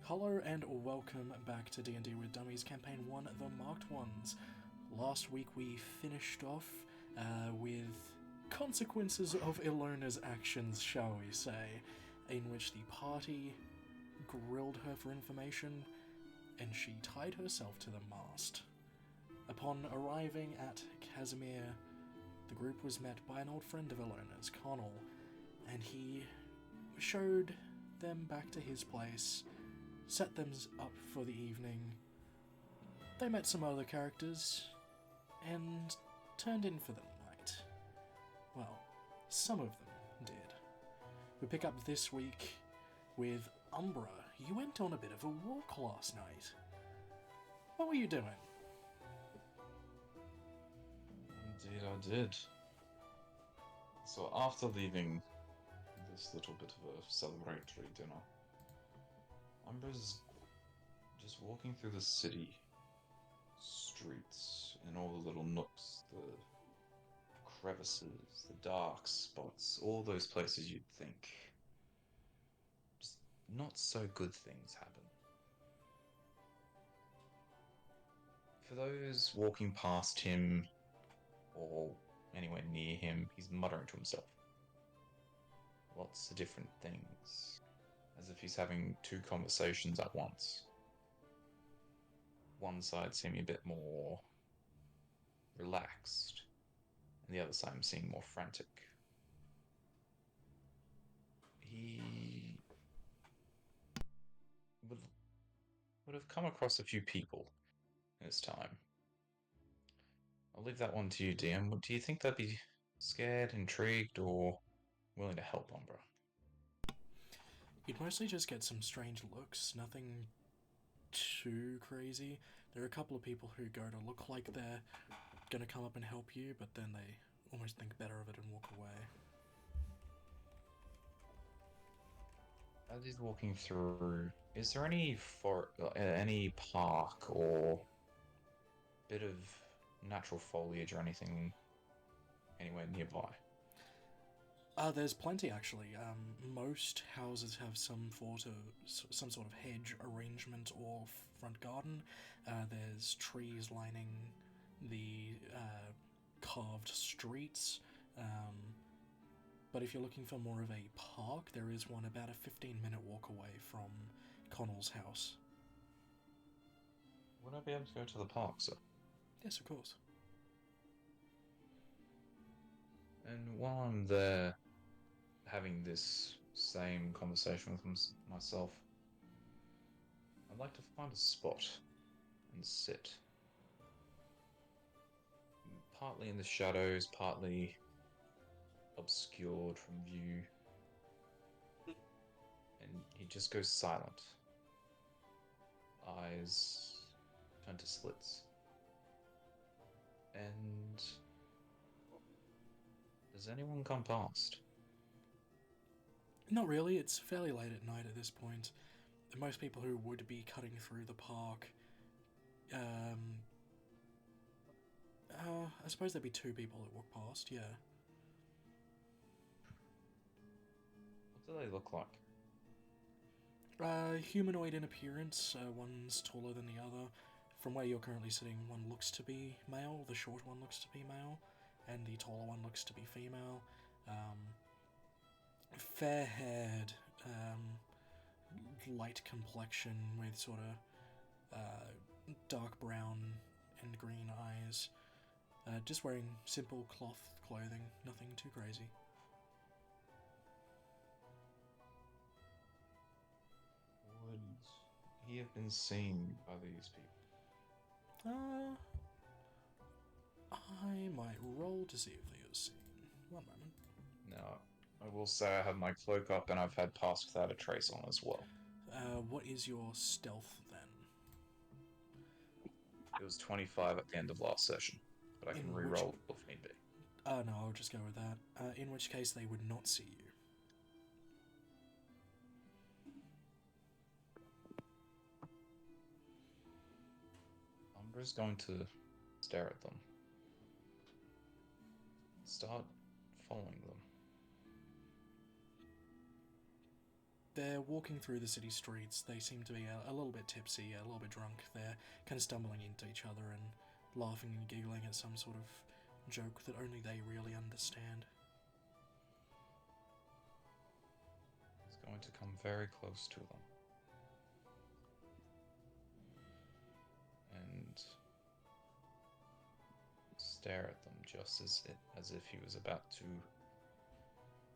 Hello and welcome back to D&D with Dummies Campaign 1, The Marked Ones. Last week we finished off with consequences of Ilona's actions, shall we say, in which the party grilled her for information and she tied herself to the mast. Upon arriving at Casimir, the group was met by an old friend of Ilona's, Connell, and he showed them back to his place, set them up for the evening. They met some other characters, and turned in for the night. Well, some of them did. We pick up this week with Umbra. You went on a bit of a walk last night. What were you doing? Indeed I did. So after leaving this little bit of a celebratory dinner, Umbra's just walking through the city streets, in all the little nooks, the crevices, the dark spots, all those places you'd think just not so good things happen. For those walking past him or anywhere near him, he's muttering to himself. Lots of different things, as if he's having two conversations at once. One side seeming a bit more relaxed, and the other side seeming more frantic. He would, would have come across a few people in his time. I'll leave that one to you, DM. Do you think they'd be scared, intrigued, or willing to help Umbra? You'd mostly just get some strange looks, nothing too crazy. There are a couple of people who go to look like they're gonna come up and help you, but then they almost think better of it and walk away. As he's walking through, is there any any park or bit of natural foliage or anything anywhere nearby? There's plenty actually. Most houses have some sort of hedge arrangement or front garden. There's trees lining the carved streets. But if you're looking for more of a park, there is one about a 15-minute walk away from Connell's house. Would I be able to go to the park, sir? Yes, of course. And while I'm there, having this same conversation with myself, I'd like to find a spot and sit. Partly in the shadows, partly obscured from view. And he just goes silent. Eyes turn to slits. And does anyone come past? Not really, it's fairly late at night at this point. Most people who would be cutting through the park, I suppose there'd be two people that walk past, yeah. What do they look like? Humanoid in appearance, one's taller than the other. From where you're currently sitting, one looks to be male, the short one looks to be male, and the taller one looks to be female. Fair-haired, light complexion with sort of dark brown and green eyes. Just wearing simple cloth clothing, nothing too crazy. Would he have been seen by these people? I might roll to see if they are seen. One moment. No. I will say I have my cloak up and I've had Pass Without a Trace on as well. What is your stealth then? It was 25 at the end of last session, but I can re-roll if need be. No, I'll just go with that. In which case they would not see you. Umbra's going to stare at them. Start following them. they're walking through the city streets. They seem to be a little bit tipsy, a little bit drunk. They're kind of stumbling into each other and laughing and giggling at some sort of joke that only they really understand. He's going to come very close to them. And stare at them just as if he was about to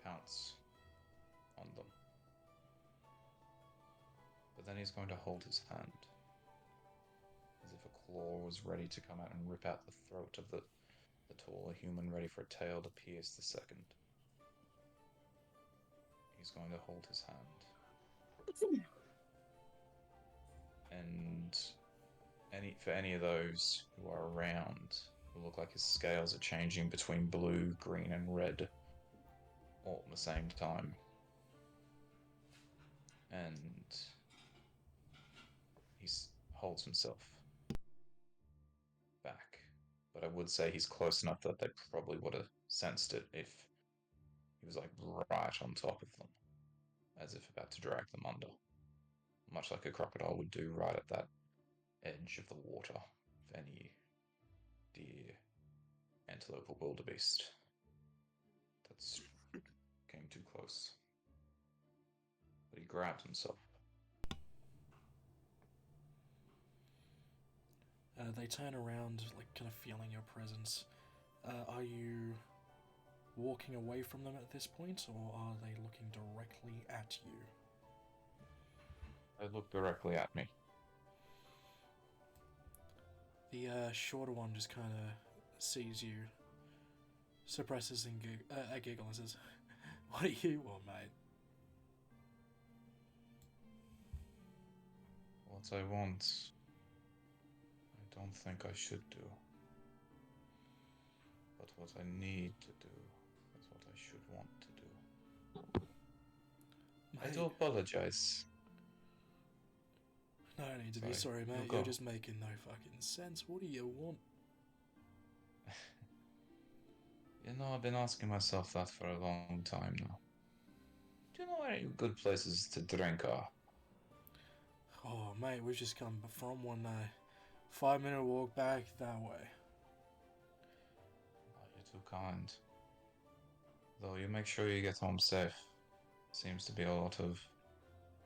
pounce on them. But then he's going to hold his hand, as if a claw was ready to come out and rip out the throat of the taller human, ready for a tail to pierce the second. He's going to hold his hand. And for any of those who are around, who look like his scales are changing between blue, green, and red all at the same time. And he holds himself back. But I would say he's close enough that they probably would have sensed it if he was like right on top of them, as if about to drag them under. Much like a crocodile would do right at that edge of the water if any deer, antelope, or wildebeest that came too close. But he grabbed himself. They turn around, like kind of feeling your presence. Are you walking away from them at this point, or are they looking directly at you? They look directly at me. The shorter one just kind of sees you, suppresses a giggle and says, "What do you want, mate?" What I want, I don't think I should do. But what I need to do is what I should want to do. Mate, I do apologize. No need to be sorry, mate. You're just making no fucking sense. What do you want? You know, I've been asking myself that for a long time now. Do you know where any good places to drink are? Oh, mate, we've just come from one 5-minute walk back that way. Oh, you're too kind. Though you make sure you get home safe. Seems to be a lot of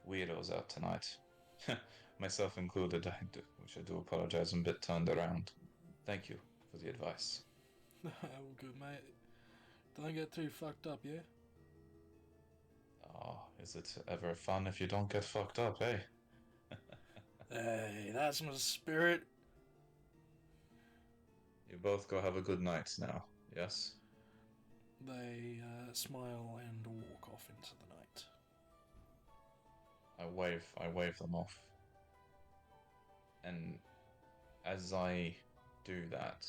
weirdos out tonight. Myself included, which I do apologize, I'm a bit turned around. Thank you for the advice. All good, mate. Don't get too fucked up, yeah? Oh, is it ever fun if you don't get fucked up, eh? Hey, that's my spirit. You both go have a good night now, yes? They smile and walk off into the night. I wave them off. And as I do that,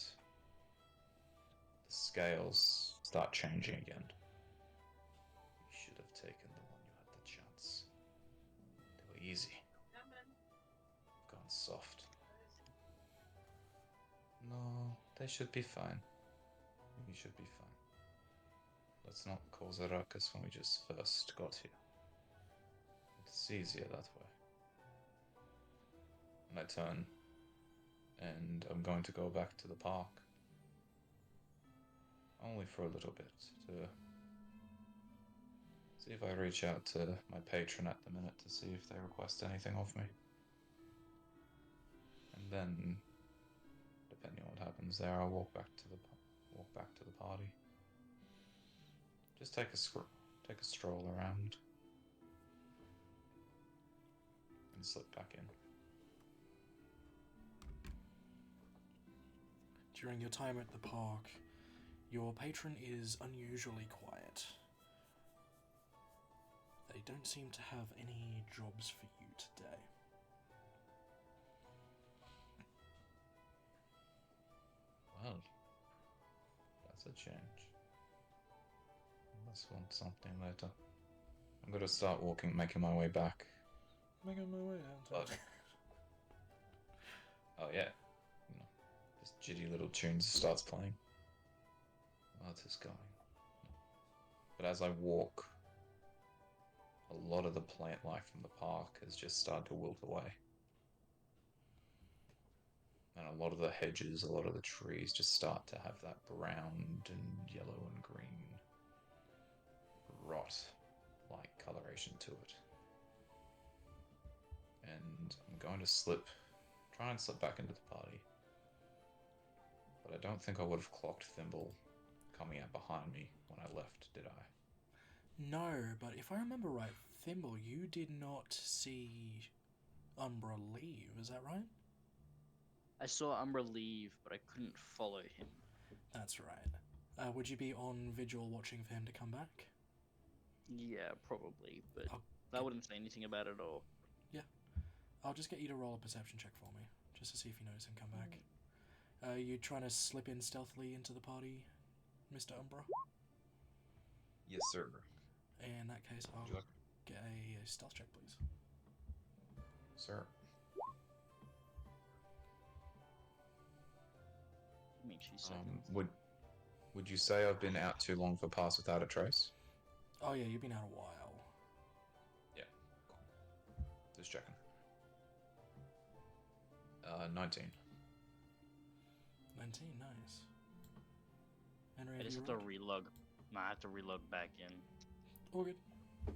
the scales start changing again. You should have taken the one you had the chance. They were easy. Gone soft. No, they should be fine. We should be fine. Let's not cause a ruckus when we just first got here. It's easier that way. And I turn, and I'm going to go back to the park. Only for a little bit, to see if I reach out to my patron at the minute to see if they request anything of me. And then, depending on what happens there, I'll walk back to the party. Just take a stroll around and slip back in. During your time at the park, your patron is unusually quiet. They don't seem to have any jobs for you today. Well, that's a change. Let's want something later. I'm gonna start making my way back. Making my way down. Oh yeah, this jitty little tune starts playing. What is going? But as I walk, a lot of the plant life from the park has just started to wilt away. And a lot of the hedges, a lot of the trees just start to have that brown and yellow and green rot like coloration to it. And I'm going to try and slip back into the party. But I don't think I would have clocked Thimble coming out behind me when I left, did I? No, but if I remember right, Thimble, you did not see Umbra leave, is that right? I saw Umbra leave, but I couldn't follow him. That's right. Would you be on vigil watching for him to come back? Yeah, probably, but I'll that get- wouldn't say anything about it at all. I'll just get you to roll a perception check for me, just to see if you notice him come back. You trying to slip in stealthily into the party, Mr. Umbra? Yes, sir. In that case, I'll Would you like, get a stealth check, please. sir? Give me 2 seconds. Would you say I've been out too long for Pass Without a Trace? Oh yeah, you've been out a while. Yeah. Cool. Just checking. 19. 19, nice. Henry, I have just you have to rolled? relog. Nah, I have to relog back in. All good. I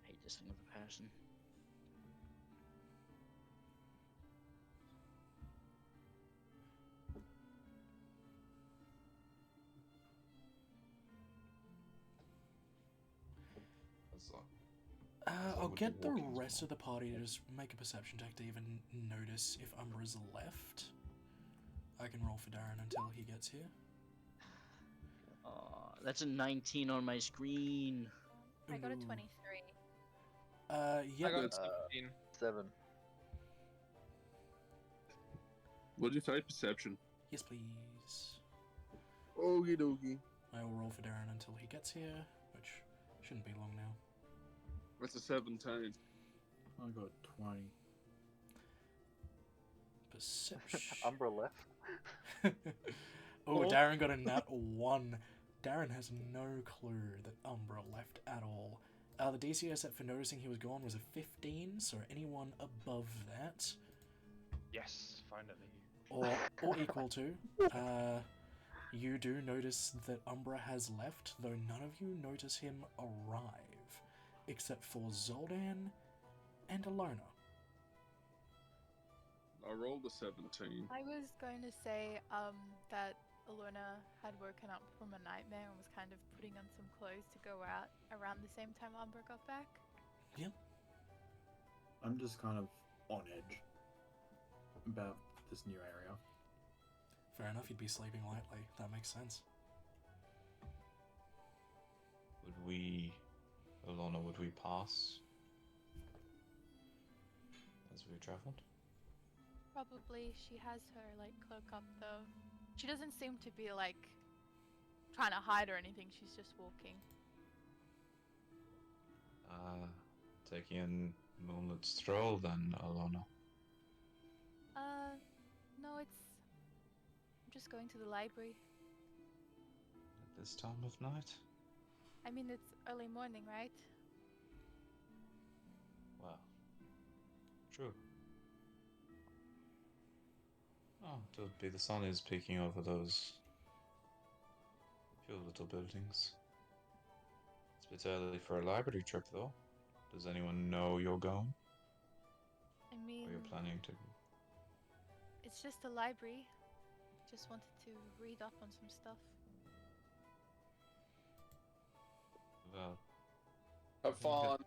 hate this thing with a passion. That's like, I'll would get be the walking as rest well. of the party to just make a perception check to even notice if Umbra's left. I can roll for Darren until he gets here. That's a 19 on my screen. I got a Ooh. 23. Yeah, I got but, 17. 7. What'd you say? Perception. yes please. Okie dokie. I will roll for Darren until he gets here, which shouldn't be long now. That's a 17. I got 20. Perception. Umbra left. Oh, Oh. Darren got a nat 1. Darren has no clue that Umbra left at all. The DC I set for noticing he was gone was a 15, so anyone above that, Yes, finally. or equal to, you do notice that Umbra has left, though none of you notice him arrive, except for Zoldan and Alona. I rolled a 17. I was going to say that Alona had woken up from a nightmare and was kind of putting on some clothes to go out around the same time Umbra got back. I'm just kind of on edge about this new area. Fair enough, you'd be sleeping lightly. That makes sense. Alona, would we pass as we travelled? Probably she has her like cloak up though. She doesn't seem to be like trying to hide or anything. She's just walking. Taking a moonlit stroll then, Alona. No, I'm just going to the library. At this time of night? I mean, it's early morning, right? Well, true. Oh, it would be the sun is peeking over those few little buildings. It's a bit early for a library trip, though. Does anyone know you're going? I mean, Or you're planning to? it's just a library. Just wanted to read up on some stuff. Well, Have fun.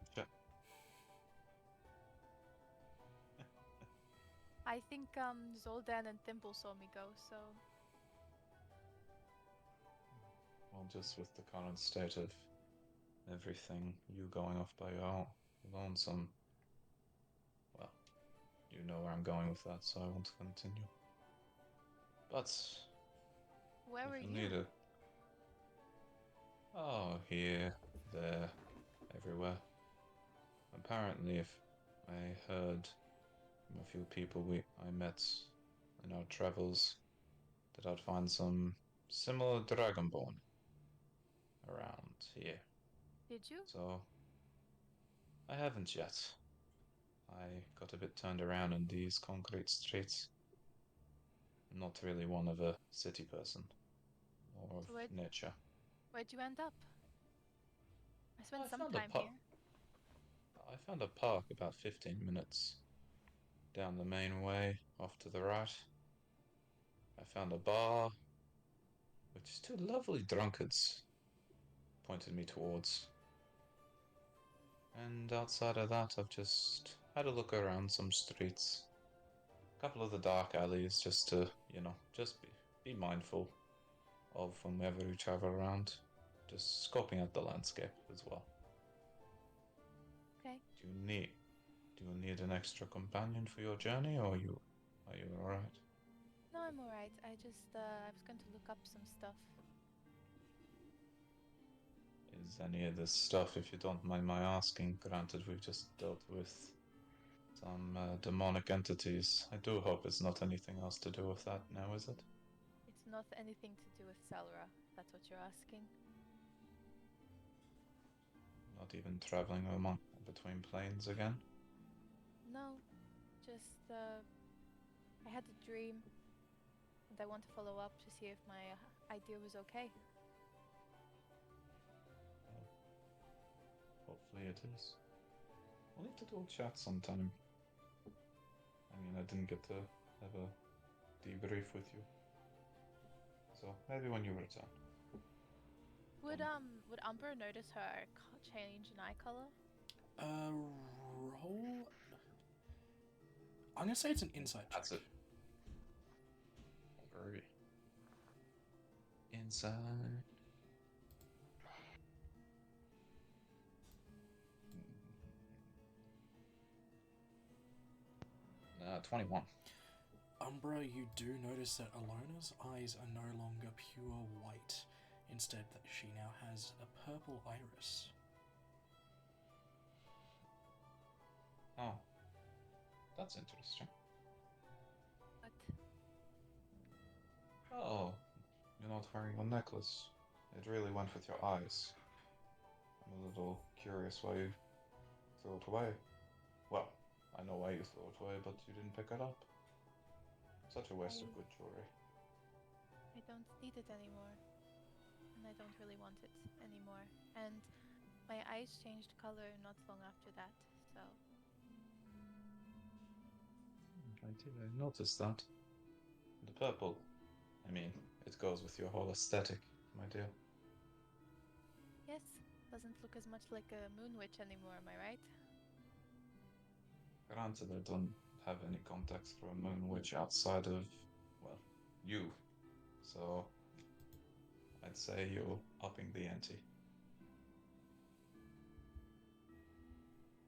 I think Zoldan and Thimble saw me go, so Well, just with the current state of everything, you going off by your own lonesome. Well, you know where I'm going with that, so I won't continue. But where were if you? need it. Oh, here, there, everywhere. Apparently, if I heard from a few people I met in our travels that I'd find some similar Dragonborn around here. Did you? So, I haven't yet. I got a bit turned around in these concrete streets. I'm not really one of a city person, or of So nature. where'd you end up? I spent I some found a time park. here. I found a park about 15 minutes down the main way, off to the right. I found a bar, which two lovely drunkards pointed me towards. And outside of that, I've just had a look around some streets, a couple of the dark alleys, just to, just be mindful of whenever you travel around, just scoping out the landscape as well. Okay. Do you need an extra companion for your journey, or are you all right? No, I'm alright. I was going to look up some stuff. Is any of this stuff, if you don't mind my asking, granted we've just dealt with some demonic entities. I do hope it's not anything else to do with that now, is it? It's not anything to do with Celra, if that's what you're asking. Not even traveling between planes again? No, just I had a dream, and I want to follow up to see if my idea was okay. Well, hopefully it is. We'll need to do a chat sometime. I mean, I didn't get to have a debrief with you. So maybe when you return. Would Umber notice her change in eye color? Roll. I'm gonna say it's an insight check. That's it. Groovy. Inside. 21. Umbra, you do notice that Alona's eyes are no longer pure white. Instead, that she now has a purple iris. Oh, that's interesting. But Oh, you're not wearing your necklace. It really went with your eyes. I'm a little curious why you threw it away. Well, I know why you threw it away, but you didn't pick it up. Such a waste of good jewelry. I don't need it anymore. And I don't really want it anymore. And my eyes changed color not long after that, so... I did, I noticed that. The purple. I mean, it goes with your whole aesthetic, my dear. Yes, doesn't look as much like a moon witch anymore, am I right? Granted, I don't have any contacts for a moon witch outside of, well, you. So, I'd say you're upping the ante.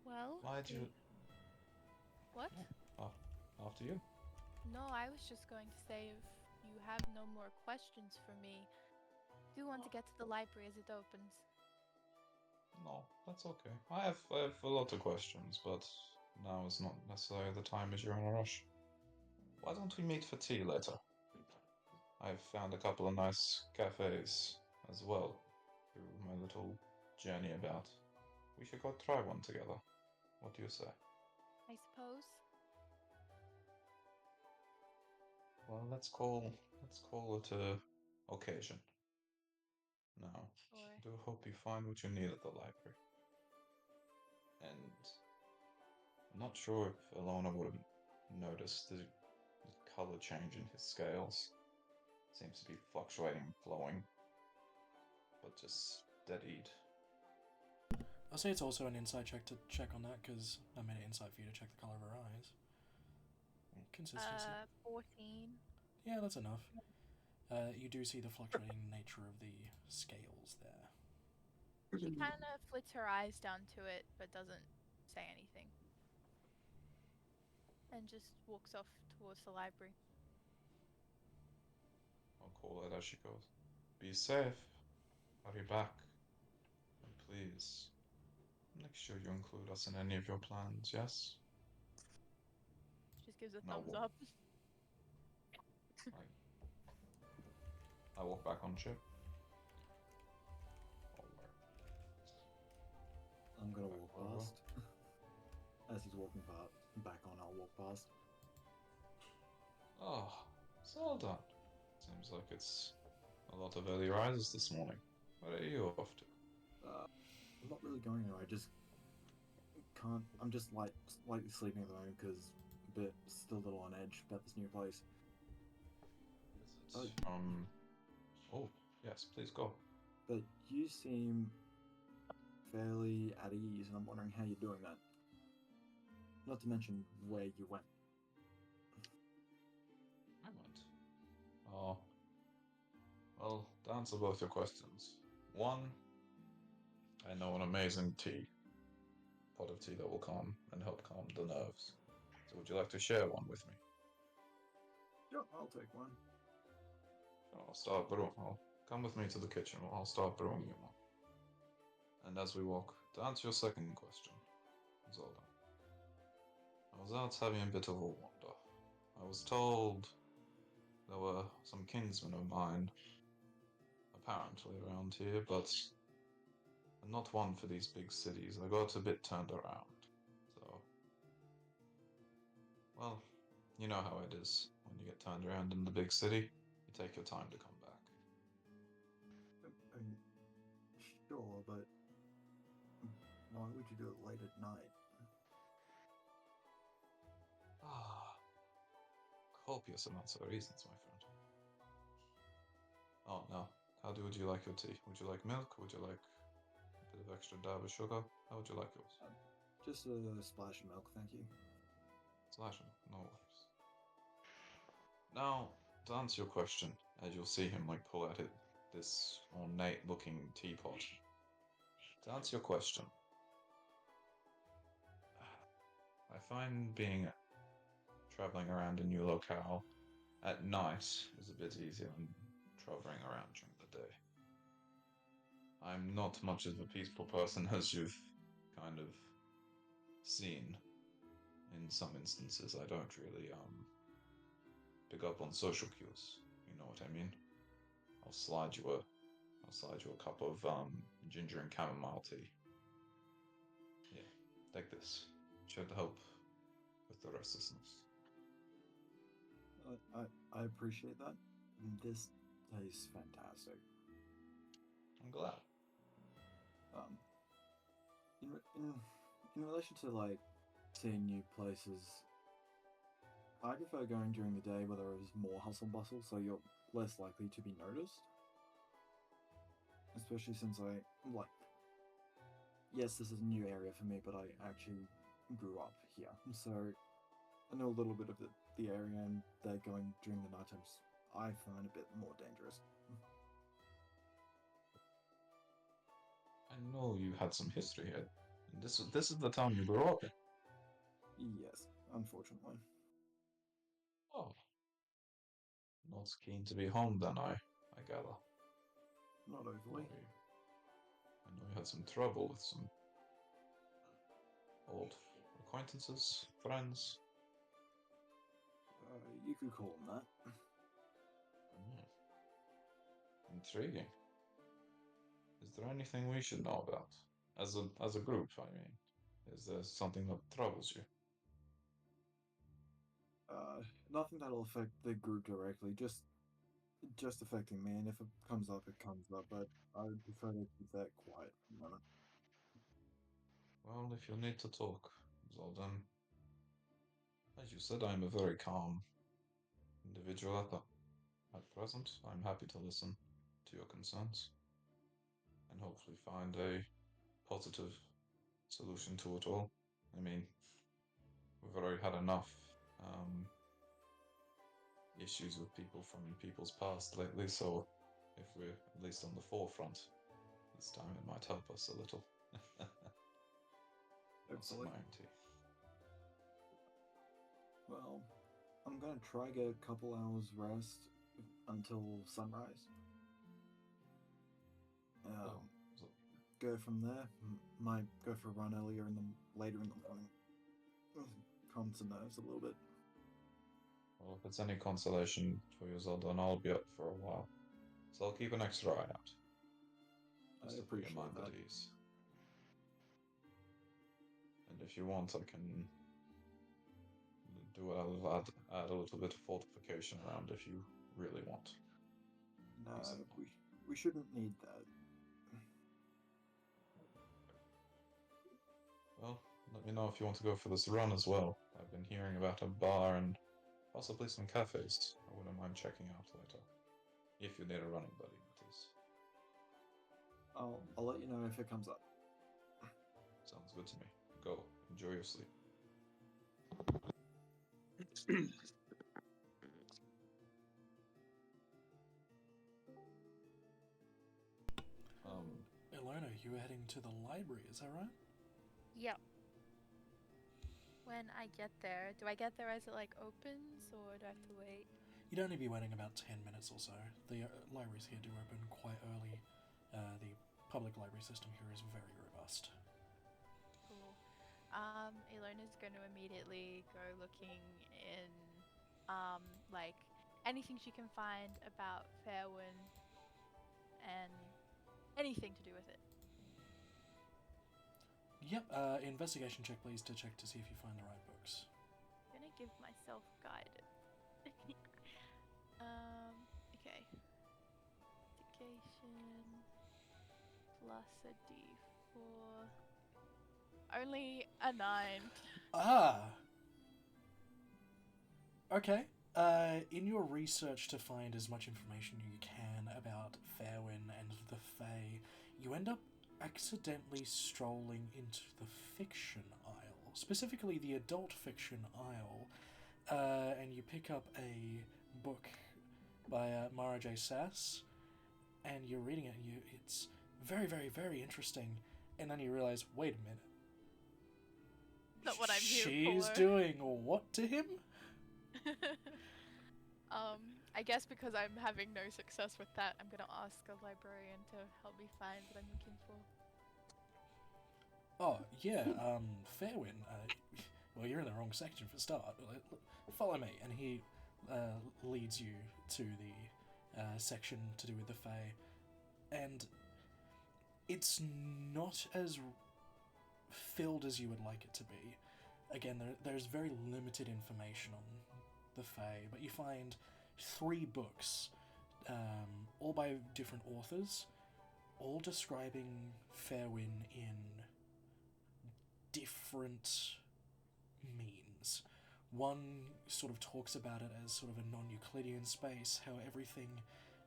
Well, Why'd you... What? Oh, after you. No, I was just going to say if you have no more questions for me, do want to get to the library as it opens. No, that's okay. I have a lot of questions, but now is not necessarily the time as you're in a rush. Why don't we meet for tea later? I've found a couple of nice cafes as well through my little journey about. We should go try one together. What do you say? I suppose. Well, let's call it a occasion. Now, Or I do hope you find what you need at the library. And I'm not sure if Alona would have noticed the color change in his scales. Seems to be fluctuating and flowing, but just steadied. I'll say it's also an insight check to check on that, because I made an insight for you to check the color of her eyes. Consistency. 14. Yeah, that's enough. You do see the fluctuating nature of the scales there. She kind of flits her eyes down to it, but doesn't say anything. And just walks off towards the library. I'll call it as she goes. Be safe. Hurry back. And please, make sure you include us in any of your plans, yes? Just gives a No, thumbs well- up. I walk back on ship. I'm gonna Back walk over. past. as he's walking back on, I'll walk past. Oh, so well done. Seems like it's a lot of early rises this morning. Where are you off to? I'm not really going anywhere. I just can't. I'm just lightly sleeping at the moment because still a little on edge about this new place. Is it from? Oh, yes. Please go. But you seem fairly at ease, and I'm wondering how you're doing that. Not to mention where you went. I went. Oh, well, to answer both your questions. One, I know an amazing pot of tea that will calm and help calm the nerves. So would you like to share one with me? Sure, I'll take one. I'll start brewing. I'll come with me to the kitchen. I'll start brewing you one. And as we walk, to answer your second question, Zoldan, I was out having a bit of a wander. I was told there were some kinsmen of mine, apparently around here, but not one for these big cities. I got a bit turned around. So, well, you know how it is when you get turned around in the big city. You take your time to come back. I mean, sure, but why would you do it late at night? Ah, copious amounts of reasons, my friend. Oh, no. Would you like your tea? Would you like milk? Would you like a bit of extra dab of sugar? How would you like yours? Just a splash of milk, thank you. Slash milk, no worries. Now, to answer your question, as you'll see him like pull out this ornate-looking teapot. To answer your question, I find traveling around a new locale at night is a bit easier than traveling around during the day. I'm not much of a peaceful person, as you've kind of seen. In some instances, I don't really pick up on social cues. You know what I mean? I'll slide you a cup of ginger and chamomile tea. Yeah, take this. Should help with the restlessness. I appreciate that. This tastes fantastic. I'm glad. Um, in relation to like seeing new places, I prefer going during the day where there is more hustle and bustle, so you're less likely to be noticed. Especially since yes, this is a new area for me, but I actually grew up here, so I know a little bit of the area, and that going during the night times I find a bit more dangerous. I know you had some history here. And this is the town you grew up in. Yes, unfortunately. Oh, not keen to be home then, I gather. Not overly. I know you had some trouble with some old acquaintances, friends. You could call them that. Hmm. Intriguing. Is there anything we should know about? As a group, I mean. Is there something that troubles you? Nothing that'll affect the group directly, just affecting me, and if it comes up, it comes up, but I would prefer to keep that quiet at the moment. Well, if you need to talk, Zoldan, as you said, I'm a very calm individual at present. I'm happy to listen to your concerns and hopefully find a positive solution to it all. I mean, we've already had enough issues with people from people's past lately, so if we're at least on the forefront this time, it might help us a little. I'll sip my own tea. Well, I'm gonna try get a couple hours rest until sunrise. So, Go from there. Might go for a run later in the morning. Calm some nerves a little bit. well, if it's any consolation for you, Zoldan, I'll be up for a while. So I'll keep an extra eye out. I Just to put your appreciate mind that. at ease. And And if you want, I can do add a little bit of fortification around if you really want. No, Use it. we shouldn't need that. Well, let me know if you want to go for this run as well. I've been hearing about a bar and possibly some cafes I wouldn't mind checking out later. If you need a running buddy, that is. I'll let you know if it comes up. Sounds good to me. Go. Enjoy your sleep. Ilona, you were heading to the library, is that right? Yep. When I get there, do I get there as it like opens, or do I have to wait? You'd only be waiting about 10 minutes or so. The libraries here do open quite early. The public library system here is very robust. Cool. Ilona's going to immediately go looking in, like anything she can find about Fairwind and anything to do with it. Yep, investigation check please to check to see if you find the right books. I'm gonna give myself guidance. Okay. Investigation plus a D4. Only a 9. Ah! Okay. In your research to find as much information you can about Fairwind and the Fae, you end up accidentally strolling into the fiction aisle, specifically the adult fiction aisle, and you pick up a book by Mara J. Sass, and you're reading it, and it's very, very, very interesting, and then you realize, wait a minute. Not what I'm here She's for. doing what to him? I guess because I'm having no success with that, I'm gonna ask a librarian to help me find what I'm looking for. Oh, yeah, Fairwind. Well, you're in the wrong section for a start. Follow me. And he leads you to the section to do with the Fae. And it's not as filled as you would like it to be. Again, there's very limited information on the Fae, but you find 3 books, all by different authors, all describing Fairwind in different means. One sort of talks about it as sort of a non-Euclidean space, how everything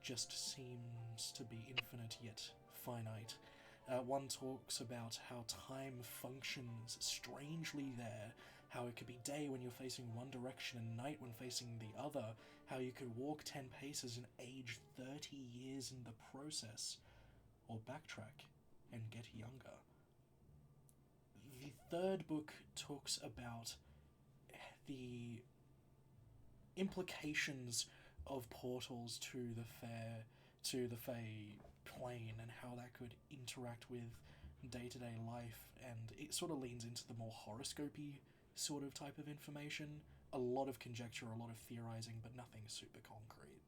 just seems to be infinite yet finite. One talks about how time functions strangely there, how it could be day when you're facing one direction and night when facing the other, how you could walk 10 paces and age 30 years in the process, or backtrack and get younger. The 3rd book talks about the implications of portals to the Fae plane and how that could interact with day-to-day life, and it sort of leans into the more horoscopy sort of type of information. A lot of conjecture, a lot of theorizing, but nothing super concrete.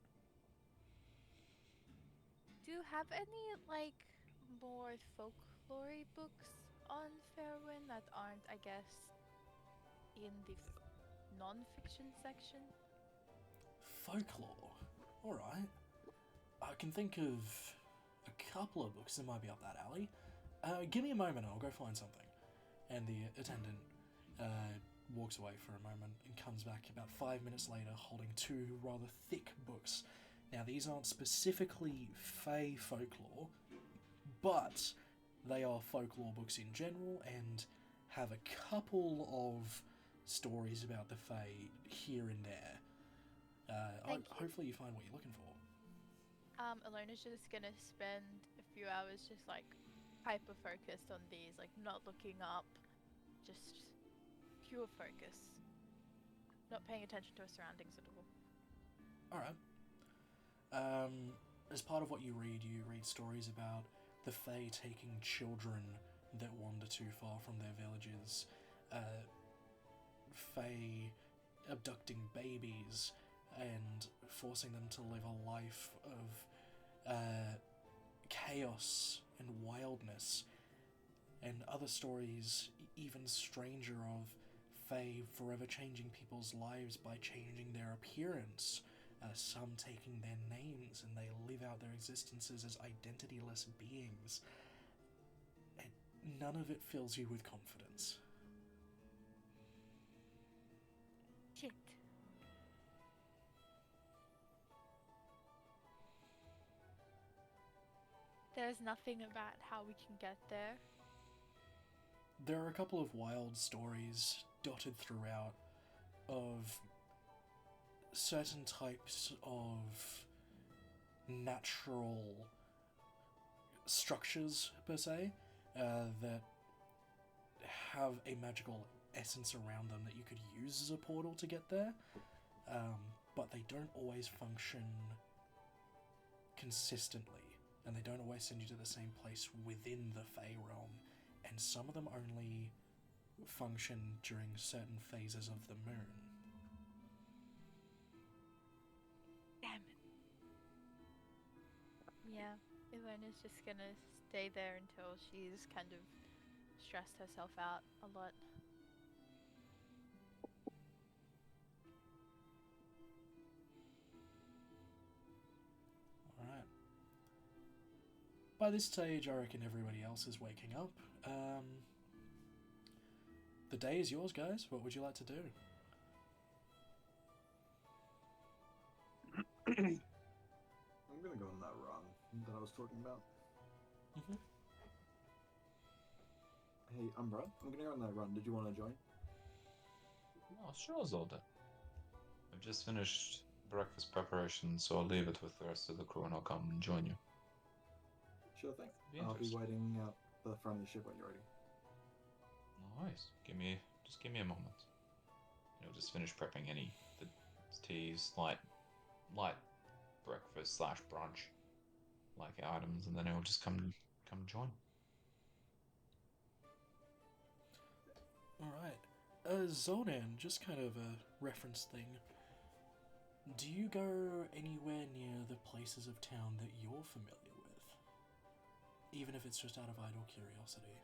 Do you have any, like, more folklore books on Fairwind that aren't, I guess, in the non-fiction section? Folklore? Alright. I can think of a couple of books that might be up that alley. Give me a moment, I'll go find something. And the attendant walks away for a moment and comes back about 5 minutes later holding 2 rather thick books. Now, these aren't specifically Fae folklore, but they are folklore books in general and have a couple of stories about the Fae here and there. Hopefully you find what you're looking for. Alona's just gonna spend a few hours just like hyper-focused on these, like not looking up, just pure focus. Not paying attention to her surroundings at all. Alright. As part of what you read stories about the Fae taking children that wander too far from their villages, Fae abducting babies and forcing them to live a life of chaos and wildness, and other stories even stranger of Fae forever changing people's lives by changing their appearance, some taking their names, and they live out their existences as identityless beings. And none of it fills you with confidence. Shit. There's nothing about how we can get there. There are a couple of wild stories dotted throughout of certain types of natural structures, per se, that have a magical essence around them that you could use as a portal to get there, but they don't always function consistently, and they don't always send you to the same place within the Fey realm, and some of them only function during certain phases of the moon. Damn it. Yeah, Ilona's just gonna stay there until she's kind of stressed herself out a lot. Alright. By this stage, I reckon everybody else is waking up. The day is yours, guys. What would you like to do? I'm gonna go on that run that I was talking about. Mm-hmm. Hey, Umbra, I'm gonna go on that run. Did you want to join? Oh, sure, Zolda. I've just finished breakfast preparation, so I'll leave it with the rest of the crew and I'll come and join you. Sure thing. Be I'll be interesting. waiting out the front of the ship when you're ready. Nice. Give me a moment. Just finish prepping the teas, light breakfast / brunch like items, and then I'll just come join. Alright. Zoldan, just kind of a reference thing. Do you go anywhere near the places of town that you're familiar with? Even if it's just out of idle curiosity.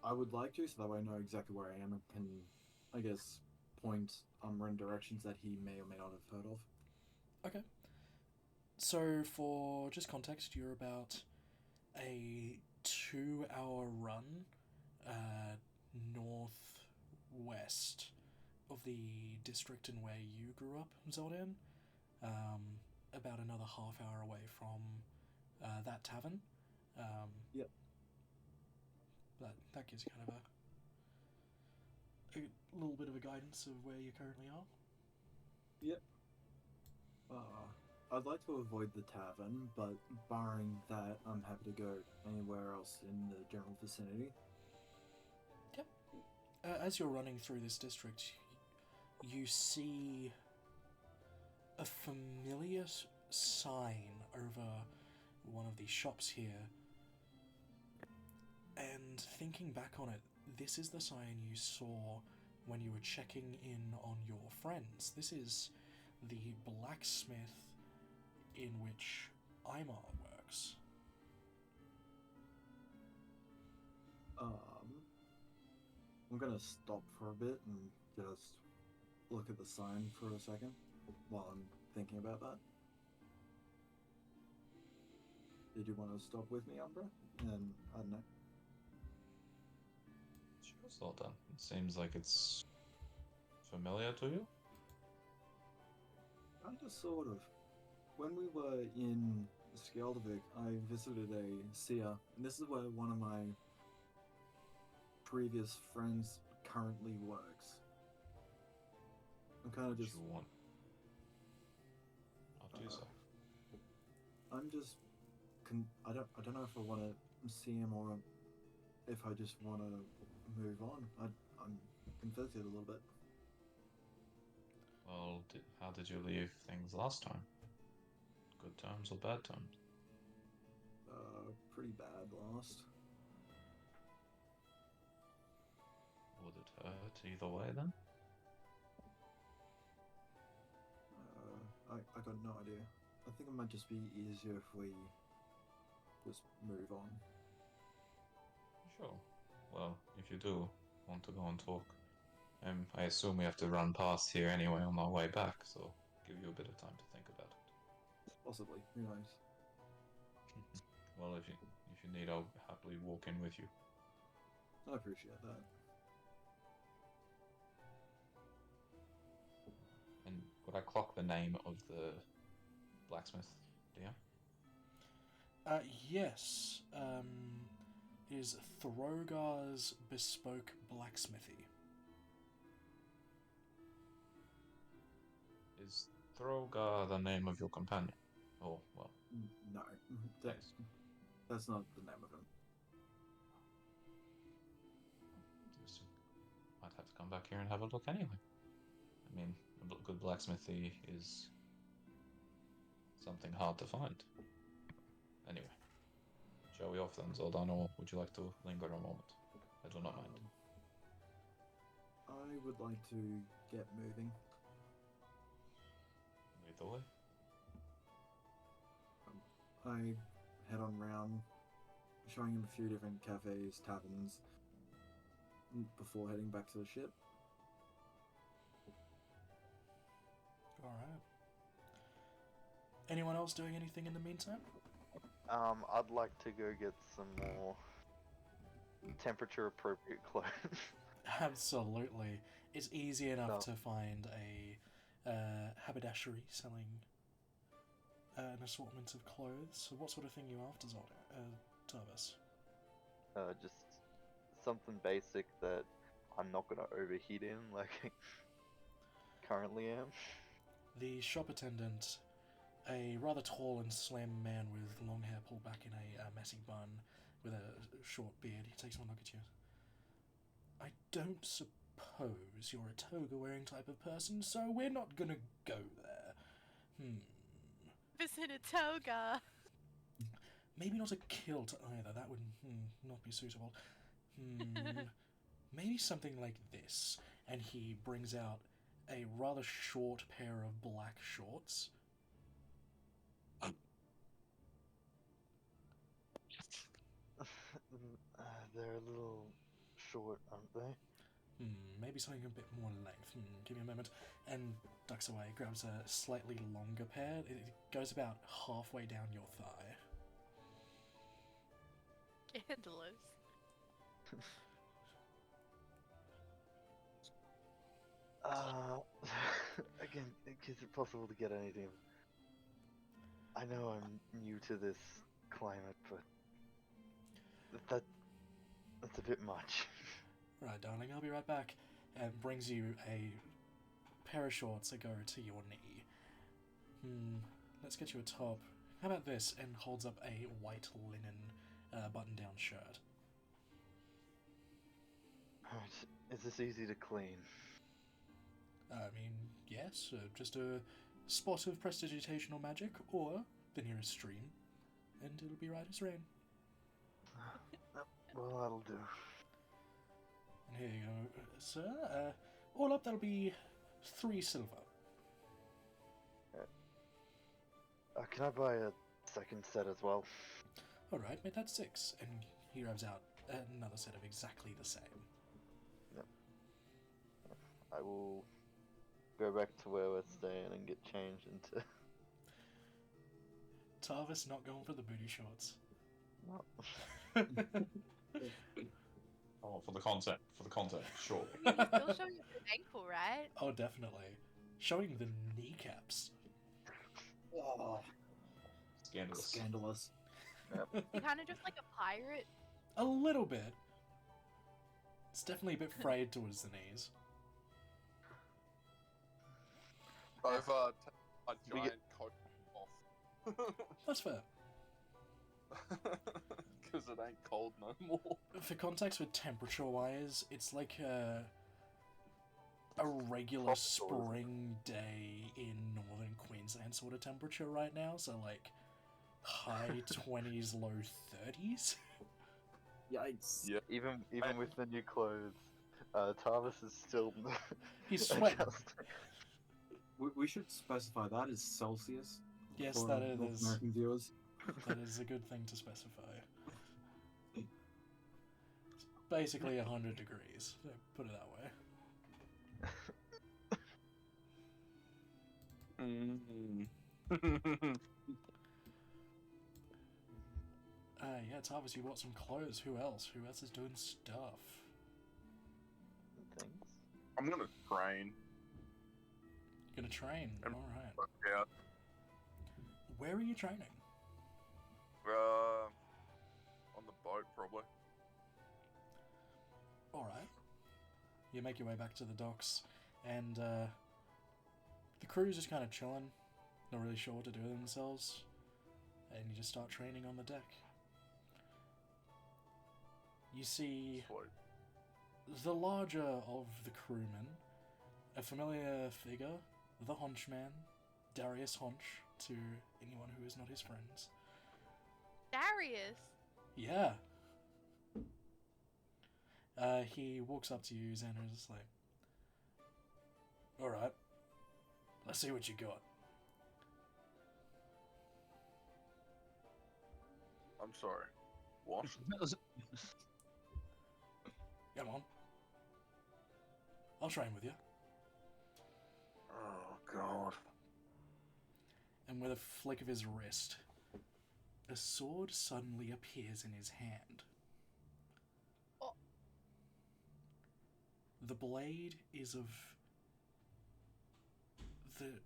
I would like to, so that way I know exactly where I am and can, I guess, point Umbra in directions that he may or may not have heard of. Okay. So, for just context, you're about a 2-hour run northwest of the district in where you grew up, Zoldan. About another half hour away from that tavern. Yep. That gives you kind of a little bit of a guidance of where you currently are. Yep. I'd like to avoid the tavern, but barring that, I'm happy to go anywhere else in the general vicinity. Yep. As you're running through this district, you see a familiar sign over one of these shops here. And thinking back on it, this is the sign you saw when you were checking in on your friends. This is the blacksmith in which Imar works. I'm gonna stop for a bit and just look at the sign for a second while I'm thinking about that. Did you want to stop with me, Umbra? And I don't know. Sure, Zolda. It seems like it's familiar to you. Kind of, sort of. When we were in Skjeldvik, I visited a seer, and this is where one of my previous friends currently works. I'm kind of What just. you want? I'll do so. I'm just. I don't know if I want to see him or if I just want to move on. I'm conflicted a little bit. Well, how did you leave things last time? Good times or bad times? Pretty bad lost. Would it hurt either way then? I got no idea. I think it might just be easier if we just move on. Sure. Well, if you do want to go and talk, I assume we have to run past here anyway on our way back, so give you a bit of time to think about it. Possibly. Who knows? Well, if you need, I'll happily walk in with you. I appreciate that. And would I clock the name of the blacksmith, dear? Yes. Is Throgar's Bespoke Blacksmithy. Is Throgar the name of your companion? Oh, well, No, thanks. that's not the name of him. Just might have to come back here and have a look anyway. I mean, a good blacksmithy is something hard to find. Anyway, shall we off then, Zoldan, or would you like to linger a moment? I do not mind. I would like to get moving. Lead the way. I head on round, showing him a few different cafes, taverns, before heading back to the ship. Alright. Anyone else doing anything in the meantime? I'd like to go get some more temperature appropriate clothes. Absolutely. It's easy enough No. to find a haberdashery selling an assortment of clothes. So what sort of thing are you after, Tarvis? Just something basic that I'm not gonna overheat in like I currently am. The shop attendant, a rather tall and slim man with long hair pulled back in a messy bun with a short beard, he takes one look at you. I don't suppose you're a toga-wearing type of person, so we're not gonna go there. Visit a toga. Maybe not a kilt either, that would not be suitable. Maybe something like this. And he brings out a rather short pair of black shorts. They're a little short, aren't they? Maybe something a bit more length. Give me a moment. And ducks away, grabs a slightly longer pair. It goes about halfway down your thigh. Scandalous. Again, is it possible to get anything? I know I'm new to this climate, but that's a bit much. Right, darling, I'll be right back. And brings you a pair of shorts that go to your knee. Let's get you a top. How about this? And holds up a white linen button-down shirt. Alright, is this easy to clean? I mean, yes, just a spot of prestidigitational magic, or the nearest stream, and it'll be right as rain. Well, that'll do. And here you go, sir. All up, that'll be 3 silver. Can I buy a second set as well? Alright, made that 6. And he grabs out another set of exactly the same. Yep. I will go back to where we're staying and get changed into... Tarvis not going for the booty shorts. No. Oh, for the content, sure. I mean, you're still showing your ankle, right? Oh, definitely. Showing the kneecaps. Oh, Scandalous. scandalous. You're kind of just like a pirate. A little bit. It's definitely a bit frayed towards the knees. I've a We giant get- coat off. That's fair. Because it ain't cold no more. For context with temperature-wise, it's like a regular Tropical, isn't it? spring day in northern Queensland sort of temperature right now, so like high 20s, low 30s. Yikes. Yeah. Even with the new clothes, Tarvis is still... He's sweating. We should specify that as Celsius. Yes, for that North is. American viewers. That is a good thing to specify. basically 100 degrees. Put it that way. Yeah, Tarvis, you bought some clothes. Who else? Who else is doing stuff? Things. I'm gonna train. You're gonna train. And- Alright. Yeah. Where are you training? On the boat probably. Alright. You make your way back to the docks, and the crew's just kind of chilling, not really sure what to do with themselves, and you just start training on the deck. You see Sweet. the larger of the crewmen, a familiar figure, the Haunchman, Darius Haunch, to anyone who is not his friends. Darius. Yeah. He walks up to you, Xander, is like, alright, let's see what you got. I'm sorry. What? Come on. I'll train with you. Oh god. And with a flick of his wrist, a sword suddenly appears in his hand. Oh. The blade is of the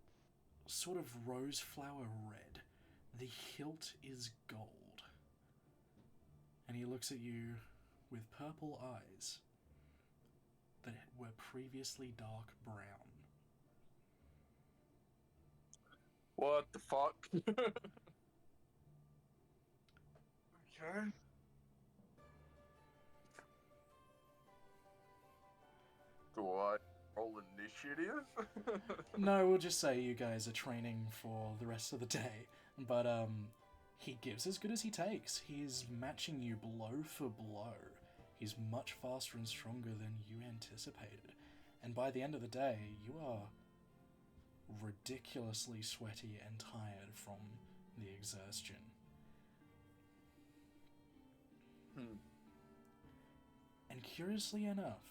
sort of rose flower red. The hilt is gold. And he looks at you with purple eyes that were previously dark brown. What the fuck? Okay. Do I roll initiative? No, we'll just say you guys are training for the rest of the day. But, he gives as good as he takes. He's matching you blow for blow. He's much faster and stronger than you anticipated. And by the end of the day, you are ridiculously sweaty and tired from the exhaustion. And curiously enough,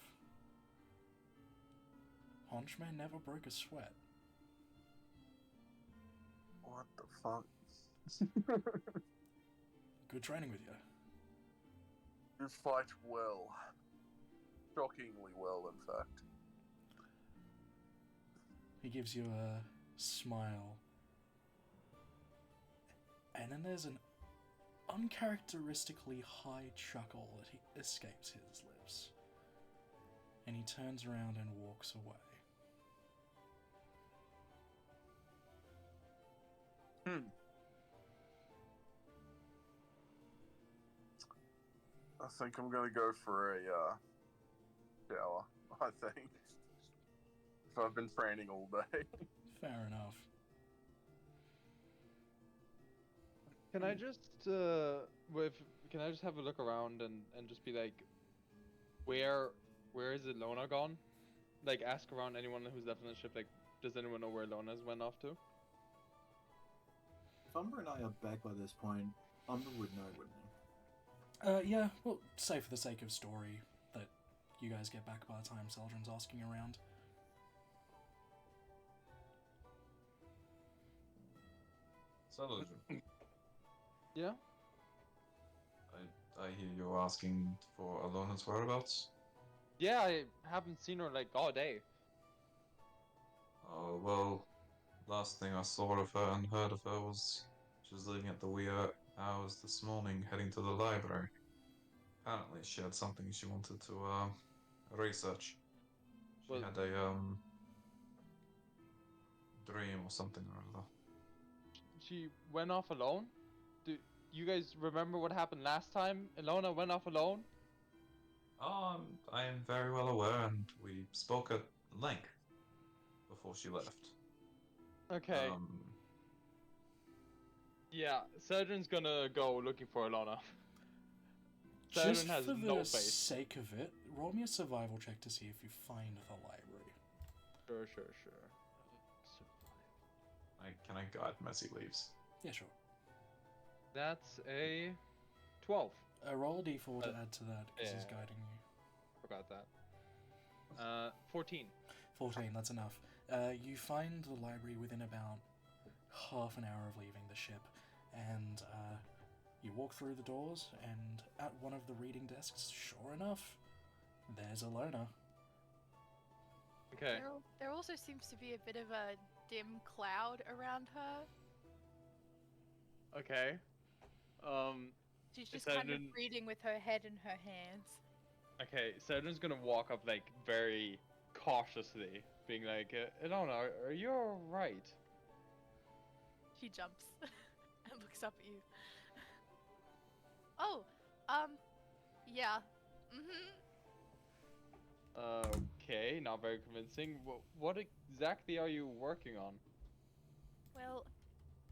Haunchman never broke a sweat. What the fuck? Good training with you. You fight well. Shockingly well, in fact. He gives you a smile. And then there's an uncharacteristically high chuckle that escapes his lips. And he turns around and walks away. I think I'm gonna go for a shower. I think. If I've been training all day. Fair enough. Can I just can I just have a look around and just be like, where is Ilona gone? Like, ask around anyone who's left on the ship. Like, does anyone know where Ilona's went off to? If Umber and I are back by this point, Umber would know, wouldn't he? Yeah, we'll say for the sake of story that you guys get back by the time Seldrin's asking around. Celadrin, Yeah. I hear you asking for Alona's whereabouts. Yeah, I haven't seen her like all day. Oh, well, last thing I saw of her and heard of her was she was leaving at the wee hours this morning, heading to the library. Apparently, she had something she wanted to research. She Well- had a dream or something or other. She went off alone. Do you guys remember what happened last time? Ilona went off alone. I am very well aware, and we spoke at length before she left. Okay. Yeah, Surgeon's gonna go looking for Ilona. Surgeon Just has for no the face. sake of it, roll me a survival check to see if you find the library. Sure. Can I guide him as he leaves? Yeah, sure. That's a 12. Roll a d4 to add to that because he's yeah. guiding you. forgot that. 14. 14, that's enough. You find the library within about half an hour of leaving the ship, and you walk through the doors, and at one of the reading desks, sure enough, there's Alona. Okay. There also seems to be a bit of a dim cloud around her. Okay. She's Is just that kind of an- reading with her head in her hands. Okay, Sergeant's gonna walk up like very cautiously, being like, Ilona, are you alright? She jumps and looks up at you. Oh, yeah. Mm-hmm. Okay, not very convincing. What exactly are you working on? Well,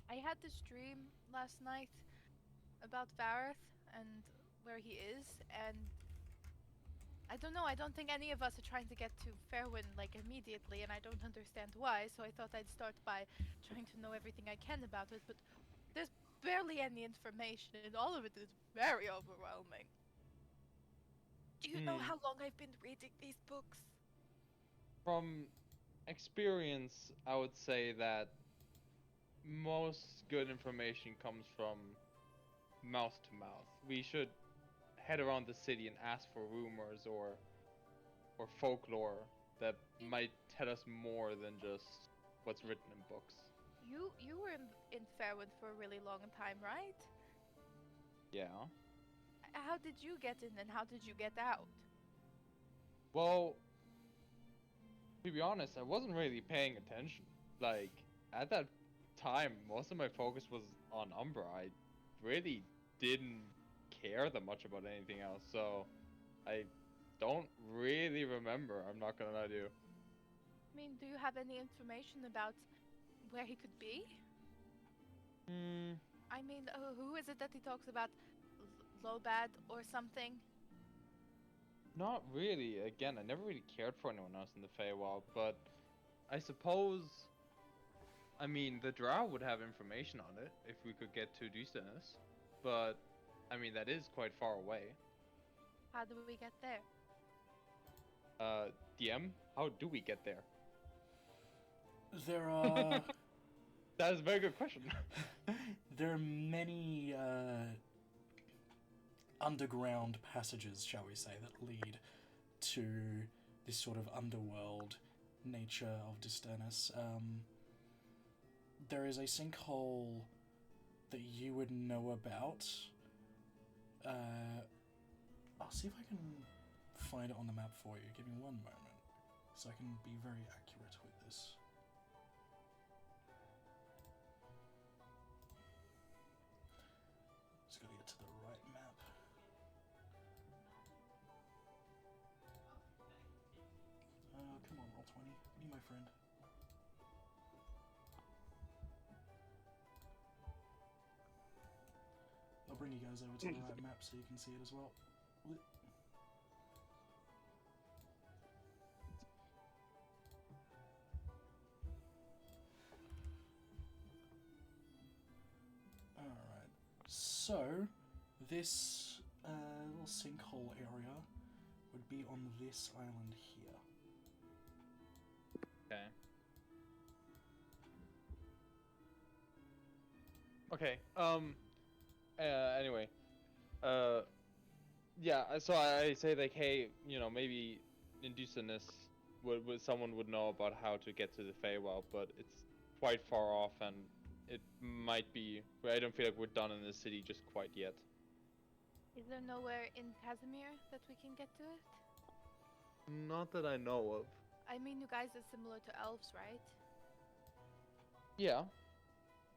I had this dream last night about Vareth and where he is, and I don't know, I don't think any of us are trying to get to Fairwind, like, immediately, and I don't understand why, so I thought I'd start by trying to know everything I can about it, but there's barely any information, and all of it is very overwhelming. Do you know Hmm. how long I've been reading these books? From experience, I would say that most good information comes from mouth to mouth. We should head around the city and ask for rumors or folklore that might tell us more than just what's written in books. You were in Fairwind for a really long time, right? Yeah. How did you get in and how did you get out? Well, to be honest, I wasn't really paying attention. Like, at that time, most of my focus was on Umbra. I really didn't care that much about anything else, so I don't really remember, I'm not gonna lie to you. I mean, do you have any information about where he could be? Hmm, I mean, who is it that he talks about? Lobad or something? not really. Again, I never really cared for anyone else in the Feywild, but I suppose, I mean, the Drow would have information on it if we could get to Dustanis, but, I mean, that is quite far away. How do we get there? DM, how do we get there? There are That is a very good question. there are many underground passages, shall we say, that lead to this sort of underworld nature of Disturnus. There is a sinkhole that you would know about. I'll see if I can find it on the map for you. Give me one moment, so I can be very accurate with this. Just gotta get to the right map. Come on, Roll20. Be my friend. I'll bring you guys over to the right map so you can see it as well. Alright, so this little sinkhole area would be on this island here. Okay. Anyway. Yeah. So I say like, hey, maybe in Dusanis, would someone would know about how to get to the Feywild, but it's quite far off, and it might be. I don't feel like we're done in the city just quite yet. Is there nowhere in Casimir that we can get to it? Not that I know of. I mean, you guys are similar to elves, right? Yeah.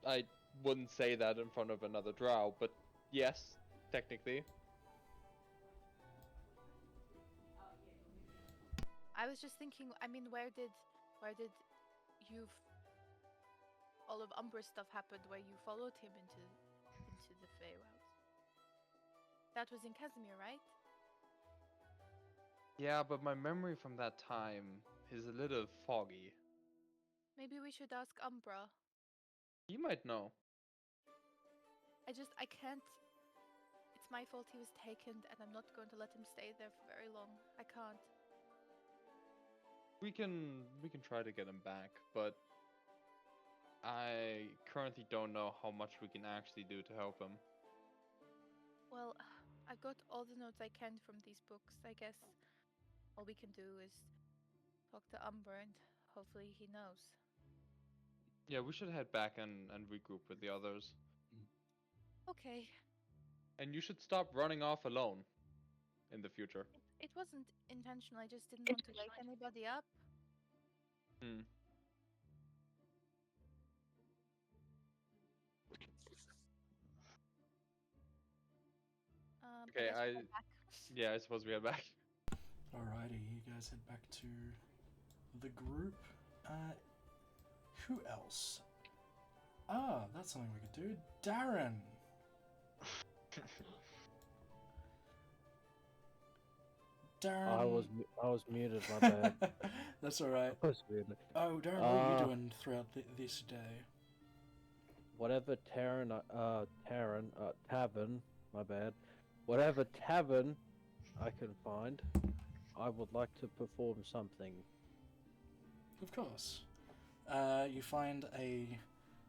I wouldn't say that in front of another drow, but yes, technically. I was just thinking, I mean, where did you all of Umbra's stuff happened where you followed him into the Feywild? That was in Casimir, right? Yeah, but my memory from that time is a little foggy. Maybe we should ask Umbra. You might know. I can't. It's It's my fault he was taken, and I'm not going to let him stay there for very long. I can't. We can try to get him back, but I currently don't know how much we can actually do to help him. Well, I got all the notes I can from these books. I guess all we can do is talk to Umber, and hopefully he knows. Yeah, we should head back and regroup with the others. Okay. And you should stop running off alone in the future. It wasn't intentional. I just didn't want to wake anybody up. Hmm. I Okay, guess we'll go back. yeah, I suppose we head back. Alrighty, you guys head back to the group. Who else? Ah, that's something we could do. Darren! Darren! I was muted, my bad. That's alright. I was muted. Oh, Darren, what are you doing throughout this day? Whatever tavern, my bad. Whatever tavern I can find, I would like to perform something. Of course. You find a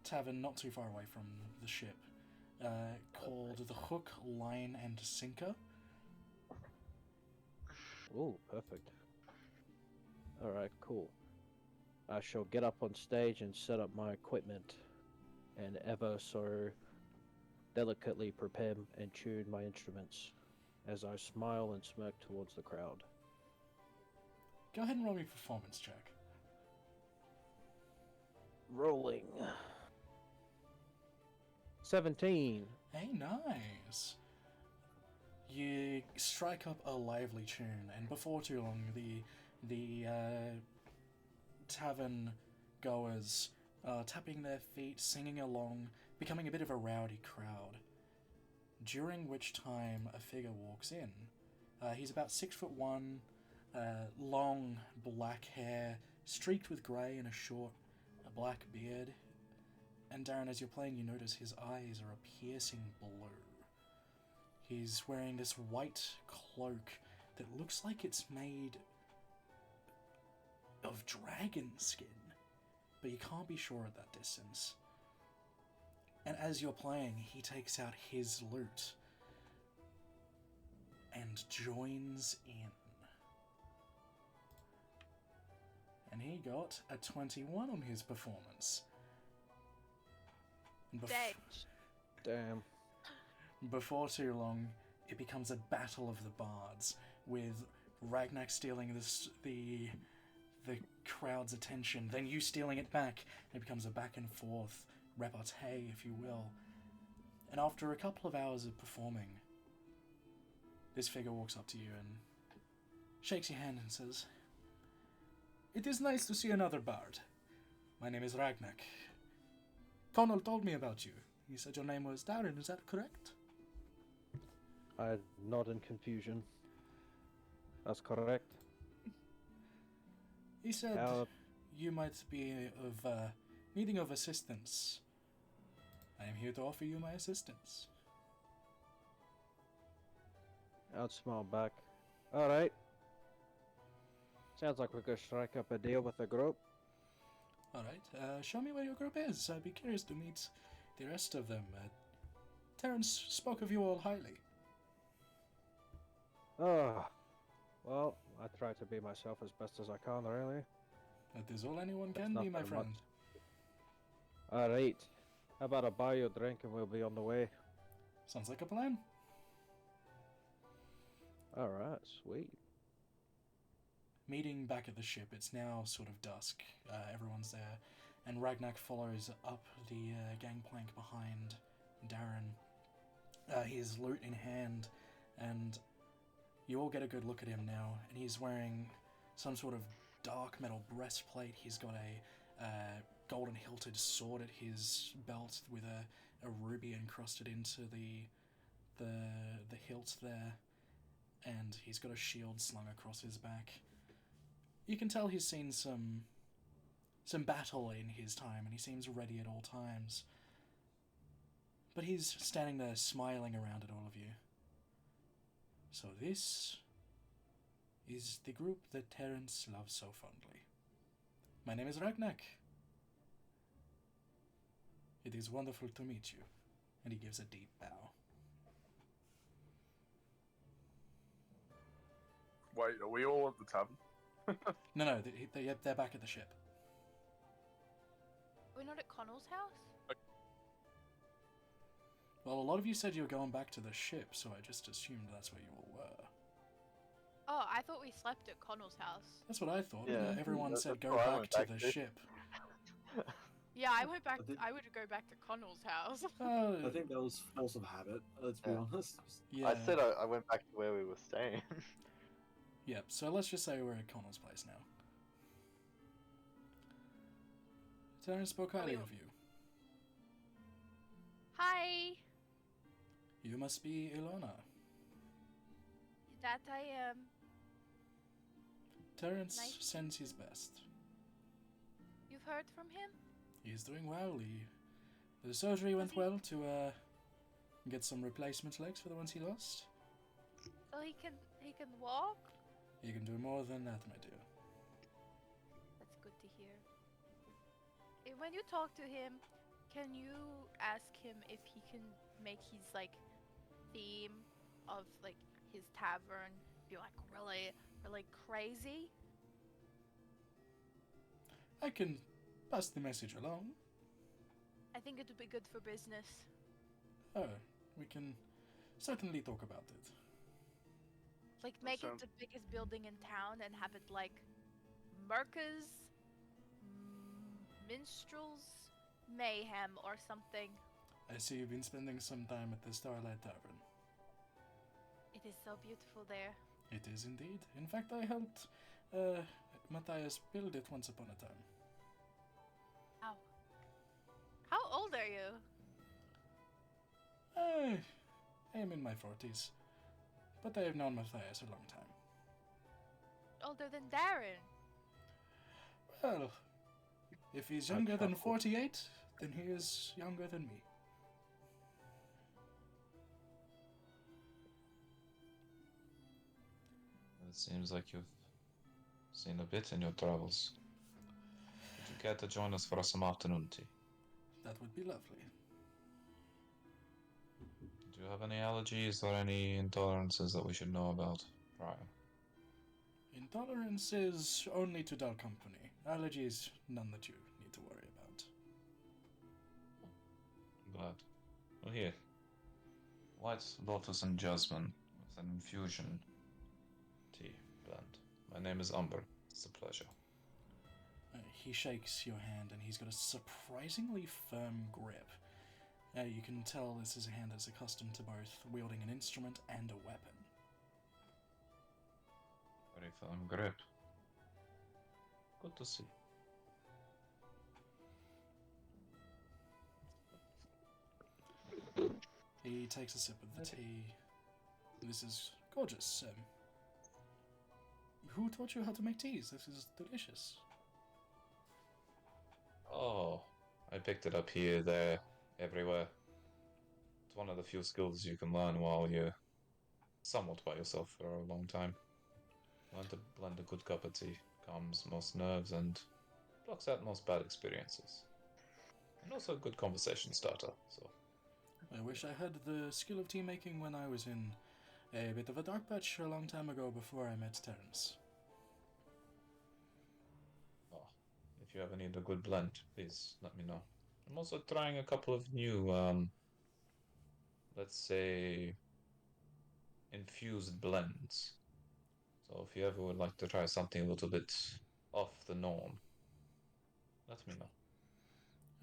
tavern not too far away from the ship, called the Hook, Line, and Sinker. Oh, perfect. Alright, cool. I shall get up on stage and set up my equipment, and ever so delicately prepare and tune my instruments, as I smile and smirk towards the crowd. Go ahead and roll me a performance check. Rolling. 17. Hey, nice. You strike up a lively tune, and before too long, the tavern goers are tapping their feet, singing along, becoming a bit of a rowdy crowd. During which time a figure walks in. He's about 6'1", long black hair, streaked with grey, and a black beard. And Darren, as you're playing, you notice his eyes are a piercing blue. He's wearing this white cloak that looks like it's made of dragon skin, but you can't be sure at that distance. And as you're playing, he takes out his lute and joins in. And he got a 21 on his performance. And Damn. before too long, it becomes a battle of the bards, with Ragnak stealing the crowd's attention, then you stealing it back. It becomes a back and forth repartee, if you will. And after a couple of hours of performing, this figure walks up to you and shakes your hand and says, "It is nice to see another bard. My name is Ragnak. Connell told me about you. He said your name was Darren, is that correct?" I nod in confusion. That's correct. He said you might be of needing of assistance. I am here to offer you my assistance. I'd smile back. Alright. Sounds like we could strike up a deal with the group. Alright, show me where your group is. I'd be curious to meet the rest of them. Terence spoke of you all highly. Oh, well, I try to be myself as best as I can, really. That is all anyone That's can not be, my very friend. much. Alright. How about I buy you a drink and we'll be on the way? Sounds like a plan. Alright, sweet. Meeting back at the ship, it's now sort of dusk. Everyone's there, and Ragnak follows up the gangplank behind Darren, his lute in hand, and you all get a good look at him now, and he's wearing some sort of dark metal breastplate. He's got a golden hilted sword at his belt with a ruby encrusted into the hilt there, and he's got a shield slung across his back. You can tell he's seen some battle in his time, and he seems ready at all times. But he's standing there smiling around at all of you. So this is the group that Terence loves so fondly. My name is Ragnak. It is wonderful to meet you. And he gives a deep bow. Wait, are we all at the tavern? No, they're back at the ship. We're not at Connell's house? Well, a lot of you said you were going back to the ship, so I just assumed that's where you all were. Oh, I thought we slept at Connell's house. That's what I thought. Yeah, But everyone that's said go where I back went to back the to. ship. Yeah, I went back. I think- I would go back to Connell's house. Oh, I think that was force of habit, let's be Yeah. honest. yeah. I said I went back to where we were staying. Yep, so let's just say we're at Connell's place now. Terence spoke highly of you. Hi, You must be Ilona. that I am. Terence Nice. sends his best. You've heard from him? He's doing well. The surgery went Does he- well to get some replacement legs for the ones he lost. So he can walk. He can do more than that, my dear. That's good to hear. When you talk to him, can you ask him if he can make his like theme of like his tavern be like really crazy? I can pass the message along. I think it would be good for business. Oh, we can certainly talk about it. Like make sounds- it the biggest building in town and have it like Merca's minstrels mayhem or something. I see you've been spending some time at the Starlight Tavern. It is so beautiful there. It is indeed. In fact, I helped Matthias build it once upon a time. Wow. How old are you? I am in my 40s, but I have known Matthias a long time. Older than Darren. Well, if he's younger than 48, then he is younger than me. It seems like you've seen a bit in your travels. Would you care to join us for some afternoon tea? That would be lovely. Do you have any allergies or any intolerances that we should know about prior? Intolerances only to dull company. Allergies, none that you need to worry about. I'm glad. Well, here. White lotus and jasmine with an infusion tea blend. My name is Umber. It's a pleasure. He shakes your hand and he's got a surprisingly firm grip. You can tell this is a hand that's accustomed to both wielding an instrument and a weapon. Very firm grip. Good to see. He takes a sip of the tea. This is gorgeous. Who taught you how to make teas? This is delicious. Oh, I picked it up here, there, everywhere. It's one of the few skills you can learn while you're somewhat by yourself for a long time. Learn to blend a good cup of tea, calms most nerves and blocks out most bad experiences. And also a good conversation starter, so. I wish I had the skill of tea making when I was in a bit of a dark patch a long time ago before I met Terence. Oh, if you ever need a good blend, please let me know. I'm also trying a couple of new, let's say, infused blends. So if you ever would like to try something a little bit off the norm, let me know.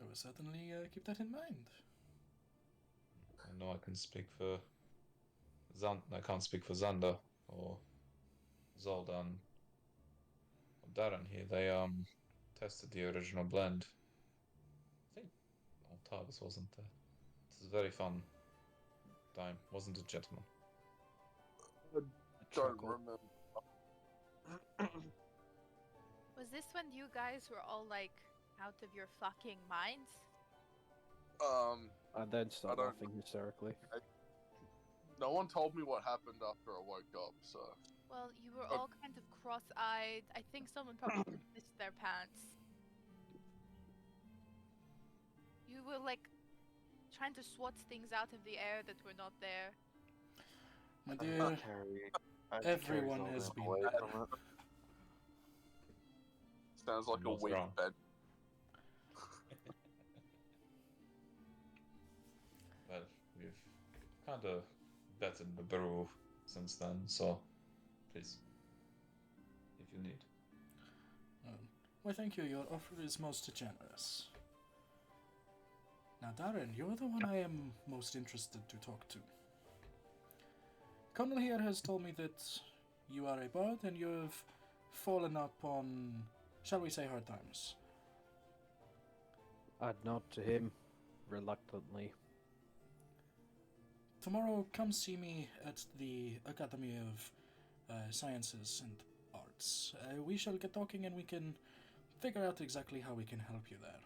I will certainly keep that in mind. I know I can speak for I can't speak for Xander or Zoldan or Darren here. They tested the original blend. I think Tarvis wasn't there. This is a very fun time, wasn't it, gentlemen? Don't Chuckle. remember. Was this when you guys were all like out of your fucking minds? And then start don't- laughing hysterically. No one told me what happened after I woke up, so. Well, you were Oh. all kind of cross-eyed. I think someone probably missed their pants. You were like trying to swat things out of the air that were not there. My I dear, had to carry, I had to carry everyone has Zelda been away bad. from it. Sounds like a What's weak wrong? bed. Well, we've kind of bettered the brew since then, so please, if you need. Why, thank you. Your offer is most generous. Now, Darren, you're the one I am most interested to talk to. Connell here has told me that you are a bard and you've fallen upon, shall we say, hard times. I'd nod to him reluctantly. Tomorrow, come see me at the Academy of Sciences and Arts. We shall get talking and we can figure out exactly how we can help you there.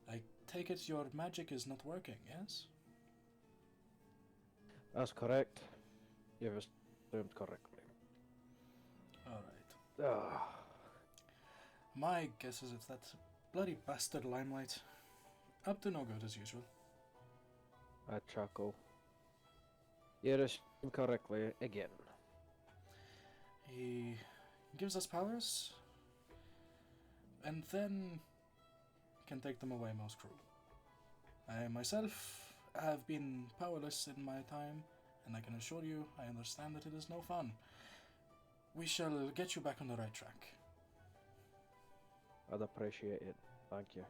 I take it your magic is not working, yes? That's correct. You've assumed correctly. Alright. Ah, My guess is it's that bloody bastard Limelight. Up to no good as usual. I chuckle. You assumed correctly again. He gives us powers, and then can take them away most cruel. I myself have been powerless in my time, and I can assure you I understand that it is no fun. We shall get you back on the right track. I'd appreciate it. Thank you.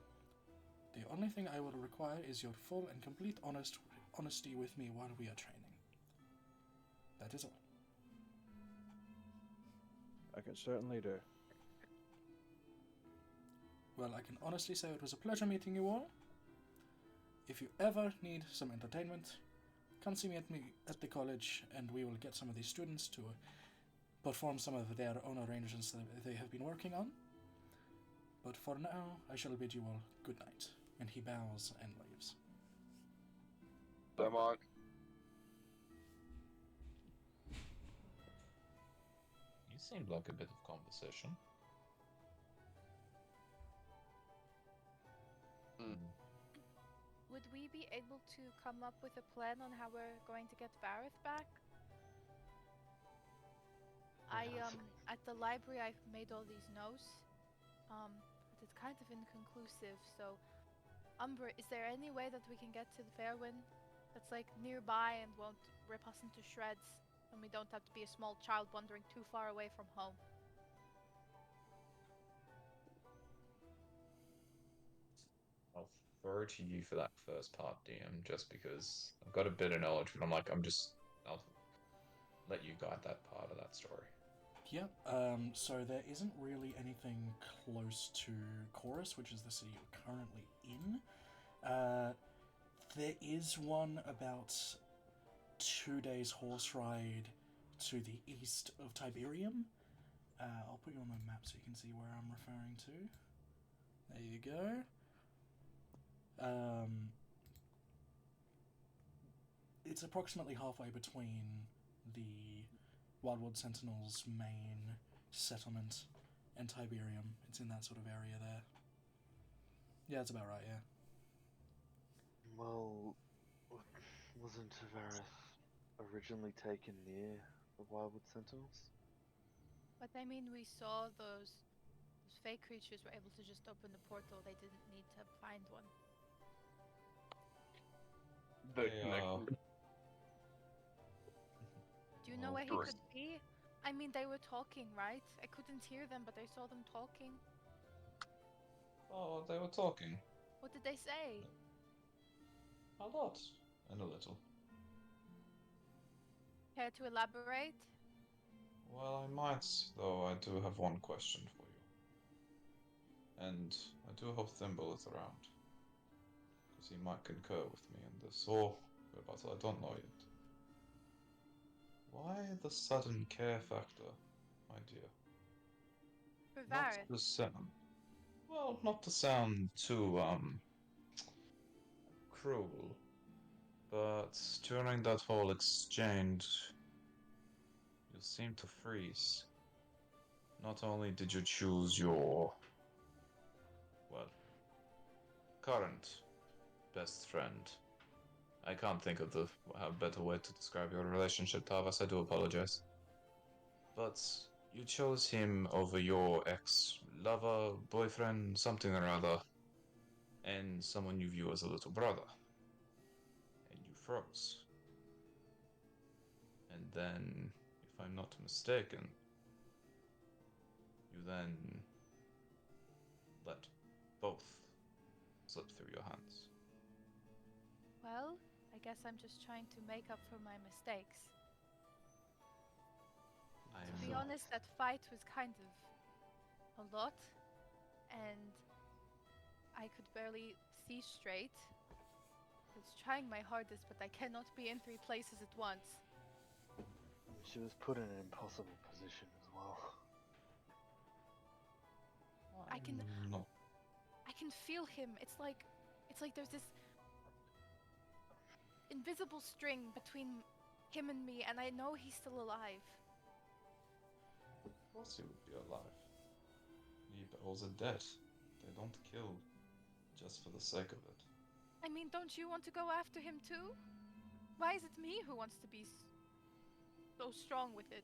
The only thing I will require is your full and complete honesty with me while we are training. That is all. I can certainly do. Well, I can honestly say it was a pleasure meeting you all. If you ever need some entertainment, come see me at the college, and we will get some of these students to perform some of their own arrangements that they have been working on. But for now, I shall bid you all good night. And he bows and leaves. Am I? You seemed like a bit of conversation. Would we be able to come up with a plan on how we're going to get Vareth back? At the library I've made all these notes, but it's kind of inconclusive, so Umbra, is there any way that we can get to the Fairwind that's like nearby and won't rip us into shreds, and we don't have to be a small child wandering too far away from home? I'll defer to you for that first part, DM, just because I've got a bit of knowledge, but I'll let you guide that part of that story. Yep, so there isn't really anything close to Chorus, which is the city you're currently in. There is one about 2 days horse ride to the east of Tiberium. I'll put you on my map so you can see where I'm referring to. There you go. It's approximately halfway between the Wildwood Sentinels' main settlement and Tiberium. It's in that sort of area there. Yeah, that's about right, yeah. Well, wasn't Vareth originally taken near the Wildwood Sentinels? But I mean, we saw those fake creatures were able to just open the portal. They didn't need to find one. The They, connection. Do you know Well, where he could be? I mean, they were talking, right? I couldn't hear them, but I saw them talking. Oh, they were talking. What did they say? A lot. And a little. Care to elaborate? Well, I might, though I do have one question for you. And I do hope Thimble is around. Because he might concur with me in this, or but I don't know yet. Why the sudden care factor, my dear? For Not Vareth? to sound, well, not to sound too cruel, But during that whole exchange, you seemed to freeze. Not only did you choose your, well, current best friend. I can't think of a better way to describe your relationship, Tavas. I do apologize. But you chose him over your ex-lover, boyfriend, something or other, and someone you view as a little brother. And you froze. And then, if I'm not mistaken, you then let both slip through your hands. Well, I guess I'm just trying to make up for my mistakes. To be honest, that fight was kind of a lot, and I could barely see straight. I was trying my hardest, but I cannot be in 3 places at once. She was put in an impossible position as well. I can No. I can feel him. It's like there's this invisible string between him and me, and I know he's still alive. Of course he would be alive. Rebels are dead. They don't kill just for the sake of it. I mean, don't you want to go after him too? Why is it me who wants to be so strong with it?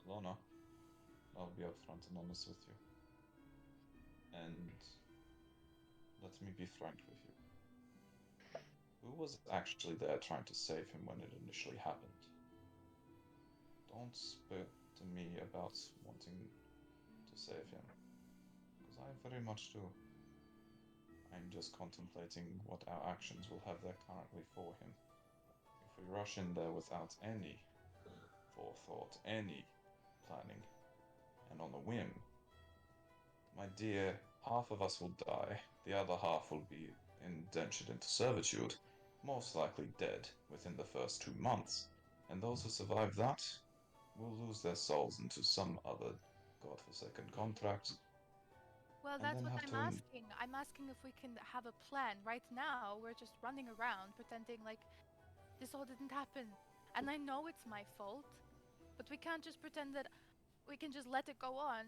Alona, I'll be upfront and honest with you. And let me be frank with you. Who was actually there trying to save him when it initially happened? Don't spit to me about wanting to save him, because I very much do. I'm just contemplating what our actions will have there currently for him. If we rush in there without any forethought, any planning, and on a whim, my dear, half of us will die, the other half will be indentured into servitude, most likely dead within the first 2 months, and those who survive that will lose their souls into some other godforsaken contract. Well, And that's then what have I'm to asking. I'm asking if we can have a plan. Right now, we're just running around pretending like this all didn't happen. And I know it's my fault, but we can't just pretend that we can just let it go on.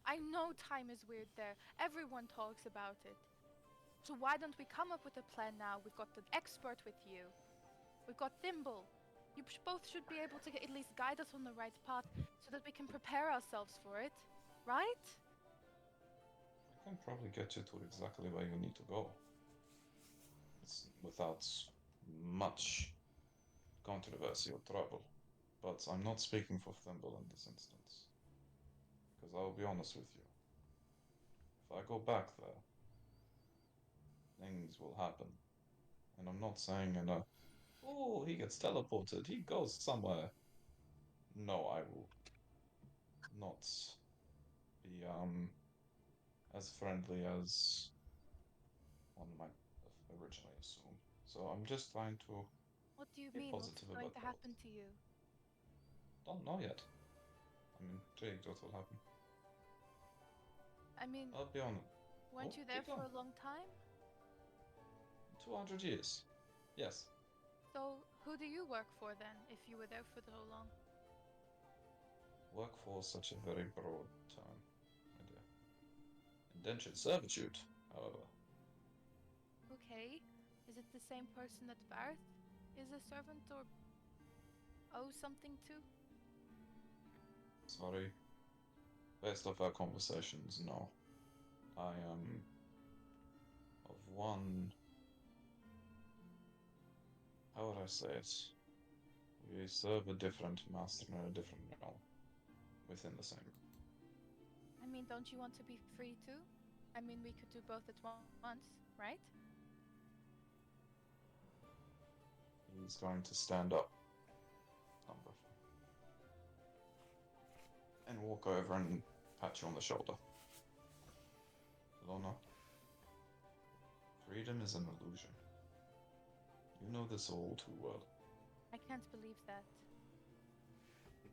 I know time is weird there. Everyone talks about it. So why don't we come up with a plan now? We've got the expert with you. We've got Thimble. You both should be able to at least guide us on the right path so that we can prepare ourselves for it. Right? I can probably get you to exactly where you need to go. It's without much controversy or trouble. But I'm not speaking for Thimble in this instance. Because I'll be honest with you. If I go back there, things will happen. And I'm not saying oh, he gets teleported, he goes somewhere. No, I will not be as friendly as one might have originally assumed. So I'm just trying to What do you be mean? What's positive going about to that. happen to you? Don't know yet. I'm intrigued what will happen. I mean, I'll be honest. weren't Oh, you there keep for going. a long time? 200 years. Yes. So, who do you work for then, if you were there for so long? Work for such a very broad term, my dear. Indentured servitude, however. Okay. Is it the same person that Barth is a servant or owes something to? Sorry. Based off our conversations, no. I am of one. How would I say it? We serve a different master in a different realm within the same. I mean, don't you want to be free too? I mean, we could do both at once, right? He's going to stand up, Number, and walk over and pat you on the shoulder. Lona, freedom is an illusion. You know this all too well. I can't believe that.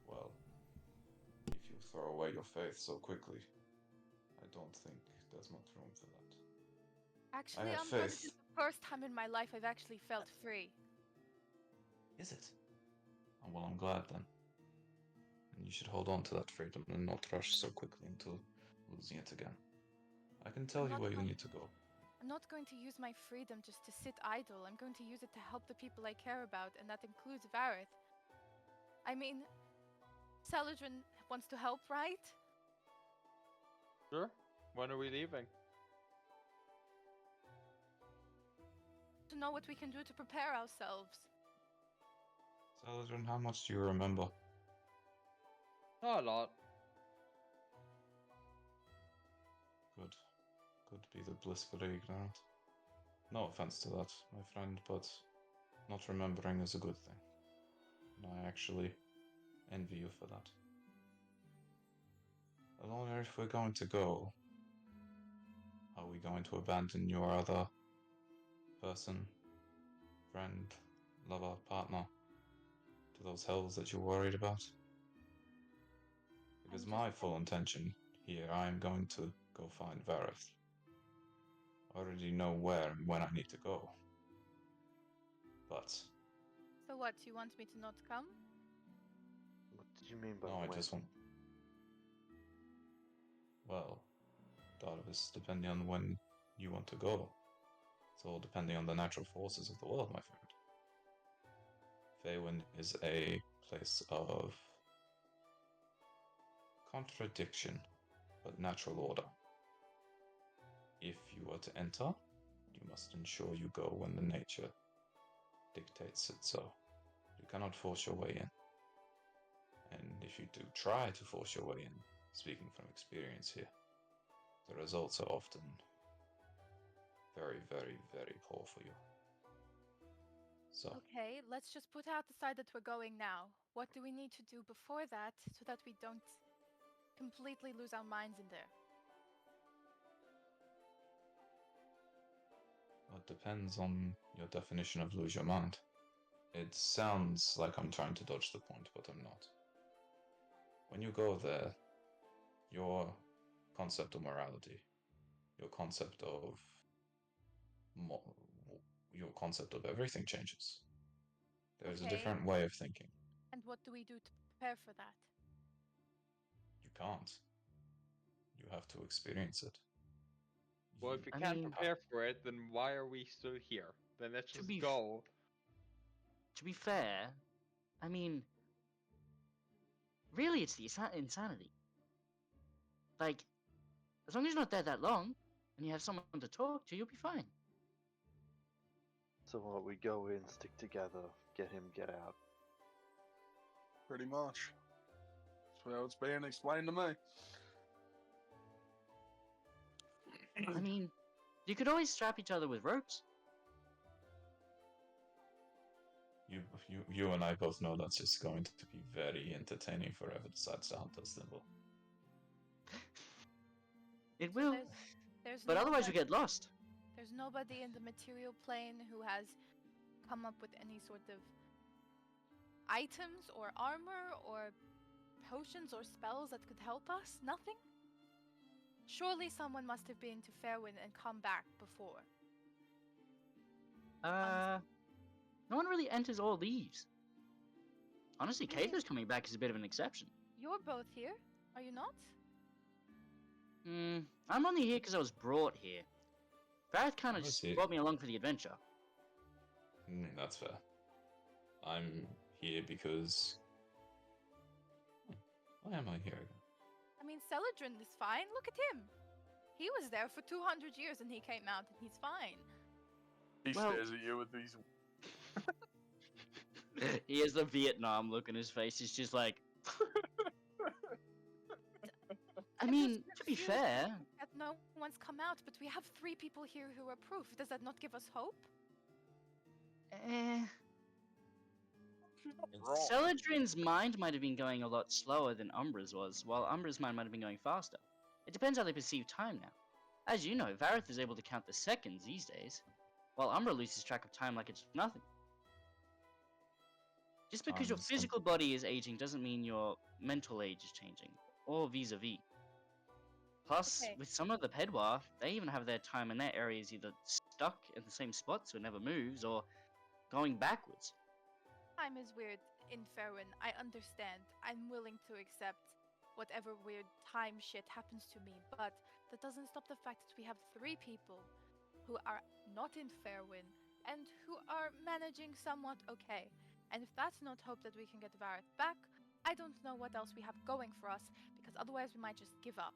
Well, if you throw away your faith so quickly, I don't think there's much room for that. Actually, had I'm going faith. to First time in my life I've actually felt free. Is it? Oh, well, I'm glad then. And you should hold on to that freedom and not rush so quickly into losing it again. I can tell I'm you not where you going- need to go. I'm not going to use my freedom just to sit idle. I'm going to use it to help the people I care about, and that includes Vareth. I mean, Saladrin wants to help, right? Sure. When are we leaving? To know what we can do to prepare ourselves. Saladin, how much do you remember? Not a lot. Good. Good be the blissfully ignorant. No offense to that, my friend, but not remembering is a good thing. And I actually envy you for that. Alone, if we're going to go, are we going to abandon your other person, friend, lover, partner to those hells that you're worried about? Because my full intention here, I am going to go find Vareth. I already know where and when I need to go. But So what, you want me to not come? What did you mean by no, I when? just want. Well, that is depending on when you want to go. It's all depending on the natural forces of the world, my friend. Faerun is a place of contradiction, but natural order. If you are to enter, you must ensure you go when the nature dictates it so. You cannot force your way in. And if you do try to force your way in, speaking from experience here, the results are often very, very, very poor for you. So, Okay, let's just put out the side that we're going now. What do we need to do before that so that we don't completely lose our minds in there? it depends on your definition of lose your mind. It sounds like I'm trying to dodge the point, but I'm not. When you go there, your concept of morality, your concept of mo- your concept of everything changes. There's a Okay. different way of thinking. And what do we do to prepare for that? You can't. You have to experience it. Well, if we I can't mean- prepare for it, then why are we still here? Then let's To just be f- go. To be fair, I mean, really, it's the insanity. Like, as long as you're not there that long, and you have someone to talk to, you'll be fine. So what, we go in, stick together, get him, get out. Pretty much. That's how it's being explained to me. I mean, you could always strap each other with ropes. You and I both know that's just going to be very entertaining for whoever decides to hunt us, then will. It So will, there's but otherwise you nobody- get lost. There's nobody in the material plane who has come up with any sort of items or armor or potions or spells that could help us? Nothing? Surely someone must have been to Faerun and come back before. No one really enters or leaves. Honestly, I mean- Kayla's coming back is a bit of an exception. You're both here, are you not? I'm only here because I was brought here. Barrett kind I of just see. brought me along for the adventure. That's fair. I'm here because. Why am I here again? I mean, Celadrin is fine. Look at him. He was there for 200 years and he came out and he's fine. He Well- stares at you with these. He has the Vietnam look on his face. He's just like. I I'm mean, just to be confused fair, that no one's come out, but we have 3 people here who are proof. Does that not give us hope? She's not wrong. Celadrin's mind might have been going a lot slower than Umbra's was, while Umbra's mind might have been going faster. It depends how they perceive time now. As you know, Vareth is able to count the seconds these days, while Umbra loses track of time like it's nothing. Just because your Time is physical body is aging doesn't mean your mental age is changing, or vis-a-vis. Plus, Okay. with some of the Pedwa, they even have their time in their areas either stuck in the same spot so it never moves, or going backwards. Time is weird in Faerun. I understand. I'm willing to accept whatever weird time shit happens to me, but that doesn't stop the fact that we have 3 people who are not in Faerun and who are managing somewhat okay. And if that's not hope that we can get Vareth back, I don't know what else we have going for us, because otherwise we might just give up.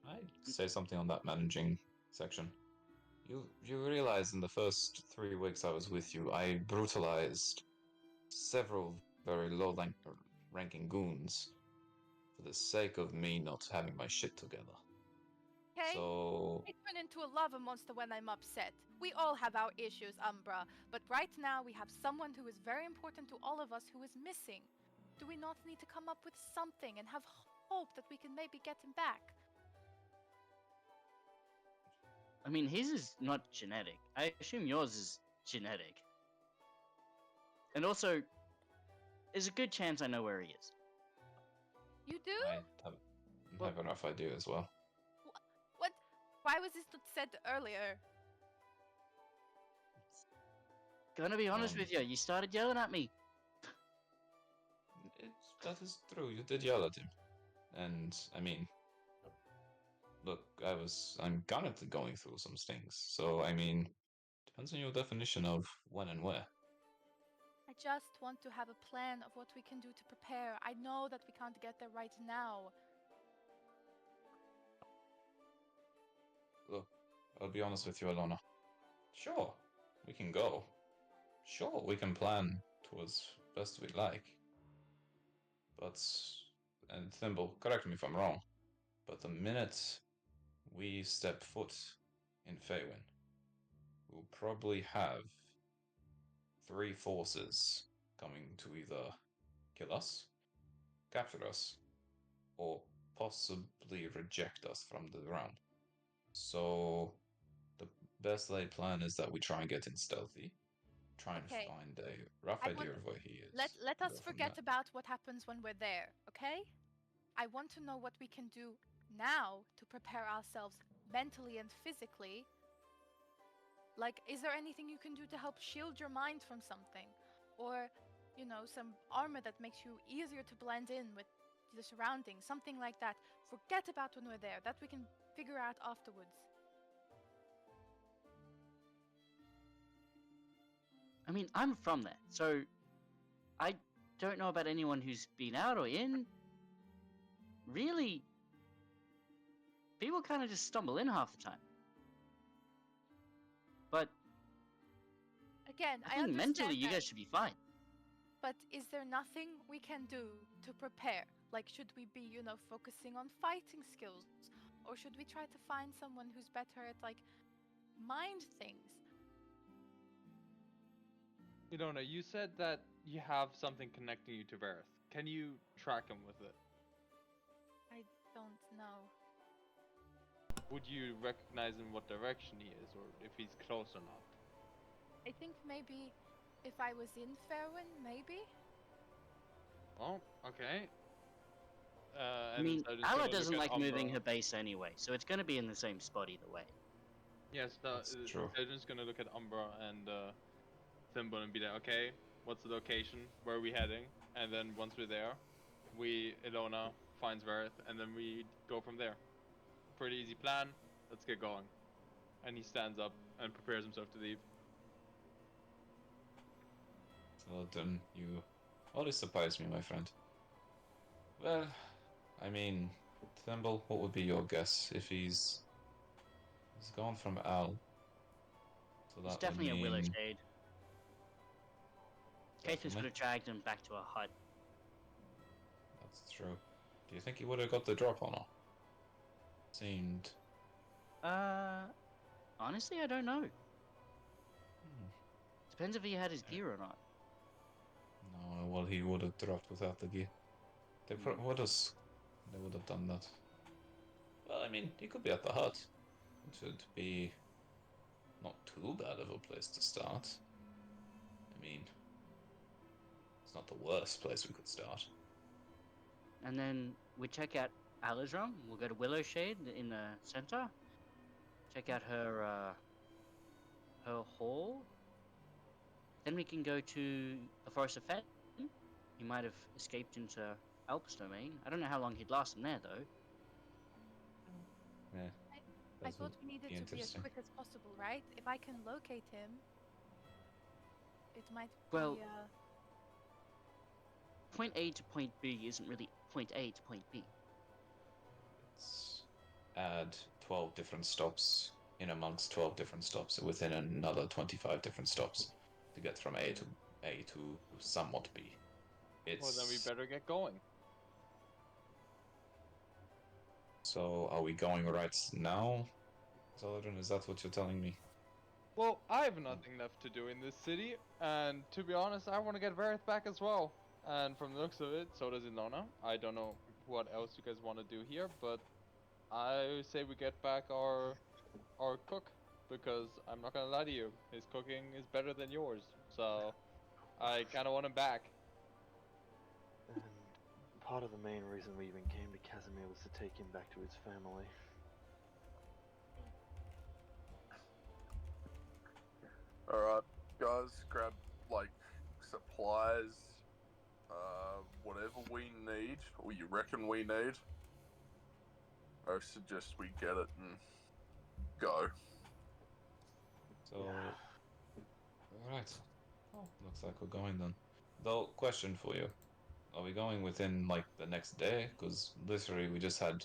I'd say something on that managing section. You realize in the first 3 weeks I was with you, I brutalized several very ranking goons for the sake of me not having my shit together. Okay? So I turn into a lava monster when I'm upset. We all have our issues, Umbra, but right now we have someone who is very important to all of us who is missing. Do we not need to come up with something and have hope that we can maybe get him back? I mean, his is not genetic. I assume yours is genetic. And also, there's a good chance I know where he is. You do? I have a rough idea as well. What? Why was this not said earlier? Gonna be honest with you, you started yelling at me. That is true. You did yell at him, and I mean, look, I'm currently going through some things. So I mean, depends on your definition of when and where. I just want to have a plan of what we can do to prepare. I know that we can't get there right now. Look, I'll be honest with you, Alona. Sure, we can go. Sure, we can plan towards best we like. But, and Thimble, correct me if I'm wrong, but the minute we step foot in Faywin, we'll probably have 3 forces coming to either kill us, capture us, or possibly reject us from the realm. So, the best laid plan is that we try and get in stealthy, try and Okay. find a rough I idea want- of where he is. Let and us go from forget there. about what happens when we're there, okay? I want to know what we can do now to prepare ourselves mentally and physically. Like, is there anything you can do to help shield your mind from something? Or, some armor that makes you easier to blend in with the surroundings, something like that. Forget about when we're there. That we can figure out afterwards. I mean, I'm from there, so I don't know about anyone who's been out or in. Really, people kind of just stumble in half the time. But Again, I I think understand mentally you that, guys should be fine. but is there nothing we can do to prepare? Like, should we be, focusing on fighting skills? Or should we try to find someone who's better at, like, mind things? Ilona, you said that you have something connecting you to Vareth. Can you track him with it? I don't know. Would you recognize in what direction he is, or if he's close or not? I think maybe if I was in Faerun, maybe? Oh, okay. I And mean, Insider's Ala gonna look doesn't at like moving Umbra. her base anyway, so it's gonna be in the same spot either way. Yes, That's true. Intelligence gonna look at Umbra and Thimble and be like, okay, what's the location? Where are we heading? And then once we're there, Ilona finds Vareth, and then we go from there. Pretty easy plan. Let's get going. And he stands up and prepares himself to leave. So then you always surprise me, my friend. Well, I mean, Thimble, what would be your guess if he's gone from Al? So It's that would definitely a willow mean shade. Kathus would definitely. have dragged him back to a hut. That's true. Do you think he would have got the drop on her? Seemed. Honestly, I don't know. Hmm. Depends if he had his gear or not. No, well, he would have dropped without the gear. They would have. They would have done that. Well, I mean, he could be at the hut. It should be not too bad of a place to start. I mean, it's not the worst place we could start. And then we check out Alidrum. We'll go to Willowshade in the center. Check out her hall. Then we can go to the Forest of Fen. He might have escaped into Alp's domain. I don't know how long he'd last in there though. Yeah, I that thought would we needed be to be as interesting. quick as possible, right? If I can locate him, it might Well, be. Point A to point B isn't really point A to point B. Let's add 12 different stops in amongst 12 different stops within another 25 different stops to get from A to somewhat B. Well, then we It's better get going. so. Are we going right now, Zoladrin? Is that what you're telling me? Well, I have nothing left to do in this city, and to be honest, I want to get Vareth back as well. And from the looks of it, so does Ilona. I don't know what else you guys want to do here, but I say we get back our cook, because I'm not gonna lie to you, his cooking is better than yours. So I kind of want him back. And part of the main reason we even came to Casimir was to take him back to his family. Alright, guys, grab like supplies, whatever we need, or you reckon we need. I suggest we get it and go. So, alright. Oh, looks like we're going then. Though, question for you. Are we going within, like, the next day? Because literally we just had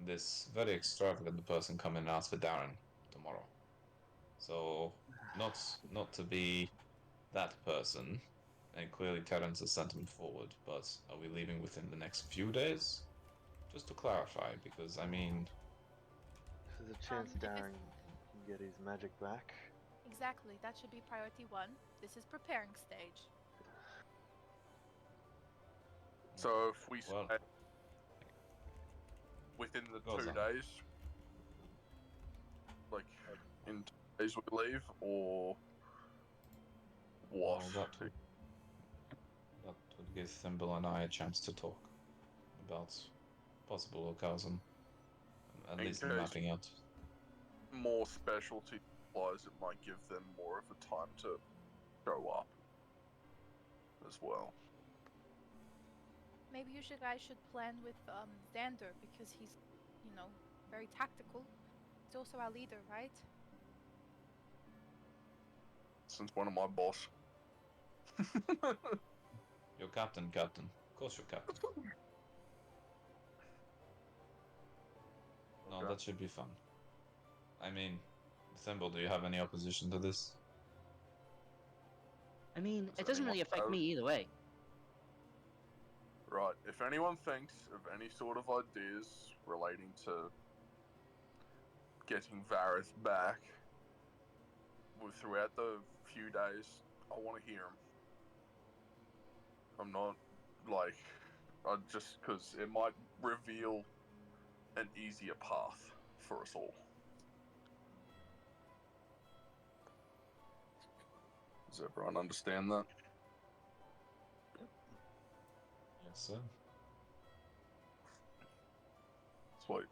this very extravagant person come in and ask for Darren tomorrow. So, not to be that person, and clearly Terrence has sent him forward, but are we leaving within the next few days? Just to clarify, because, I mean, There's a chance If it's- Darren can get his magic back. Exactly, that should be priority 1. This is preparing stage. So if we well, say within the Goes 2 on. days, like in 2 days we leave, or what? well, that would give Thimble and I a chance to talk about possible locales and at In least case mapping out. more specialty supplies, it might give them more of a time to show up as well. Maybe you guys should plan with Xander because he's, very tactical. He's also our leader, right? Since one of my boss. You're captain. Of course you're captain. No, Okay. that should be fun. I mean, Thimble, do you have any opposition to this? I mean, Does it doesn't anyone really affect have- me either way. Right, if anyone thinks of any sort of ideas relating to getting Vareth back throughout the few days, I want to hear them. I'm not, just because it might reveal an easier path for us all. Does everyone understand that? Yes, sir. Sweet.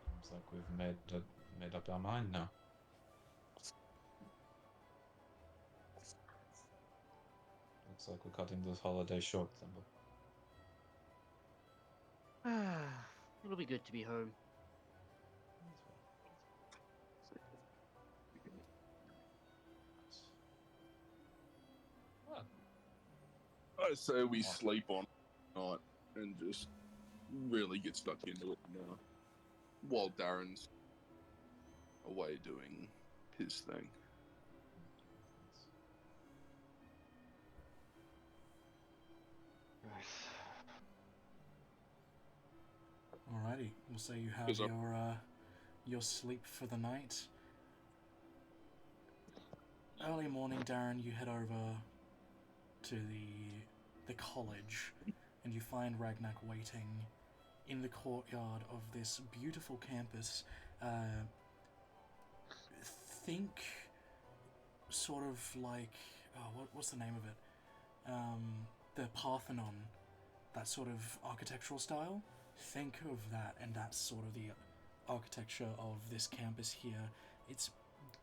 Seems like we've made up our mind now. Looks like we're cutting this holiday short, Thimble. It'll be good to be home. I say we sleep on night and just really get stuck into it now, while Darren's away doing his thing. Right. Alrighty, we'll say you have Yes, sir. your sleep for the night. Early morning, Darren, you head over to the college, and you find Ragnak waiting in the courtyard of this beautiful campus. Think sort of like what's the name of it? the Parthenon, that sort of architectural style. Think of that, and that's sort of the architecture of this campus here. It's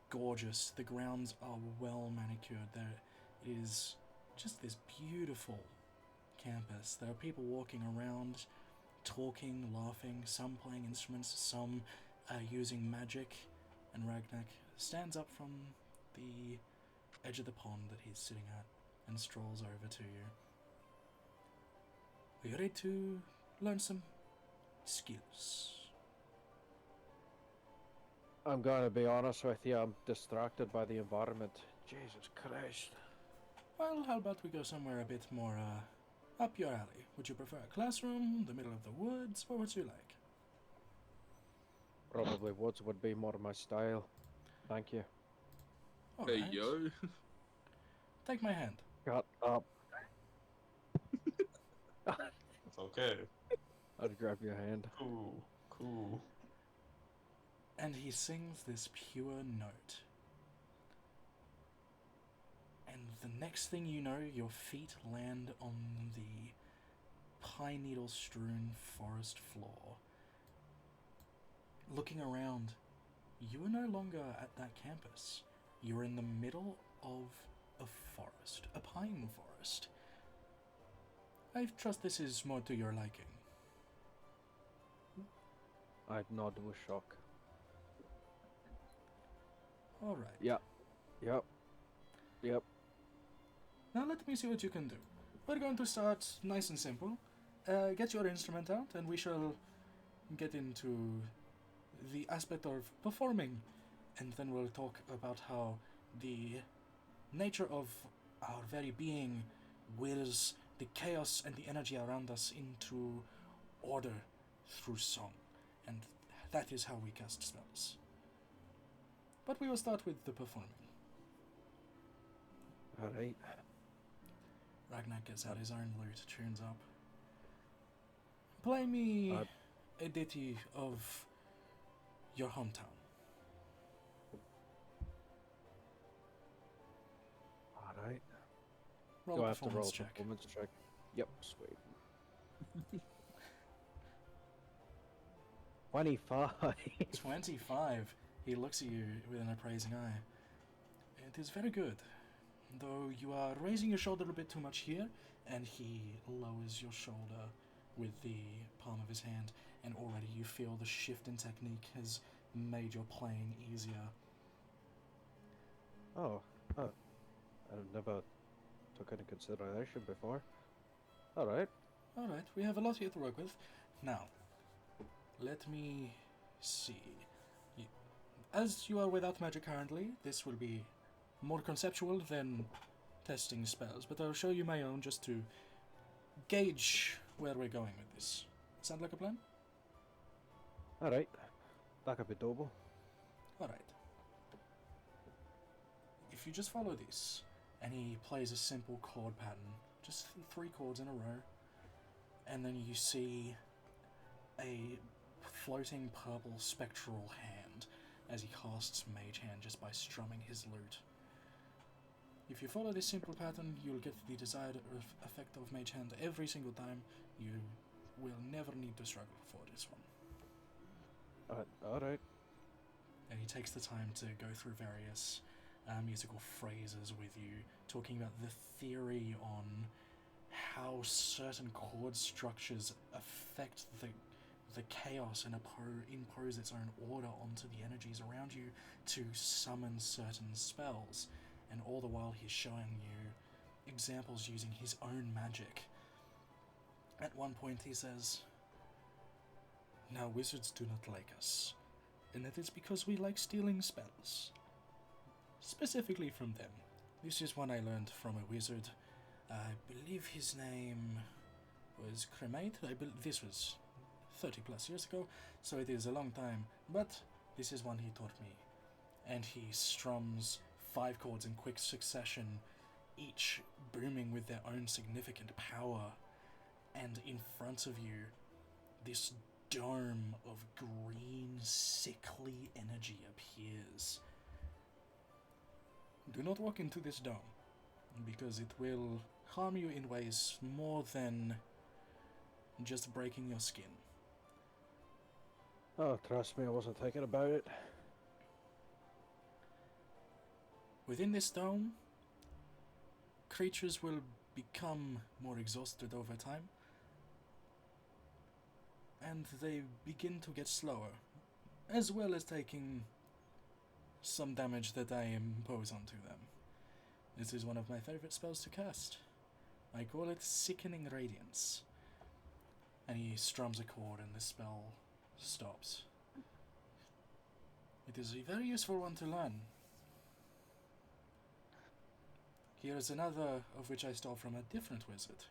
gorgeous. The grounds are well manicured. There is just this beautiful campus. There are people walking around, talking, laughing, some playing instruments, some using magic, and Ragnak stands up from the edge of the pond that he's sitting at and strolls over to you. Are you ready to learn some skills? I'm gonna be honest with you, I'm distracted by the environment. Jesus Christ. Well, how about we go somewhere a bit more up your alley? Would you prefer a classroom, the middle of the woods? What would you like? Probably woods would be more my style. Thank you. All Hey, right. yo. Take my hand. Shut up. It's okay. I'd grab your hand. Cool. And he sings this pure note. And the next thing you know, your feet land on the pine needle strewn forest floor. Looking around, you are no longer at that campus. You're in the middle of a forest, a pine forest. I trust this is more to your liking. I'd nod with shock. Alright. Yep. Now let me see what you can do. We're going to start nice and simple. Get your instrument out, and we shall get into the aspect of performing. And then we'll talk about how the nature of our very being wills the chaos and the energy around us into order through song. And that is how we cast spells. But we will start with the performing. Alright. Ragnar gets out his own lute, tunes up. Play me a ditty of your hometown. Alright. Roll Do a I have to roll performance a check. performance check? Yep, sweet. 25. 25. He looks at you with an appraising eye. It is very good. Though you are raising your shoulder a bit too much here, and he lowers your shoulder with the palm of his hand, and already you feel the shift in technique has made your playing easier. Oh. I never took into consideration before. Alright. Alright, we have a lot here to work with. Now, let me see. As you are without magic currently, this will be more conceptual than testing spells, but I'll show you my own just to gauge where we're going with this. Sound like a plan? Alright. That could be doable. Alright. If you just follow this, and he plays a simple chord pattern, just 3 chords in a row, and then you see a floating purple spectral hand as he casts Mage Hand just by strumming his lute. If you follow this simple pattern, you'll get the desired effect of Mage Hand every single time. You will never need to struggle for this one. Alright. And he takes the time to go through various musical phrases with you, talking about the theory on how certain chord structures affect the chaos and impose its own order onto the energies around you to summon certain spells. And all the while he's showing you examples using his own magic. At one point he says, "Now wizards do not like us, and that is because we like stealing spells. Specifically from them. This is one I learned from a wizard. I believe his name was Cremate. This was 30 plus years ago, so it is a long time, but this is one he taught me." And he strums 5 chords in quick succession, each booming with their own significant power. And in front of you, this dome of green, sickly energy appears. Do not walk into this dome, because it will harm you in ways more than just breaking your skin. Oh, trust me, I wasn't thinking about it. Within this dome, creatures will become more exhausted over time, and they begin to get slower, as well as taking some damage that I impose onto them. This is one of my favorite spells to cast. I call it Sickening Radiance. And he strums a chord and the spell stops. It is a very useful one to learn. Here is another of which I stole from a different wizard.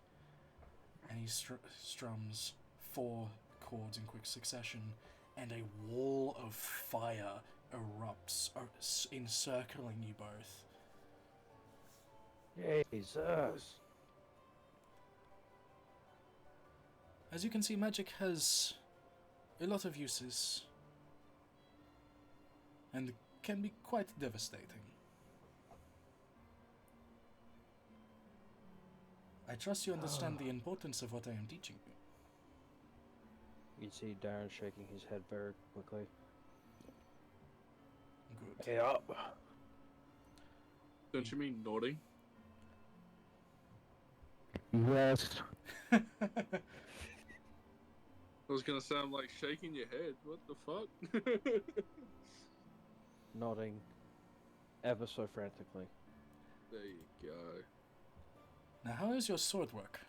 And he strums 4 chords in quick succession, and a wall of fire erupts, encircling you both. Jesus. As you can see, magic has a lot of uses, and can be quite devastating. I trust you understand the importance of what I am teaching you. You can see Darren shaking his head very quickly. Good. Yeah. Don't you mean nodding? Yes. I was gonna sound like shaking your head. What the fuck? Nodding ever so frantically. There you go. Now, how is your sword work?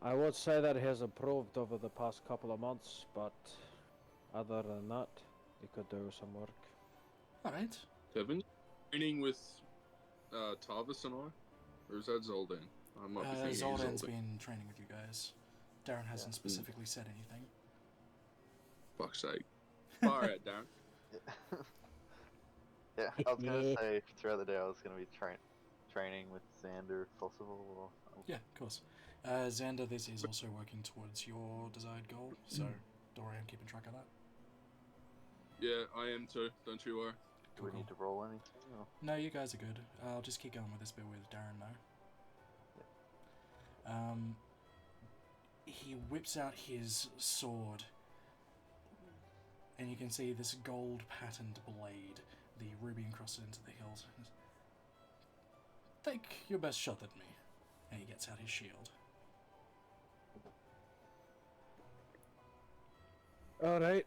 I would say that it has improved over the past couple of months, but other than that, it could do some work. Alright. Tevin, training with Tarvis and I? Or is that Zoldan? I might be thinking Zoldan's Zoldan. been training with you guys. Darren hasn't specifically said anything. Fuck's sake. Far out, Darren. Yeah, I was gonna say throughout the day I was gonna be training with Xander if possible. Or Yeah, of course. Xander, this is also working towards your desired goal, so Dorian, keeping track of that. Yeah, I am too. Don't you worry. do we need to roll anything? Or? No, you guys are good. I'll just keep going with this bit with Darren now. He whips out his sword, and you can see this gold patterned blade, the ruby encrusted into the hilt. Take your best shot at me. And he gets out his shield. Alright.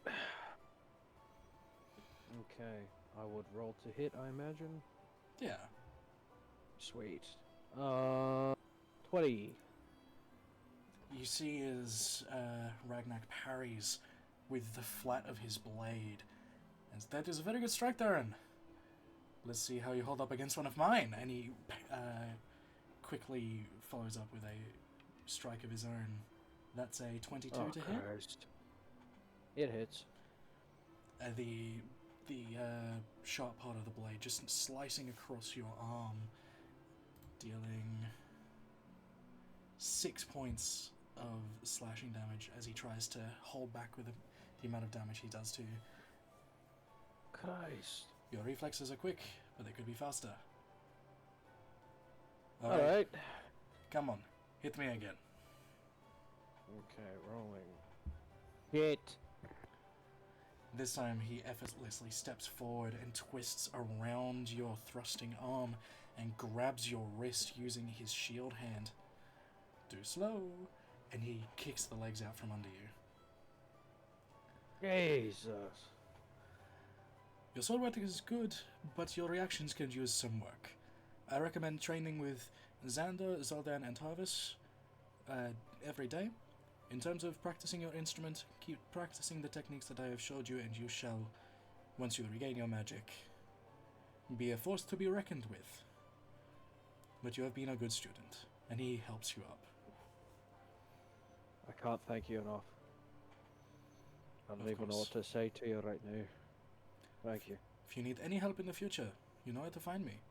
Okay, I would roll to hit, I imagine. Yeah. Sweet. 20. You see as Ragnak parries with the flat of his blade. And that is a very good strike, Darren. Let's see how you hold up against one of mine. And he quickly follows up with a strike of his own. That's a 22 to hit. Christ. It hits. The sharp part of the blade just slicing across your arm, dealing 6 points of slashing damage as he tries to hold back with the amount of damage he does to you. Christ. Your reflexes are quick, but they could be faster. Alright. Come on, hit me again. Okay, rolling. Hit. This time he effortlessly steps forward and twists around your thrusting arm and grabs your wrist using his shield hand. Too slow. And he kicks the legs out from under you. Jesus. Your sword work is good, but your reactions can use some work. I recommend training with Xander, Zoldan, and Tarvis every day. In terms of practicing your instrument, keep practicing the techniques that I have showed you, and you shall, once you regain your magic, be a force to be reckoned with. But you have been a good student, and he helps you up. I can't thank you enough. I don't Of even know course. what to say to you right now. Thank you. If you need any help in the future, you know where to find me.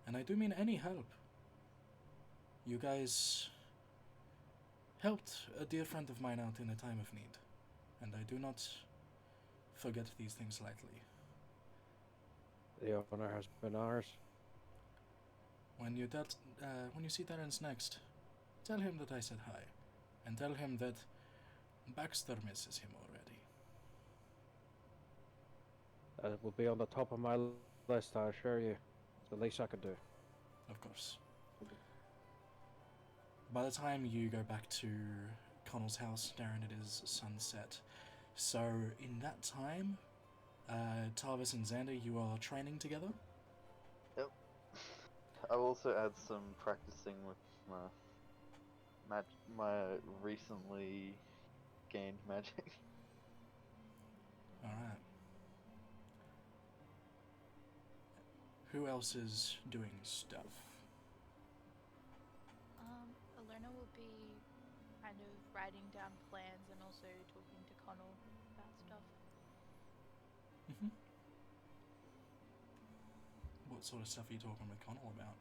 And I do mean any help. You guys helped a dear friend of mine out in a time of need, and I do not forget these things lightly. The honor has been ours. when you see Terence next, tell him that I said hi, and tell him that Baxter misses him already. That will be on the top of my list, I assure you. It's the least I could do. Of course. By the time you go back to Connell's house, Darren, it is sunset. So, in that time, Tarvis and Xander, you are training together? Yep. I've also had some practicing with my recently gained magic. Alright. Who else is doing stuff? Alona will be kind of writing down plans and also talking to Connell about stuff. Mm-hmm. What sort of stuff are you talking with Connell about?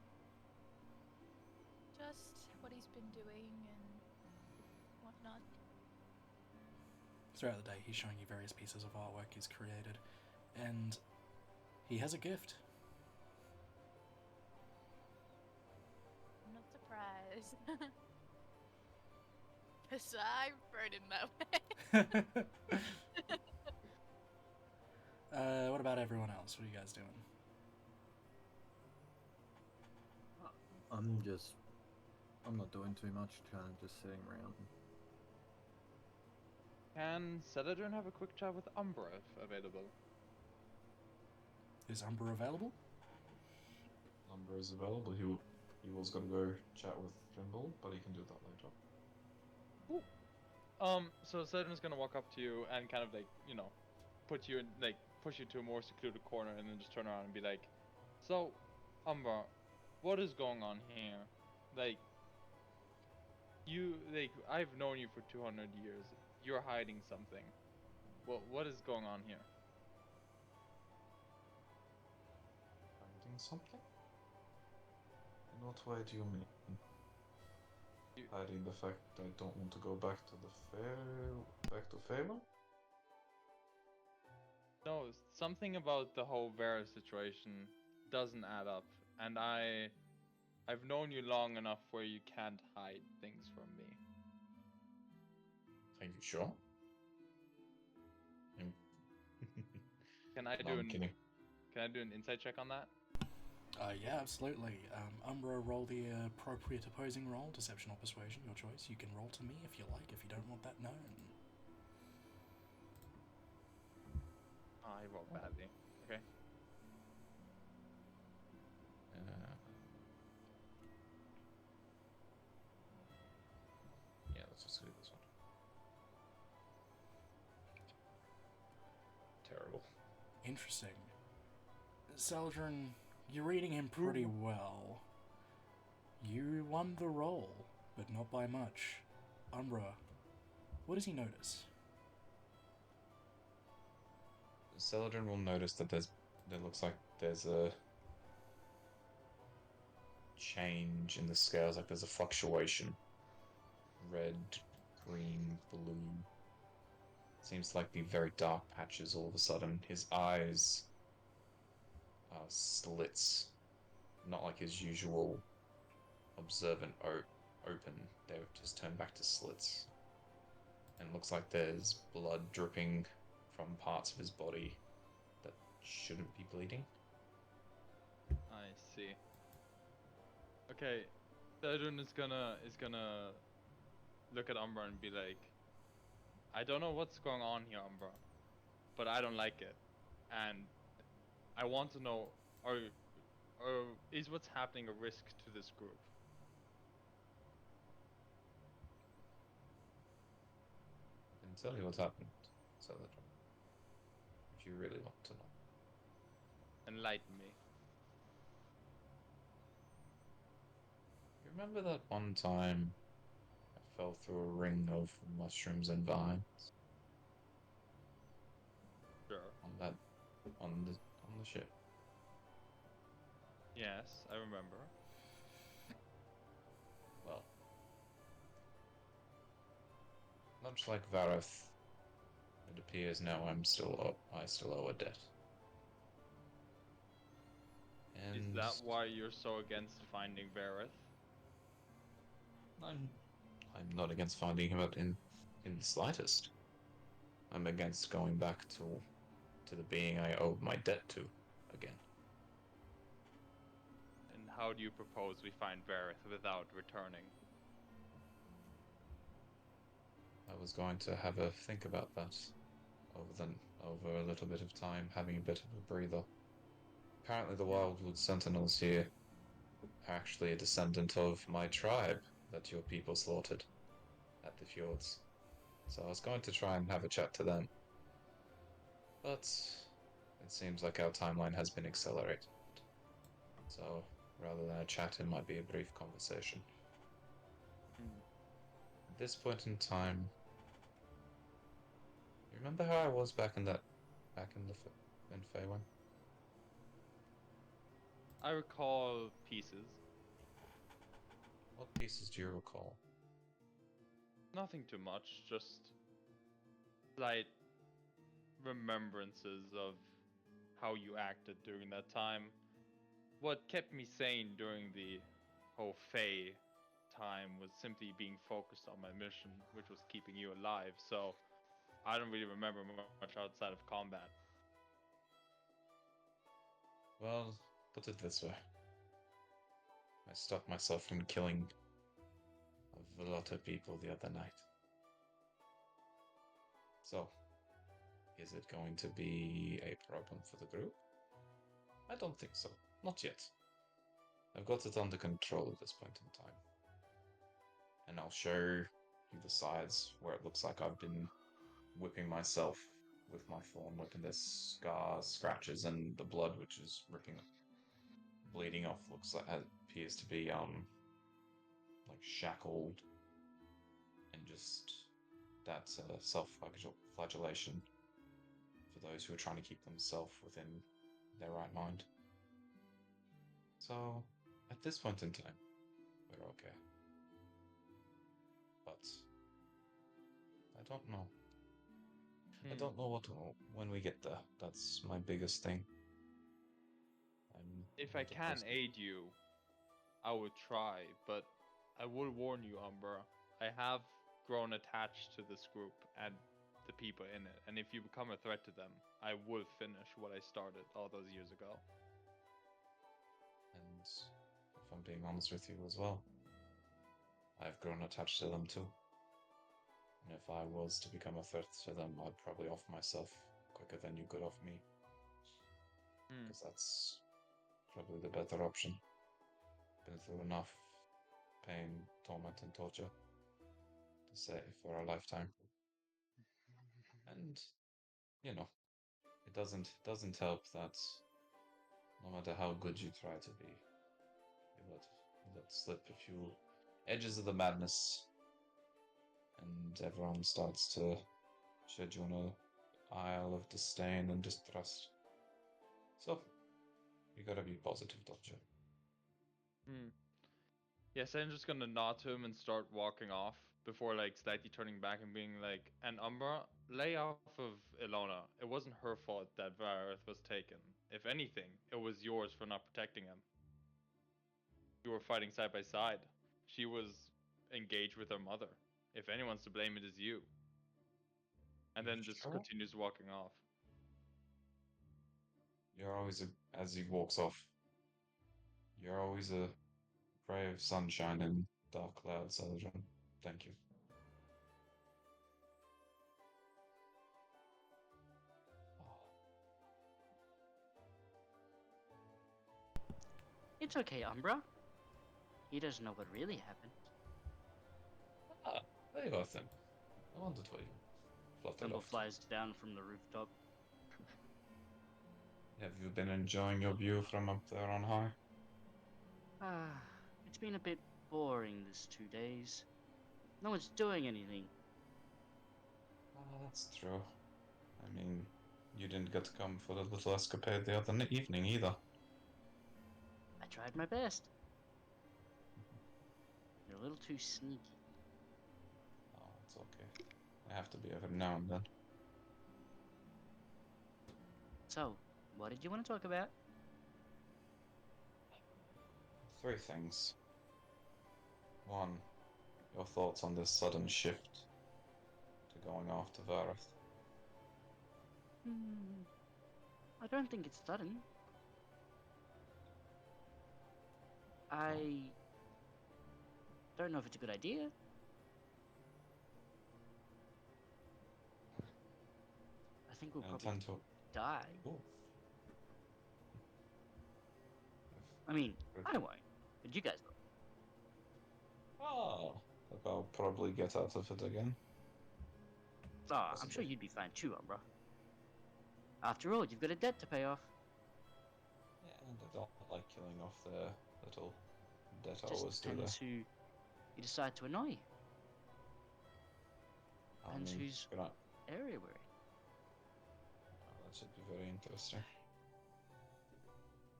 Just what he's been doing and whatnot. Throughout the day, he's showing you various pieces of artwork he's created, and he has a gift. I'm not surprised. Because I wrote in that way. What about everyone else? What are you guys doing? I'm not doing too much, kind of just sitting around. Can Celadrin have a quick chat with Umbra if available? Is Umbra available? Lumber is available. He was gonna go chat with Jimble, but he can do that later. So Celadrin's gonna walk up to you and kind of like, put you in, like, push you to a more secluded corner and then just turn around and be like, so, Umbra, what is going on here? I've known you for 200 years. You're hiding something. What is going on here? Hiding something? In what way do you mean? Hiding the fact I don't want to go back to Favor? No, something about the whole Vera situation doesn't add up, and I've known you long enough where you can't hide things from me. Are you sure? Can I No, I'm kidding. Can I do an insight check on that? Yeah, absolutely. Umbra, roll the appropriate opposing roll, deception or persuasion, your choice. You can roll to me if you like, if you don't want that known. I rolled badly. Okay. Yeah, let's just do this one. Terrible. Interesting. Celadrin, you're reading him pretty well. You won the roll, but not by much. Umbra, what does he notice? Celadrin will notice that there looks like there's a change in the scales, like there's a fluctuation. Red, green, blue. Seems to like be very dark patches all of a sudden. His eyes are slits, not like his usual observant open. They've just turned back to slits. And it looks like there's blood dripping from parts of his body that shouldn't be bleeding. I see. Okay, Celadrin is gonna look at Umbra and be like, I don't know what's going on here, Umbra, but I don't like it, and I want to know, is what's happening a risk to this group? I can tell you what happened, Celadrin, if you really want to know. Enlighten me. You remember that one time I fell through a ring of mushrooms and vines? Sure. On the ship. Yes, I remember. Well, much like Vareth, it appears now I still owe a debt. And Is that why you're so against finding Vareth? I'm not against finding him out in the slightest. I'm against going back to the being I owe my debt to again. And how do you propose we find Vareth without returning? I was going to have a think about that over a little bit of time, having a bit of a breather. Apparently, the Wildwood Sentinels here are actually a descendant of my tribe that your people slaughtered at the fjords. So I was going to try and have a chat to them. But it seems like our timeline has been accelerated. So rather than a chat, it might be a brief conversation. At this point in time, you remember how I was back in Faerun? I recall pieces. What pieces do you recall? Nothing too much, just slight remembrances of how you acted during that time. What kept me sane during the whole Fae time was simply being focused on my mission, which was keeping you alive, so I don't really remember much outside of combat. Well, put it this way. I stopped myself from killing a lot of people the other night. So, is it going to be a problem for the group? I don't think so. Not yet. I've got it under control at this point in time. And I'll show you the sides where it looks like I've been whipping myself with my thorn whip, and there's scars, scratches, and the blood which is bleeding off looks like it appears to be like shackled and just that self-flagellation for those who are trying to keep themselves within their right mind. So at this point in time, we're okay. But I don't know. I don't know when we get there. That's my biggest thing. If I can aid you, I would try, but I will warn you, Umbra. I have grown attached to this group and the people in it, and if you become a threat to them, I will finish what I started all those years ago. And if I'm being honest with you as well, I've grown attached to them too. And if I was to become a threat to them, I'd probably off myself quicker than you could off me. Because that's probably the better option. Been through enough pain, torment, and torture to say for a lifetime. And you know, it doesn't help that no matter how good you try to be, you let slip a few edges of the madness, and everyone starts to shed you on a aisle of disdain and distrust. So you gotta be positive, don't you? Yes, I'm just gonna nod to him and start walking off before like slightly turning back and being like, and Umbra, lay off of Ilona. It wasn't her fault that Vareth was taken. If anything, it was yours for not protecting him. You were fighting side by side. She was engaged with her mother. If anyone's to blame, it is you. And then just Sure. continues walking off. You're always as he walks off. You're always a ray of sunshine in dark clouds, Eldrin. Thank you. It's okay, Umbra. He doesn't know what really happened. Ah, there you are then. I wondered why you fluttered Thumble off. flies down from the rooftop. Have you been enjoying your view from up there on high? Ah, it's been a bit boring this 2 days. No one's doing anything. Ah, that's true. I mean, you didn't get to come for the little escapade the other evening either. I tried my best. You're a little too sneaky. Oh, it's okay. I have to be every now and then. So, what did you want to talk about? Three things. One, your thoughts on this sudden shift to going after Vareth. I don't think it's sudden. I don't know if it's a good idea. I think we'll I probably intend to. die. Ooh. I mean, I won't, but you guys will. Ah, look, I'll probably get out of it again. Oh, I'm Possibly. sure you'd be fine too, Umbra. After all, you've got a debt to pay off. Yeah, and I don't like killing off their little debt I Just always do there. depends who you decide to annoy. I Depends mean, whose gonna... area we're in. Oh, that should be very interesting.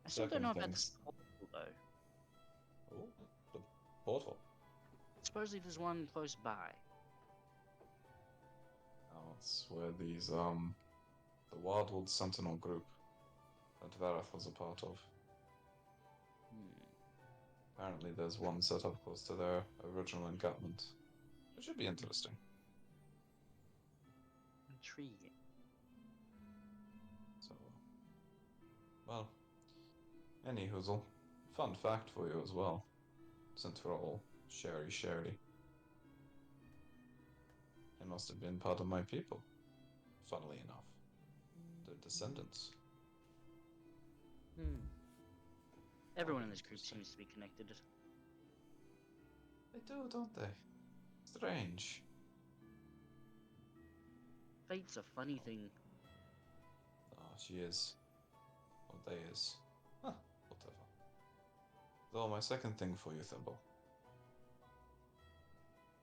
I still don't Second know about this things. portal, though. Oh, the portal. Supposedly there's one close by. Oh, it's where these, the Wildwood Sentinel group that Vareth was a part of. Apparently there's one set up close to their original encampment. It should be interesting. Intriguing. So, well, any hoozle. Fun fact for you as well, since we're all sherry. They must have been part of my people, funnily enough. Their descendants. Everyone in this group Interesting. seems to be connected. They do, don't they? Strange. Fate's a funny thing. Oh, she is. Or they is. Huh, whatever. Though, my second thing for you, Thimble.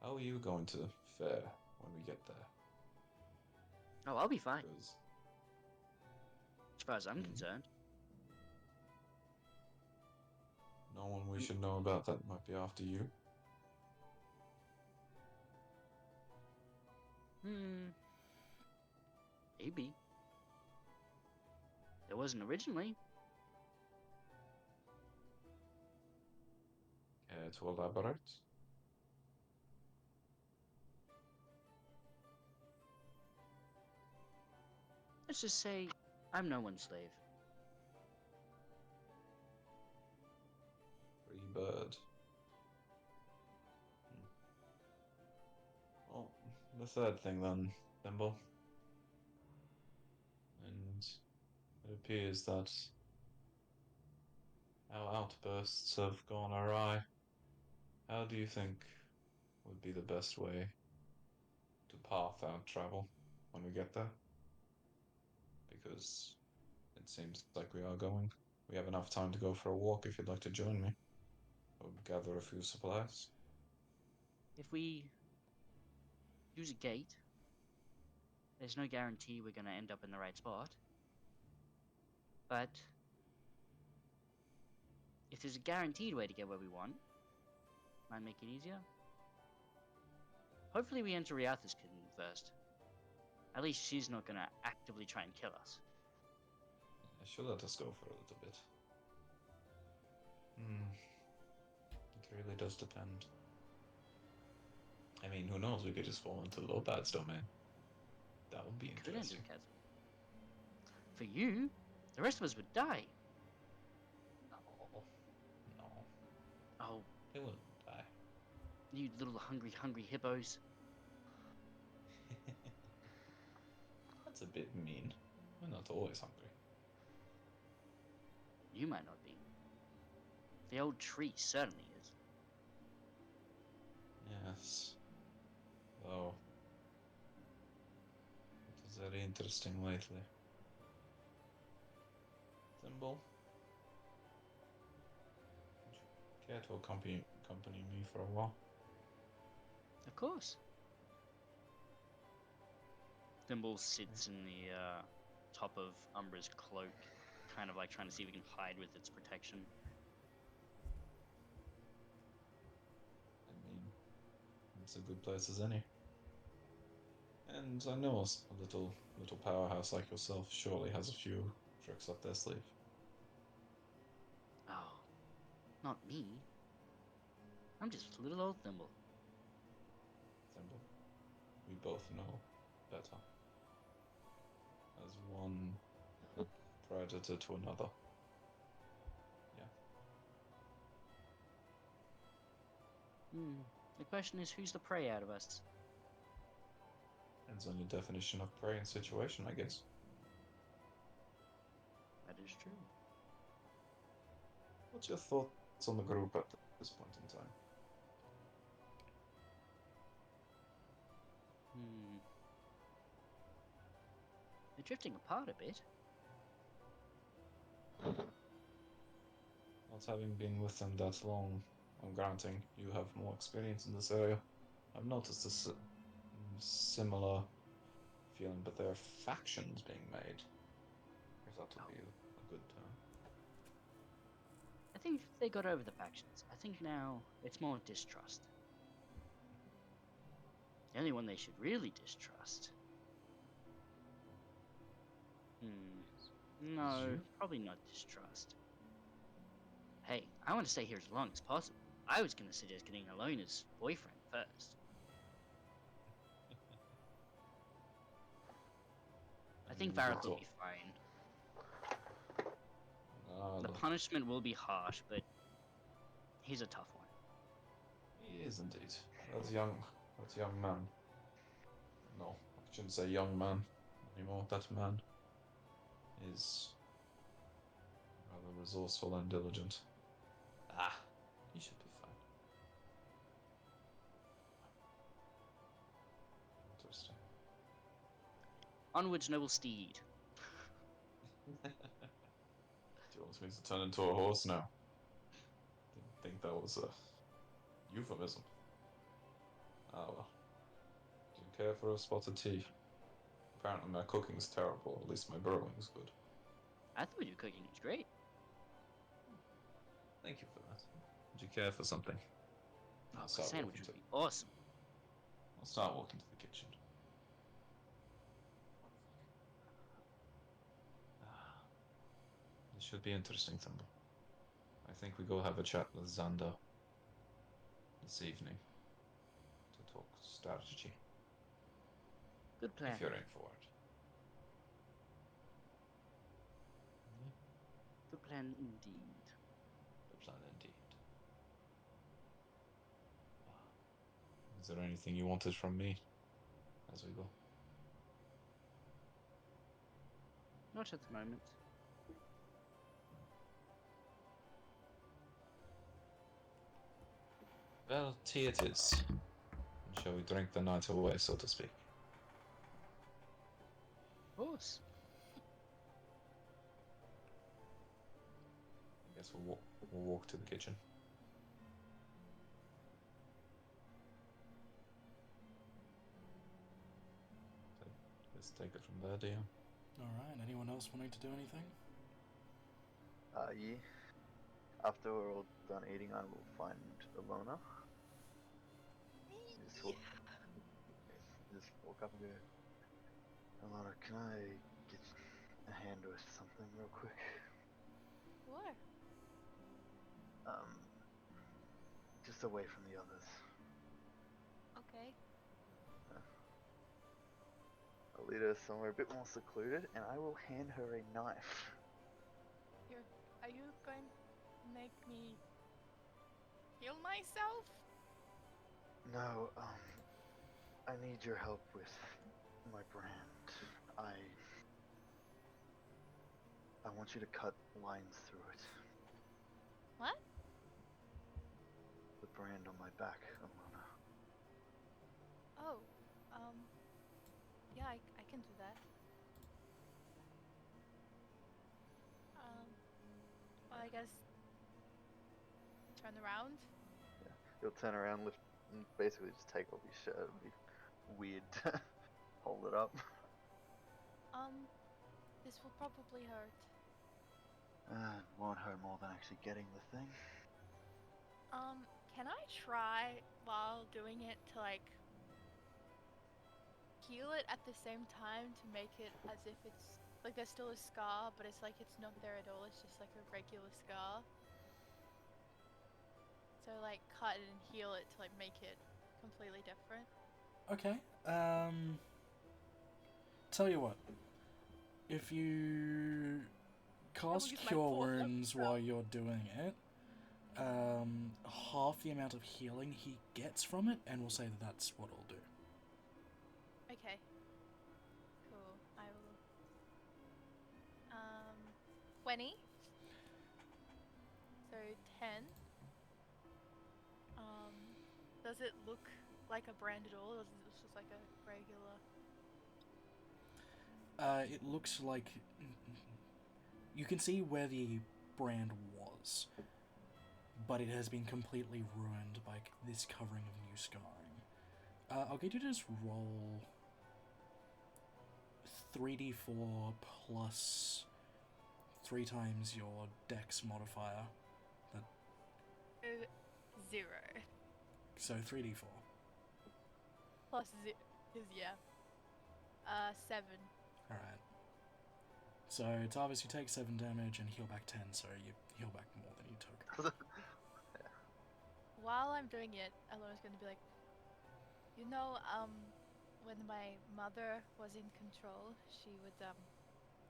How are you going to fare when we get there? Oh, I'll be fine, Because as far as I'm concerned. no one we should know about that might be after you. Maybe. There wasn't originally. Care to elaborate? Let's just say I'm no one's slave. Free bird. Well, the third thing then, Thimble. And it appears that our outbursts have gone awry. How do you think would be the best way to path our travel when we get there? Because it seems like we are going. We have enough time to go for a walk if you'd like to join me. Or gather a few supplies. If we use a gate, there's no guarantee we're gonna end up in the right spot. But if there's a guaranteed way to get where we want, might make it easier. Hopefully we enter Riatha's kingdom first. At least she's not gonna actively try and kill us. She'll let us go for a little bit. It really does depend. I mean, who knows? We could just fall into Lobad's domain. That would be Could enter interesting. the chasm. For you, the rest of us would die. No. Oh, They wouldn't die. you little hungry hippos. That's a bit mean. We're not always hungry. You might not be. The old tree certainly is. Yes. Though, it is very interesting lately. Thimble, would you care to accompany me for a while? Of course. Thimble sits in the top of Umbra's cloak, kind of like trying to see if he can hide with its protection. I mean, it's a good place as any. And I know a little powerhouse like yourself surely has a few tricks up their sleeve. Oh, Not me. I'm just little old Thimble. Thimble. We both know better. As one predator to another. Yeah. The question is, who's the prey out of us? Depends on your definition of prey and situation, I guess. That is true. What's your thoughts on the group at this point in time? They're drifting apart a bit. Not having been with them that long, I'm granting you have more experience in this area. I've noticed a similar feeling, but there are factions being made. If that would be a good term. I think they got over the factions. I think now it's more distrust. The only one they should really distrust. No, You? probably not distrust. Hey, I want to stay here as long as possible. I was going to suggest getting Alona's boyfriend first. I think Vareth will be fine. The punishment will be harsh, but he's a tough one. He is indeed. That's young man. No, I shouldn't say young man anymore. That man is rather resourceful and diligent. He should be fine. Interesting. Onwards, noble steed. Do you want me to turn into a horse now? Didn't think that was a euphemism. Ah well. Do you care for a spot of tea? Apparently my cooking's terrible, at least my brewing's good. I thought your cooking was great. Thank you for that. Would you care for something? Oh, a sandwich would be awesome. I'll start walking to the kitchen. This should be interesting, Thumble. I think we go have a chat with Xander this evening to talk strategy. Good plan. If you're in for it. Good plan indeed. Good plan indeed. Is there anything you wanted from me as we go? Not at the moment. Well, tea it is. Shall we drink the night away, so to speak? Of course. I guess we'll walk to the kitchen. Let's take it from there, dear. Alright, anyone else wanting to do anything? Yeah. After we're all done eating, I will find Alona. Just walk up and go, Alona, can I get a hand with something real quick? Sure. Just away from the others. Okay. I'll lead her somewhere a bit more secluded, and I will hand her a knife. Are you going to make me heal myself? No, I need your help with my brand. I want you to cut lines through it. What? The brand on my back, Alona. Oh, yeah, I can do that. Well, I guess turn around. Yeah, you'll turn around, lift, and basically just take off your shirt. It'd be weird to hold it up. This will probably hurt. It won't hurt more than actually getting the thing. Can I try while doing it to like heal it at the same time to make it as if it's like there's still a scar, but it's like it's not there at all. It's just like a regular scar. to like cut it and heal it to like make it completely different. Okay. Tell you what. If you cast use my Cure full health Wounds spell. while you're doing it, half the amount of healing he gets from it, and we'll say that that's what it'll do. Okay. Cool. I will. 20. So 10. Does it look like a brand at all, or is it just like a regular? It looks like you can see where the brand was, but it has been completely ruined by this covering of new scarring. I'll get you to just roll 3d4 plus 3 times your dex modifier. 0. So 3d4. Plus is yeah. 7. Alright. So Tarvis, you take 7 damage and heal back 10, so you heal back more than you took. While I'm doing it, Alora's gonna be like, when my mother was in control, she would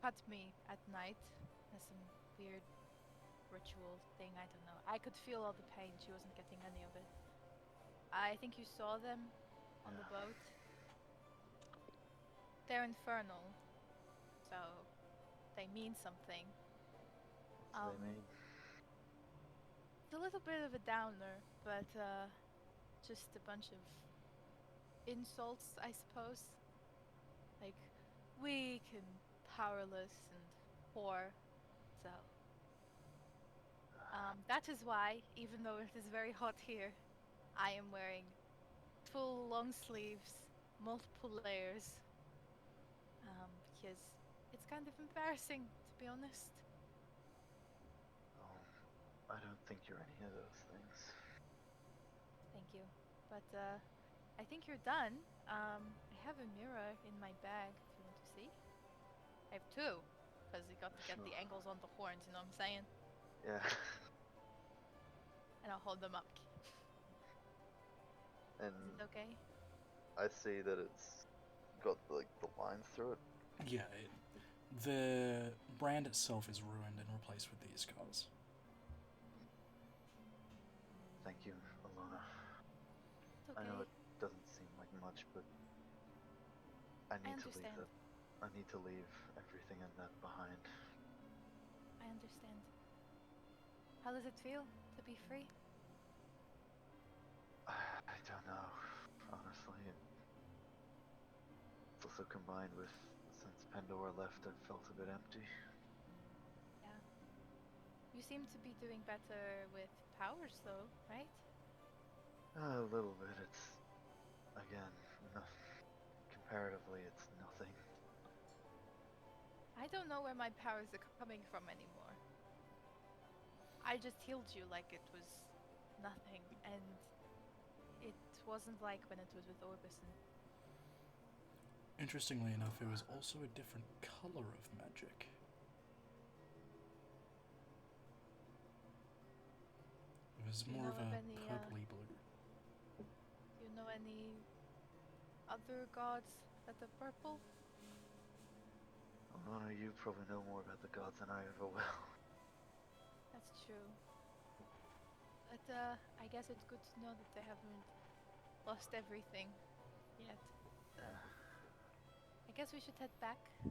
cut me at night as some weird ritual thing. I don't know. I could feel all the pain. She wasn't getting any of it. I think you saw them on the boat. They're infernal, so they mean something. What do they mean? It's a little bit of a downer, but just a bunch of insults, I suppose. Like weak and powerless and poor. So that is why, even though it is very hot here, I am wearing full long sleeves, multiple layers. Because it's kind of embarrassing, to be honest. Oh, I don't think you're any of those things. Thank you. But I think you're done. I have a mirror in my bag if you want to see. I have 2, because you got to get the angles on the horns, you know what I'm saying? Yeah. And I'll hold them up. And Is it okay? I see that it's got like the lines through it. Yeah, the brand itself is ruined and replaced with these scars. Thank you, Alona. It's okay. I know it doesn't seem like much, but I need to leave understand. I need to leave everything in that behind. I understand. How does it feel to be free? I don't know, honestly. It's also combined with since Pandora left, I've felt a bit empty. Yeah. You seem to be doing better with powers, though, right? A little bit. It's again, comparatively, it's nothing. I don't know where my powers are coming from anymore. I just healed you like it was nothing, and it wasn't like when it was with Orbison. Interestingly enough, it was also a different color of magic. It was Do you more of know of a any, purpley blue. Do you know any other gods that are purple? Alona, you probably know more about the gods than I ever will. That's true. But I guess it's good to know that they haven't lost everything yet. I guess we should head back. I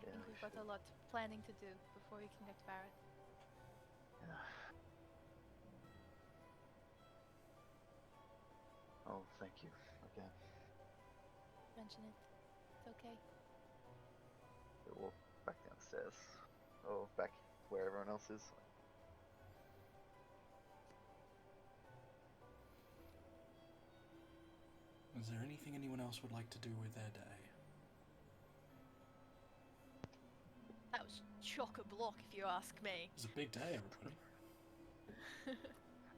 Yeah, think we we've got should. a lot planning to do before we can get to Barrett. Yeah. Oh, thank you again. Mention it. It's okay. We'll walk back downstairs. Oh, back where everyone else is. Is there anything anyone else would like to do with their day? That was chock-a-block, if you ask me. It's a big day, everybody.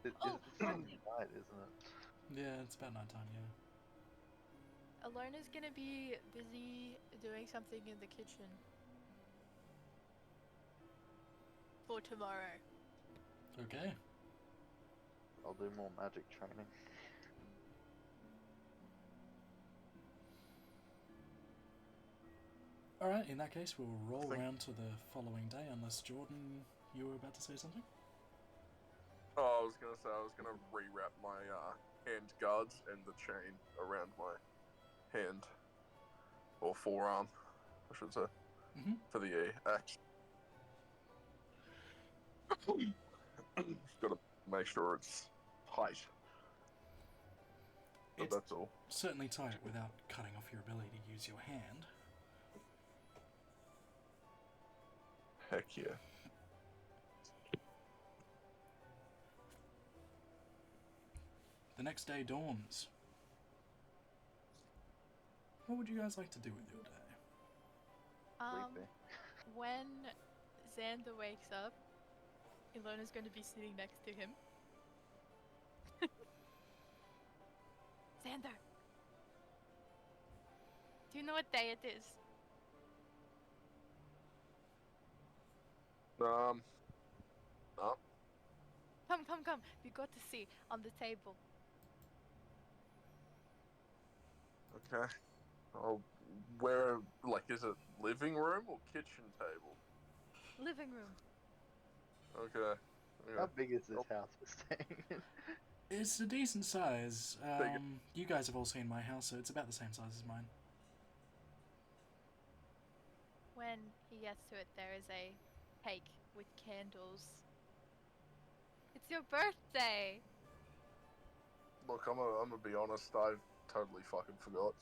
It's night, isn't it? Yeah, it's about night time, yeah. Alona's gonna be busy doing something in the kitchen. For tomorrow. Okay. I'll do more magic training. Alright, in that case, we'll roll Think- round to the following day, unless Jordan, you were about to say something? Oh, I was gonna say I was gonna rewrap my hand guards and the chain around my hand or forearm, I should say, Mm-hmm. for the axe. Got to make sure it's tight. But It's that's all. certainly tight without cutting off your ability to use your hand. Heck yeah. The next day dawns. What would you guys like to do with your day? Sleepy. When Xander wakes up, Ilona's going to be sitting next to him. Xander! Do you know what day it is? No. Come. You got to see on the table. Okay. Oh, where, like, is it living room or kitchen table? Living room. Okay. How big is this house we're staying in? It's a decent size. Big. You guys have all seen my house, so it's about the same size as mine. When he gets to it, there is a cake with candles. It's your birthday! Look, I'm gonna be honest, I've totally fucking forgot.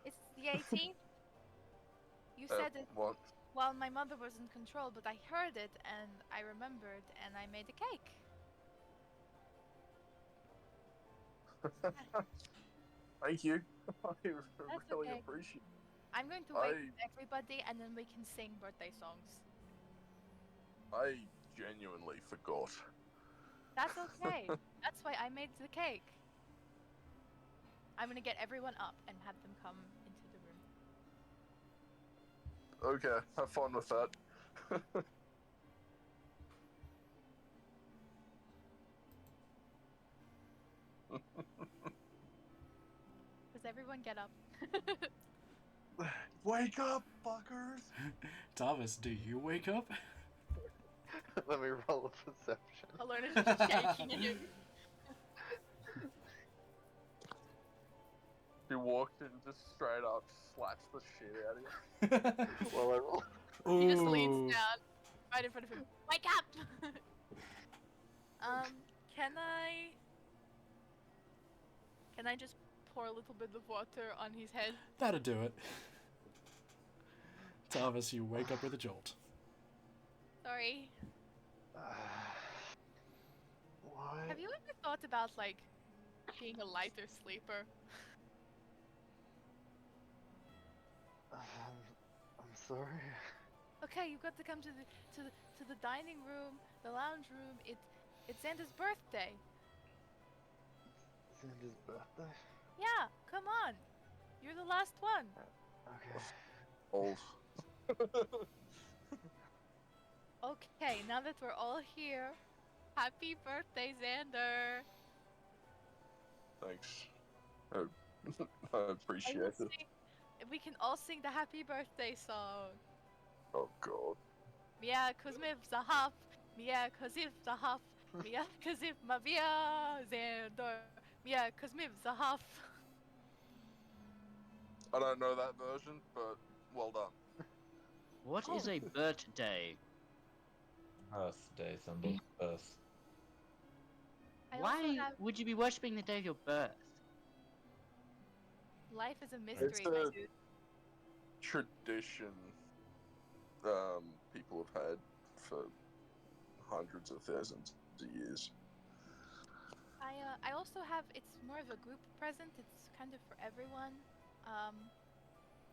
It's the 18th. You said it What? while my mother was in control, but I heard it and I remembered and I made a cake. Thank you. I really okay. appreciate I'm going to wake up everybody and then we can sing birthday songs. I genuinely forgot. That's okay. That's why I made the cake. I'm gonna get everyone up and have them come into the room. Okay, have fun with that. Does everyone get up? Wake up, fuckers! Tavis, do you wake up? Let me roll a perception. Alona's just shaking you. He walked in, just straight up slaps the shit out of you. Well, I roll. He just leans Ooh. down right in front of him. Wake up! Can I just pour a little bit of water on his head? That'll do it. Tavis, you wake up with a jolt. Sorry. Why? Have you ever thought about, like, being a lighter sleeper? I'm sorry. Okay, you've got to come to the dining room, the lounge room. It's Xander's birthday. Xander's birthday? Yeah, come on. You're the last one. Okay. Old. Okay, now that we're all here, happy birthday, Xander. Thanks. I appreciate it. We can all sing the happy birthday song. Oh god. Mia Kuzmiv Zahaf, Mia Kaziv Zahaf, Mia Kaziv Mavia Xander, Mia Kuzmiv Zahaf. I don't know that version, but well done. What is a birthday? Birthday symbol. Birth. I also Why have would you be worshipping the day of your birth? life is a mystery, It's my a- dude. Tradition people have had for hundreds of thousands of years. I also have, it's more of a group present. It's kind of for everyone.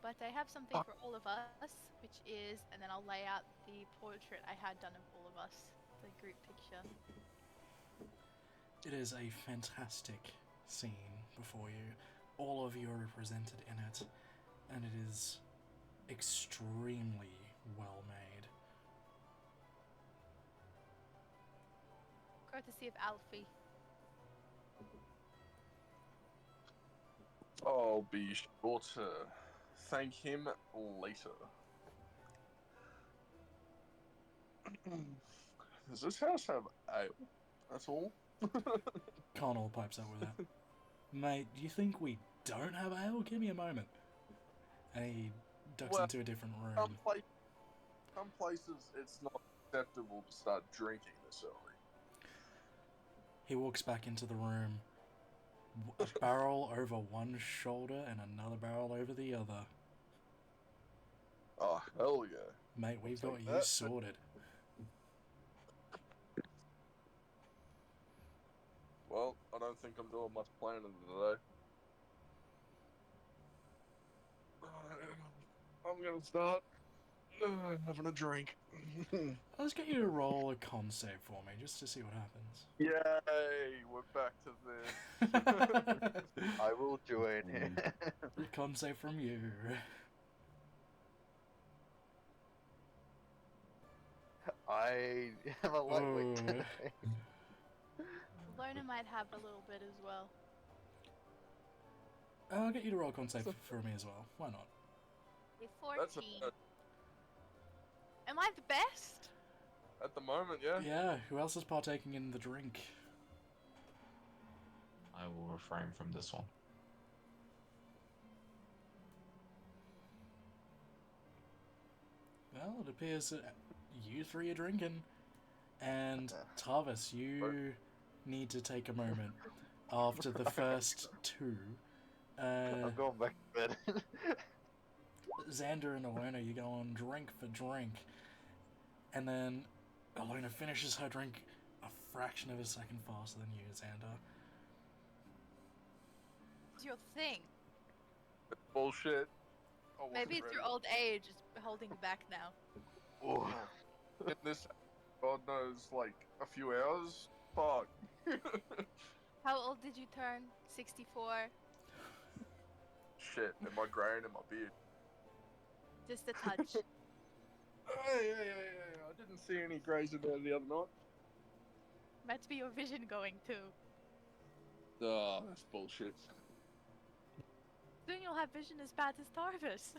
But I have something for all of us, which is, and then I'll lay out the portrait I had done of all of us, the group picture. It is a fantastic scene before you. All of you are represented in it, and it is extremely well made. Courtesy of Alfie. I'll be sure to thank him later. Does this house have ale? That's all? Connell pipes up with that. Mate, do you think we don't have ale? Give me a moment. And he ducks Well, into a different Some, room. some places it's not acceptable to start drinking this early. He walks back into the room. A barrel over one shoulder and another barrel over the other. Oh, hell yeah. Mate, we've I'll got take you that. sorted. Well, I don't think I'm doing much planning today. I'm gonna start having a drink. Let's get you to roll a con save for me, just to see what happens. Yay, we're back to this. I will join. Con save from you. I am a lightweight. Oh. Lona might have a little bit as well. I'll get you to roll a con save for me as well. Why not? A 14. That's Am I the best? at the moment, yeah. Yeah, who else is partaking in the drink? I will refrain from this one. Well, it appears that you three are drinking. And Tarvis, you need to take a moment after the first two. I'm going back to bed. Xander and Alona, you go on drink for drink. And then Alona finishes her drink a fraction of a second faster than you, Xander. It's your thing. It's bullshit. I wasn't Maybe it's ready. your old age is holding you back now. Oh. In this, God knows, like a few hours. Fuck. How old did you turn? 64? Shit, am I graying in my beard? Just a touch. Hey, I didn't see any greys in there the other night. Might be your vision going too. Oh, that's bullshit. Soon you'll have vision as bad as Tarvis.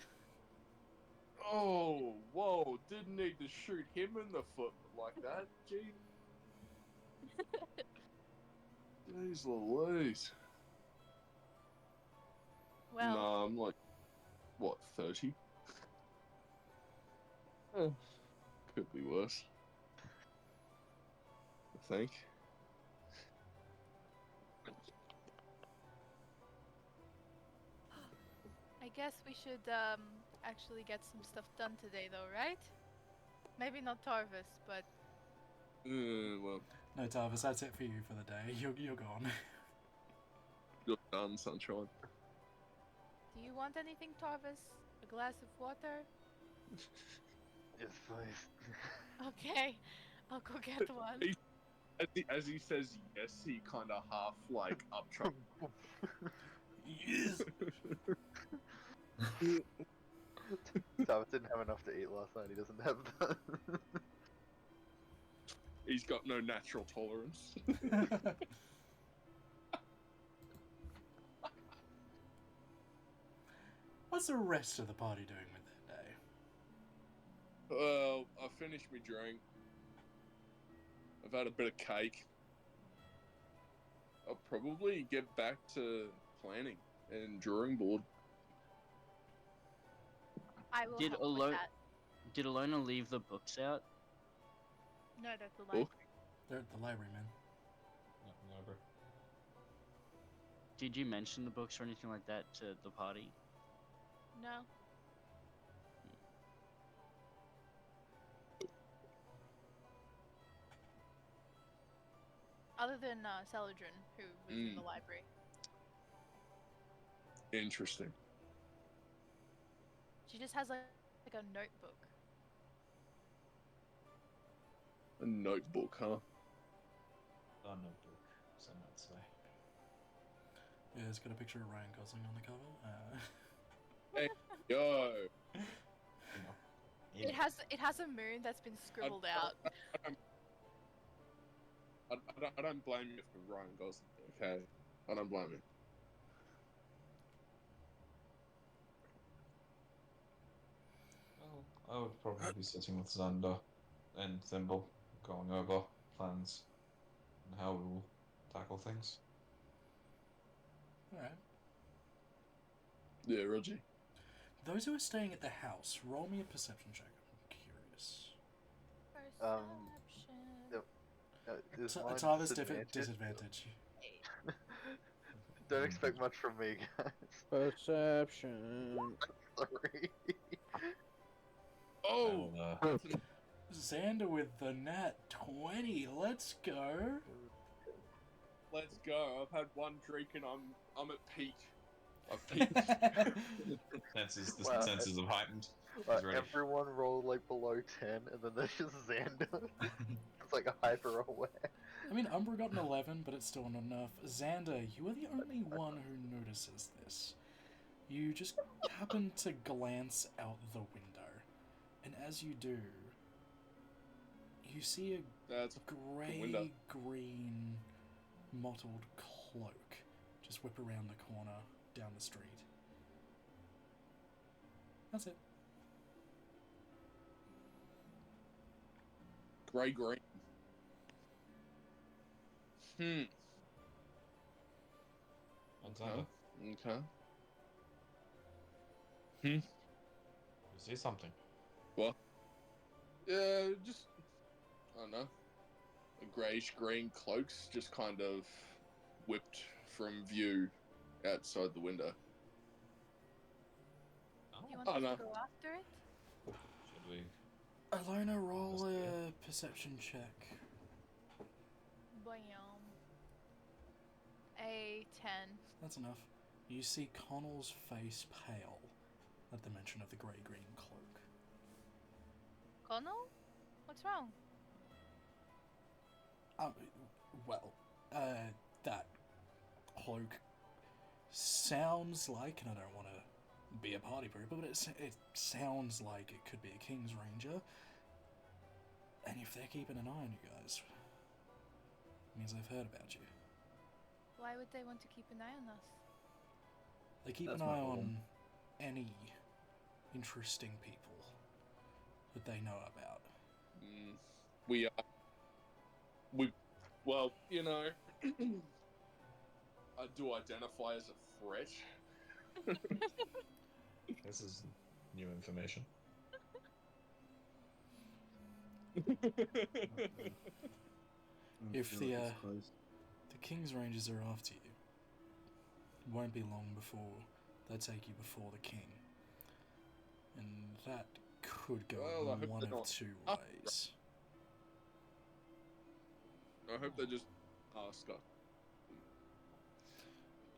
Oh, whoa, didn't need to shoot him in the foot like that, gee. Jeez Louise. Well, No, I'm like, what, 30? Could be worse. I think. I guess we should actually get some stuff done today though, right? Maybe not Tarvis, but Well, No, Tarvis, that's it for you for the day. You're gone. you're done, sunshine. do you want anything, Tarvis? A glass of water? Yes, please. Okay, I'll go get one. As he says yes, he kind of half, like, up. Yes! Tavis didn't have enough to eat last night. He doesn't have that. He's got no natural tolerance. What's the rest of the party doing with their day? Well, I finished my drink. I've had a bit of cake. I'll probably get back to planning and drawing board. I will Did help with that. Did Alona leave the books out? No, that's the library. They're at the library, man. Never. Did you mention the books or anything like that to the party? No. Other than Celadrin, who was in the library. Interesting. She just has like a notebook. A notebook, huh? A notebook, some might say. Yeah, it's got a picture of Ryan Gosling on the cover. Hey, yo. It has a moon that's been scribbled out. I don't blame you for Ryan Gosling, okay? I don't blame you. I would probably be sitting with Xander and Thimble, going over plans and how we will tackle things. Alright. Yeah, Roger. Those who are staying at the house, roll me a perception check. I'm curious. Perception. Is mine Atava's disadvantage? disadvantage. Don't expect much from me, guys. Perception. Sorry. Oh! I'll, Xander with the nat 20. Let's go. Let's go. I've had one drink and I'm at peak. I've peaked. the Wow. senses have heightened. Like, He's ready. everyone rolled like below 10, and then there's just Xander. It's like hyper aware. I mean, Umbra got an 11, but it's still not enough. Xander, you are the only one who notices this. You just happen to glance out the window, and as you do, you see a That's window. grey-green mottled cloak just whip around the corner down the street. That's it. grey green. Xander, Okay. you see something? What? Yeah, just I don't know. A greyish green cloak's just kind of whipped from view outside the window. Do you Oh, want Oh, us no. to go after it? should we? Alona, roll a Investigate. perception check. Bam. A 10. That's enough. You see Connell's face pale at the mention of the grey-green cloak. Connell? What's wrong? Well, that cloak sounds like, and I don't want to be a party pooper, but it sounds like it could be a King's Ranger. And if they're keeping an eye on you guys, it means they've heard about you. Why would they want to keep an eye on us? They keep That's an my eye problem. on any interesting people that they know about. We are. Well, you know, I do identify as a threat. This is new information. If feel the, like it's closed. The King's Rangers are after you. It won't be long before they take you before the King. And that could go Well, I hope one they're of not two after ways. I hope they just ask us.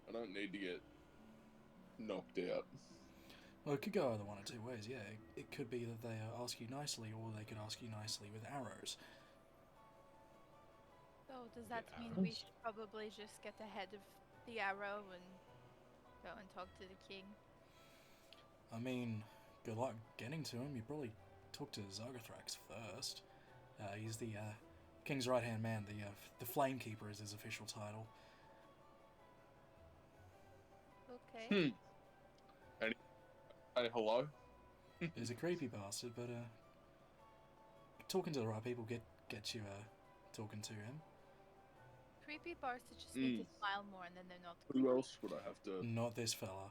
I don't need to get knocked out. Well, it could go either one of two ways, yeah. It could be that they ask you nicely, or they could ask you nicely with arrows. So does that Yeah, mean we arrows. should probably just get ahead of the arrow and go and talk to the king? I mean, good luck getting to him. You probably talk to Zargothrax first. He's the King's right-hand man. The Flamekeeper is his official title. Okay. Hey, hello? He's a creepy bastard, but talking to the right people gets you talking to him. Creepy bastards just need to smile more and then they're not Who creepy. else would I have to... Not this fella.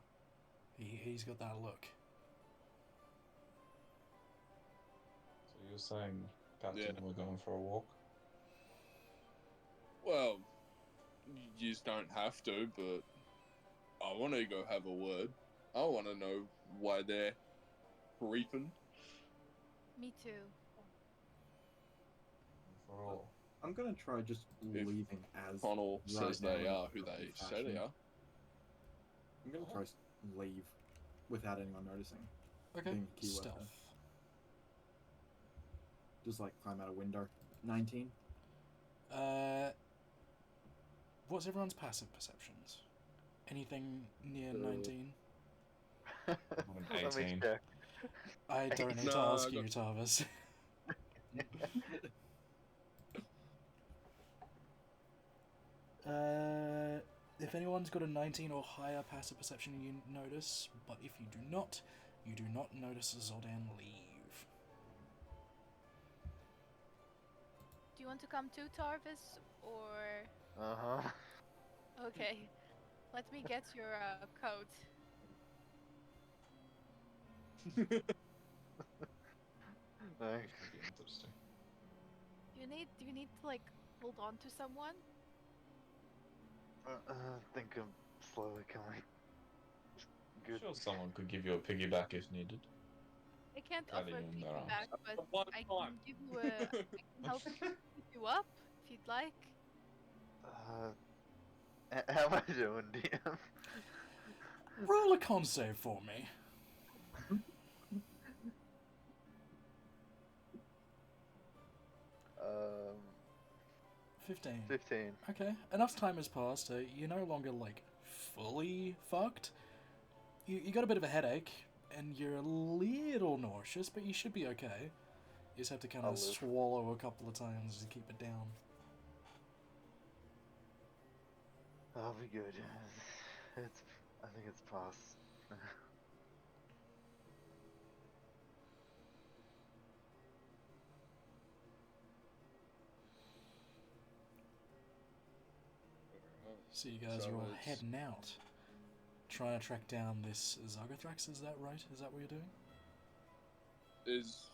He's got that look. So you're saying, Captain, Yeah. we're going for a walk? Well, you just don't have to, but I want to go have a word. I want to know why they're creeping. Me too. For all. I'm gonna try just If leaving as Connell right says now they in are who a they say fashion. they are. I'm gonna try leave without anyone noticing. Okay, Being a key stealth. worker. Just like climb out a window. 19. What's everyone's passive perceptions? Anything near 19? I'm an Let me 18. check. I don't need to No, ask I you, got- Tavas. If anyone's got a 19 or higher passive perception, you notice, but if you do not notice Zoldan leave. you want to come too, Tarvis, or Uh huh. okay? Let me get your coat. Thanks. This could be interesting. Do you need to like hold on to someone? Think I'm slowly coming. Good. Sure, someone could give you a piggyback if needed. I can't Carry offer a you in their piggyback, arms. but One I time. can give you I can help keep you up if you'd like. How am I doing, DM? Roll a con save for me. Um, 15. 15. Okay, enough time has passed. You're no longer like fully fucked. You got a bit of a headache, and you're a little nauseous, but you should be okay. You just have to kind I'll of live. swallow a couple of times to keep it down. I'll be good. It's. I think it's past. So you guys So are all it's- heading out, trying to track down this Zargothrax. Is that right? Is that what you're doing? Is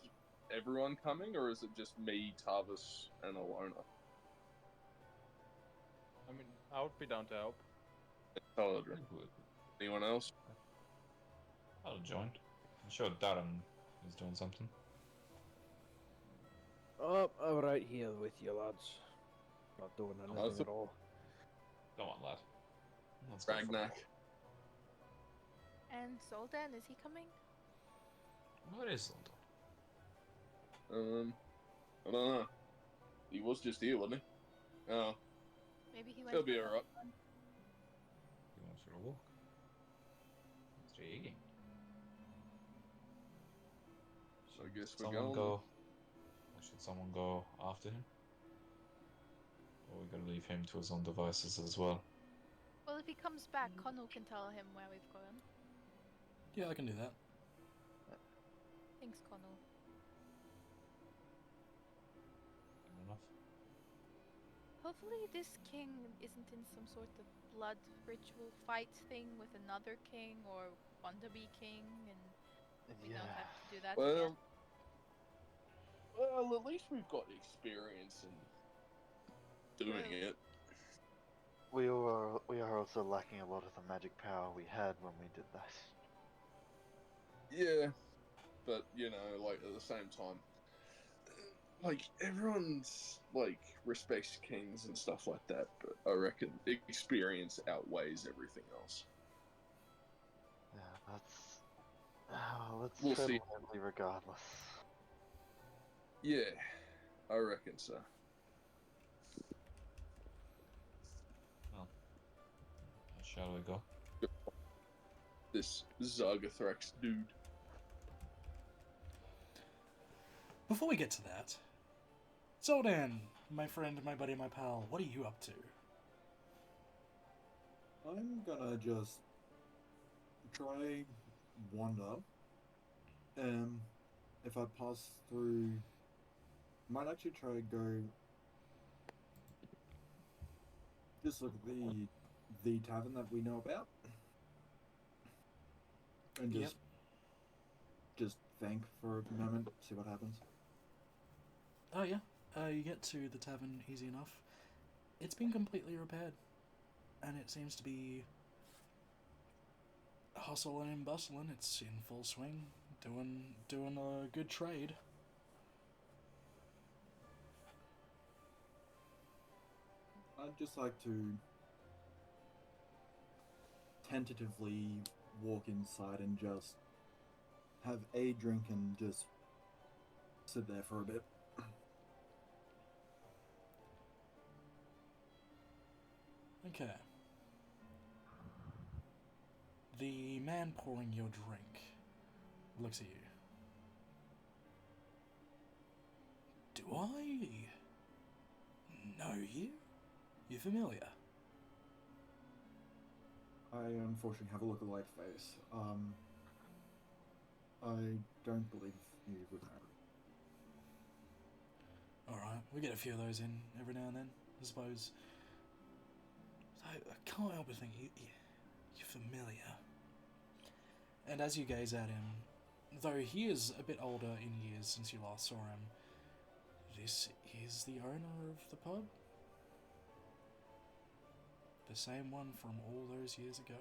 everyone coming, or is it just me, Tarvis, and Alona? I mean, I would be down to help. Paladin. Anyone else? I'll join. I'm sure Darren is doing something. Oh, I'm right here with you, lads. Not doing anything at all. Come on, lad. Let's go for a Ragnak. walk. And Zoldan, is he coming? Where is London? I don't know. He was just here, wasn't he? Oh, Maybe he went. he'll be for alright. He went for a walk. Intriguing. So I guess we're Someone going. go. Or should someone go after him? Or we gotta leave him to his own devices as well. Well, if he comes back, Connell can tell him where we've gone. Yeah, I can do that. Thanks, Connell. Fair enough. Hopefully, this king isn't in some sort of blood ritual fight thing with another king or wannabe king, and we don't have to do that. again. Well, at least we've got experience in doing True. it. We are also lacking a lot of the magic power we had when we did that. Yeah, but you know, like at the same time, like everyone's like respects kings and stuff like that. But I reckon experience outweighs everything else. Yeah, let's We'll tread see. lightly regardless. Yeah, I reckon so. Shall we go? This Zargothrax dude. Before we get to that, Zoldan, my friend, my buddy, my pal, what are you up to? I'm gonna just try wander. If I pass through, might actually try to go. Just look at the tavern that we know about, and Yep. just think for a moment, see what happens. Oh yeah, you get to the tavern easy enough. It's been completely repaired, and it seems to be hustling and bustling. It's in full swing, doing a good trade. I'd just like to tentatively walk inside and just have a drink and just sit there for a bit. Okay. The man pouring your drink looks at you. Do I know you? You familiar? I unfortunately have a look-alike face. I don't believe you would know. Alright, we get a few of those in every now and then, I suppose. So, I can't help but think you're familiar. And as you gaze at him, though he is a bit older in years since you last saw him, this is the owner of the pub? The same one from all those years ago.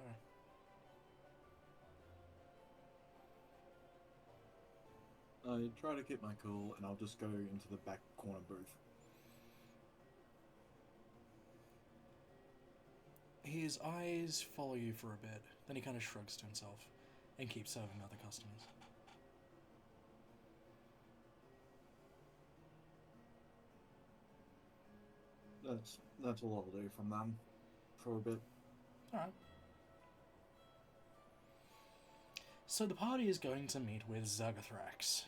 I try to keep my cool, and I'll just go into the back corner booth. His eyes follow you for a bit, then he kind of shrugs to himself and keeps serving other customers. That's all I'll do from them for a bit. Alright. So the party is going to meet with Zagathrax.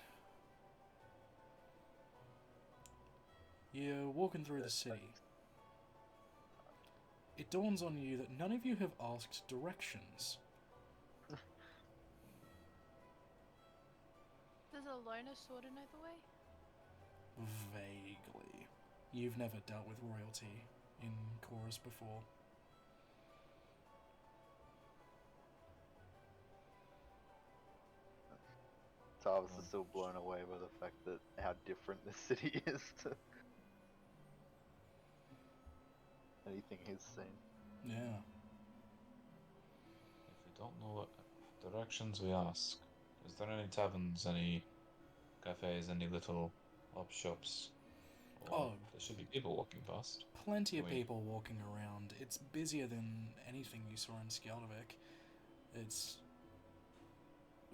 You're walking through the city. It dawns on you that none of you have asked directions. Does a loner sort of know the way? Vaguely. You've never dealt with royalty in Chorus before. Tarvis is still blown away by the fact that how different this city is to anything he's seen. Yeah. If we don't know what directions we ask, is there any taverns, any cafes, any little op shops? Or there should be people walking past. Plenty of people walking around. It's busier than anything you saw in Skjaldarvik. It's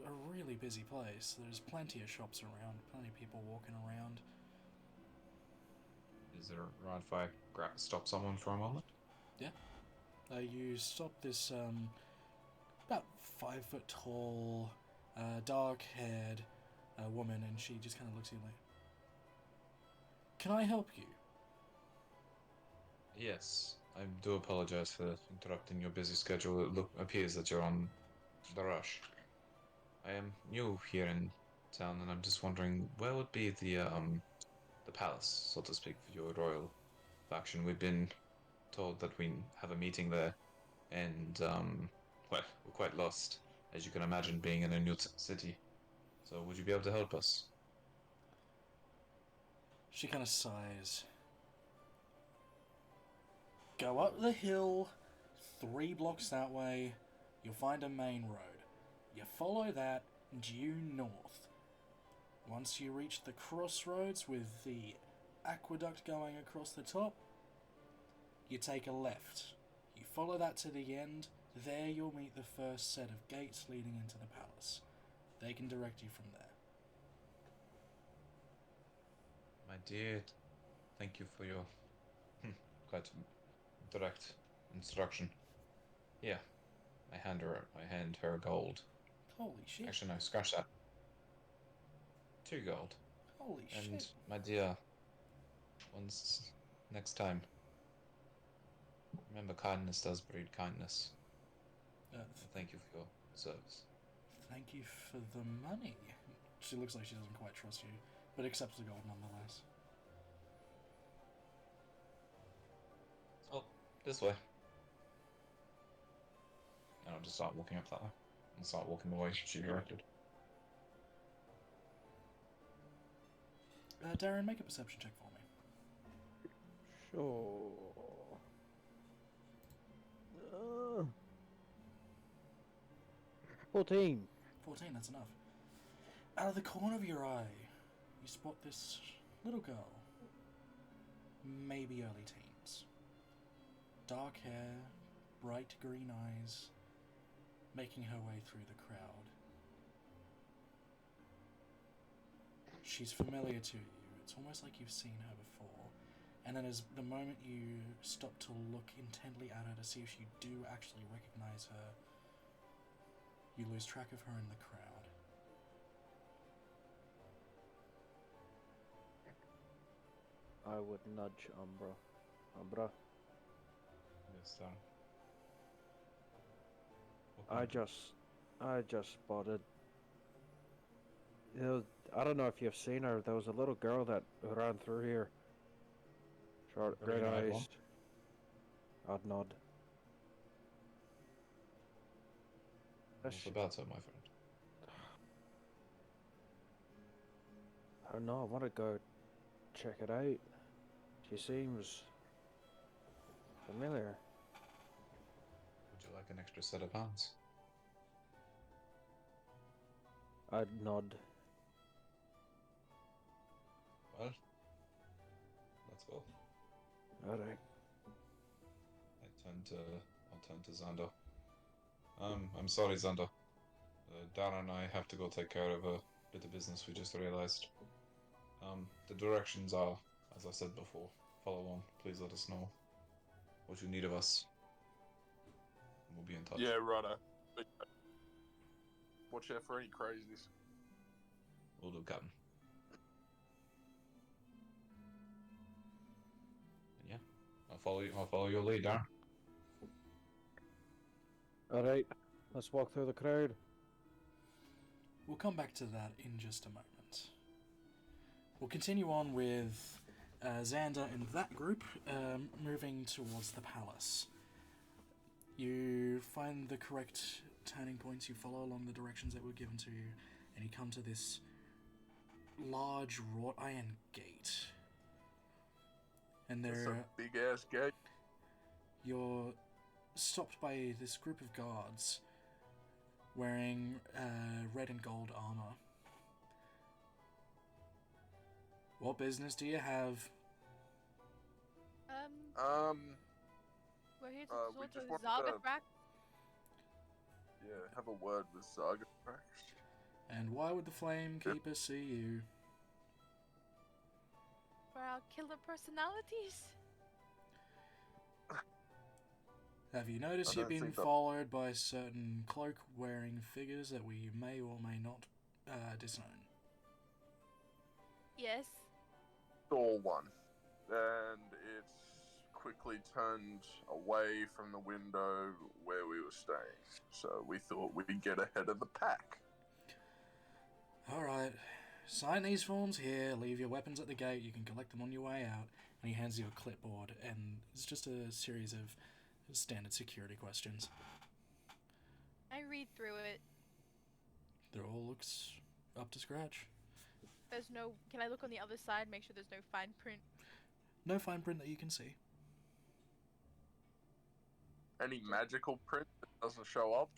a really busy place. There's plenty of shops around, plenty of people walking around. Is it right if I stop someone for a moment? Yeah. You stop this about 5 foot tall, dark-haired woman, and she just kind of looks at you like, "Can I help you?" Yes, I do apologize for interrupting your busy schedule. It appears that you're on the rush. I am new here in town, and I'm just wondering where would be the palace, so to speak, for your royal faction. We've been told that we have a meeting there, and well, we're quite lost, as you can imagine, being in a new city. So, would you be able to help us? She kind of sighs. Go up the hill, 3 blocks that way, you'll find a main road. You follow that due north. Once you reach the crossroads with the aqueduct going across the top, you take a left. You follow that to the end, there you'll meet the first set of gates leading into the palace. They can direct you from there. My dear, thank you for your quite direct instruction. Yeah, I hand her gold. Holy shit. Actually, no, scratch that. 2 gold. Holy And shit. my dear, next time, remember kindness does breed kindness. Thank you for your service. Thank you for the money. She looks like she doesn't quite trust you, but accepts the gold nonetheless. Oh, this way. And I'll just start walking up that way. And start walking the way she directed. Darren, make a perception check for me. Sure. 14. 14, that's enough. Out of the corner of your eye, you spot this little girl. Maybe early teens. Dark hair, bright green eyes, making her way through the crowd. She's familiar to you. It's almost like you've seen her before. And then as the moment you stop to look intently at her to see if you do actually recognize her, you lose track of her in the crowd. I would nudge Umbra. Umbra, Yes, sir. I just spotted You know, I don't know if you've seen her. There was a little girl that ran through here. Short, The red green-eyed eyes. one? I'd nod. What's about her, my friend? I don't know. I want to go check it out. She seems familiar. Would you like an extra set of hands? I'd nod. Well, let's go. Alright. I'll turn to Xander. I'm sorry, Xander. Dara and I have to go take care of a bit of business we just realized. The directions are, as I said before, follow along. Please let us know what you need of us. And we'll be in touch. Yeah, righto. Watch out for any crazies. Will do, Captain. And yeah, I'll follow your lead, Darren. Alright. Let's walk through the crowd. We'll come back to that in just a moment. We'll continue on with Xander and that group moving towards the palace. You find the correct turning points, you follow along the directions that were given to you, and you come to this large wrought iron gate. And That's there, a big ass gate. you're stopped by this group of guards wearing red and gold armor. What business do you have? We're here to we sort just of wanted to- Zargathrak. Yeah, have a word with Zargathrak. And why would the Flame Keeper see you? For our killer personalities. Have you noticed I you're don't being think that- followed by certain cloak-wearing figures that we may or may not disown? Yes. Saw one. And it's quickly turned away from the window where we were staying. So we thought we'd get ahead of the pack. Alright, sign these forms here, leave your weapons at the gate, you can collect them on your way out. And he hands you a clipboard, and it's just a series of standard security questions. I read through it. It all looks up to scratch. There's no. Can I look on the other side? Make sure there's no fine print. No fine print that you can see. Any magical print that doesn't show up?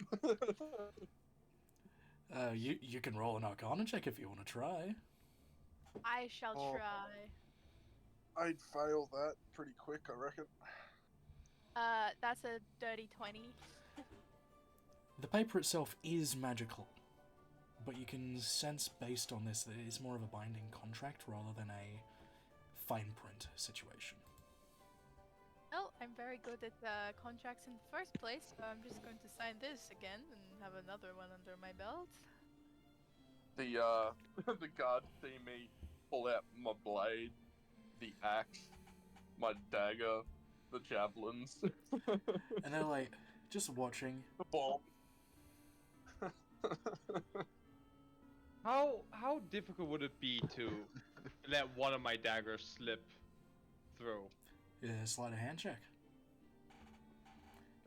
You can roll an Arcana check if you want to try. I shall Oh. try. I'd fail that pretty quick, I reckon. That's a dirty 20. The paper itself is magical, but you can sense based on this that it is more of a binding contract rather than a fine print situation. Well, I'm very good at contracts in the first place, so I'm just going to sign this again and have another one under my belt. The the guards see me pull out my blade, the axe, my dagger, the javelins, And they're like, just watching. the bomb. How difficult would it be to let one of my daggers slip through? Slide a hand check.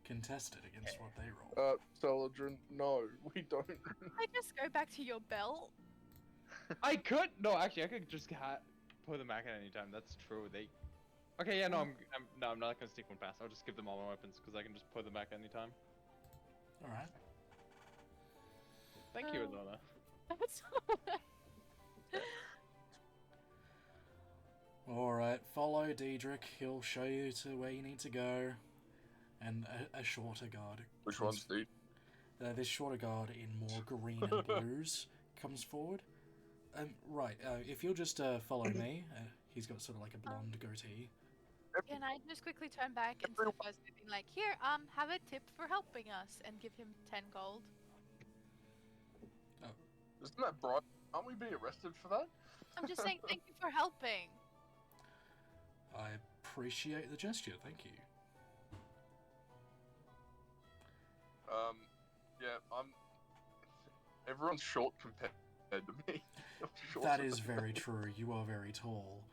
Contested against what they roll. Saladrin, no, we don't. I just go back to your belt. I could I could just put them back at any time. That's true. Okay, yeah, no, I'm not gonna sneak one past. I'll just give them all my weapons because I can just put them back anytime. Alright. Thank you, Oh. Alona. That's Alright, follow Diedrich. He'll show you to where you need to go. And a shorter guard. Which one's the? This shorter guard in more green and blues comes forward. Right, if you'll just follow me. He's got sort of like a blonde goatee. Can I just quickly turn back and to the person being like, here, have a tip for helping us, and give him 10 gold? Isn't that bright? Aren't we being arrested for that? I'm just saying thank you for helping. I appreciate the gesture, thank you. Yeah, everyone's short compared compared to me. I'm shorter That is than very you. true. You are very tall.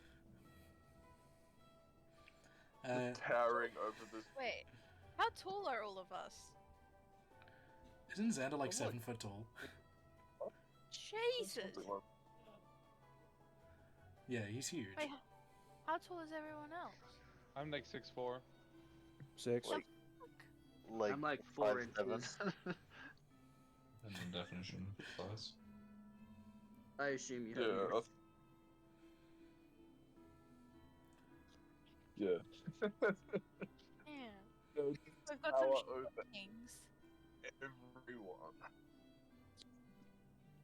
Just towering over this. Wait, how tall are all of us? Isn't Xander like I'm 7 foot tall? Jesus! Something like Yeah, he's huge. Wait, how tall is everyone else? I'm like 6'4". 6. Like, like I'm like 4 5'7". inches. Depends on definition of size. I assume you yeah, heard me. Yeah. Yeah. No, We've got some tower short over things. everyone.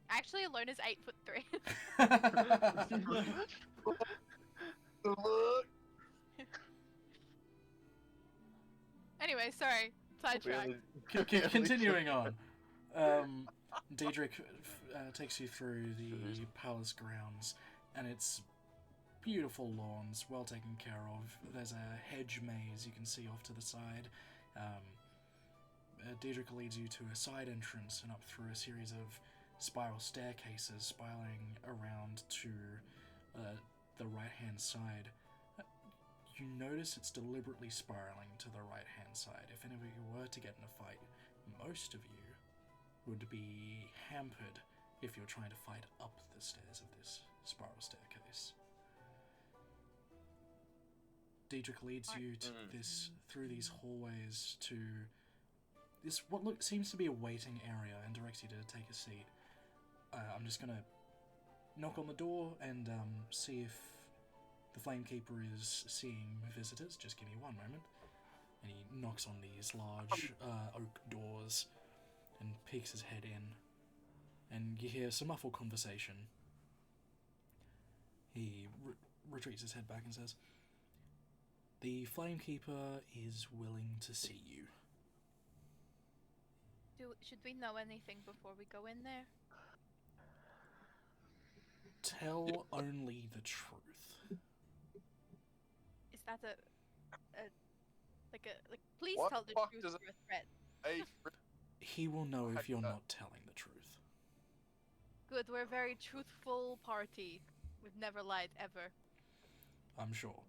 Actually, Alona's 8'3". Look. Anyway, sorry, sidetrack. Continuing on. Daedric takes you through the palace grounds, and it's beautiful lawns, well taken care of. There's a hedge maze you can see off to the side. Daedric leads you to a side entrance and up through a series of spiral staircases spiraling around to the right-hand side. You notice it's deliberately spiraling to the right-hand side. If any of you were to get in a fight, most of you would be hampered if you're trying to fight up the stairs of this spiral staircase. Daedric leads you to through these hallways to this seems to be a waiting area and directs you to take a seat. I'm just gonna knock on the door and see if the Flamekeeper is seeing visitors. Just give me one moment. And he knocks on these large oak doors and peeks his head in. And you hear some muffled conversation. He retreats his head back and says, "The Flamekeeper is willing to see you." Should we know anything before we go in there? Tell only the truth. Is that like please What tell the fuck truth does or a threat? Hey, He will know if you're that. not telling the truth. Good, we're a very truthful party. We've never lied ever. I'm sure.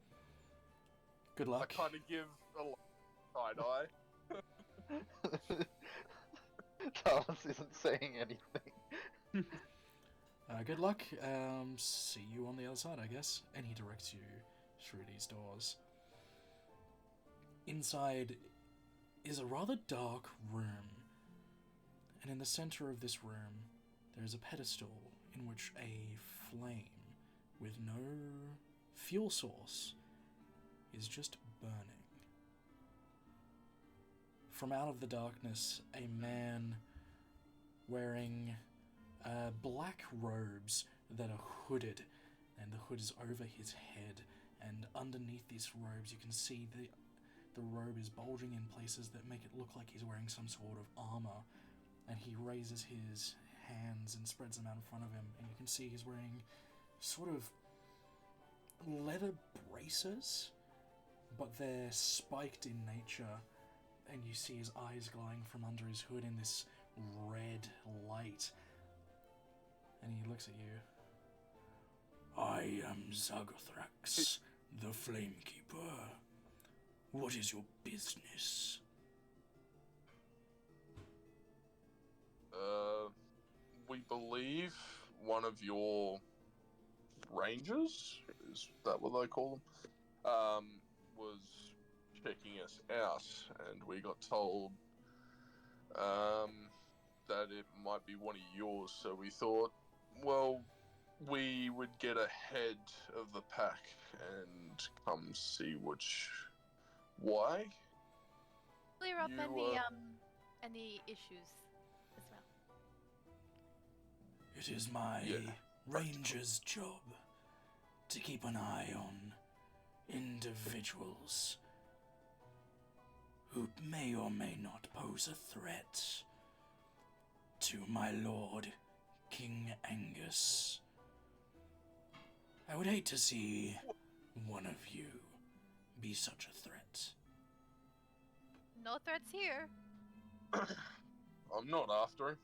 Good I luck. kind of give a side eye. Thomas isn't saying anything. Good luck. See you on the other side, I guess. And he directs you through these doors. Inside is a rather dark room. And in the center of this room, there is a pedestal in which a flame with no fuel source is just burning. From out of the darkness, a man wearing black robes that are hooded, and the hood is over his head, and underneath these robes you can see the robe is bulging in places that make it look like he's wearing some sort of armor, and he raises his hands and spreads them out in front of him, and you can see he's wearing sort of leather braces, but they're spiked in nature, and you see his eyes glowing from under his hood in this red light. And he looks at you. "I am Zagthrax, the Flamekeeper. What is your business?" We believe one of your rangers, is that what they call them, was checking us out, and we got told that it might be one of yours, so we thought, well, we would get ahead of the pack and come see why. Clear up You, any issues as well. It is my Yeah. ranger's job to keep an eye on individuals who may or may not pose a threat to my lord, King Angus. I would hate to see one of you be such a threat. No threats here. I'm not after him.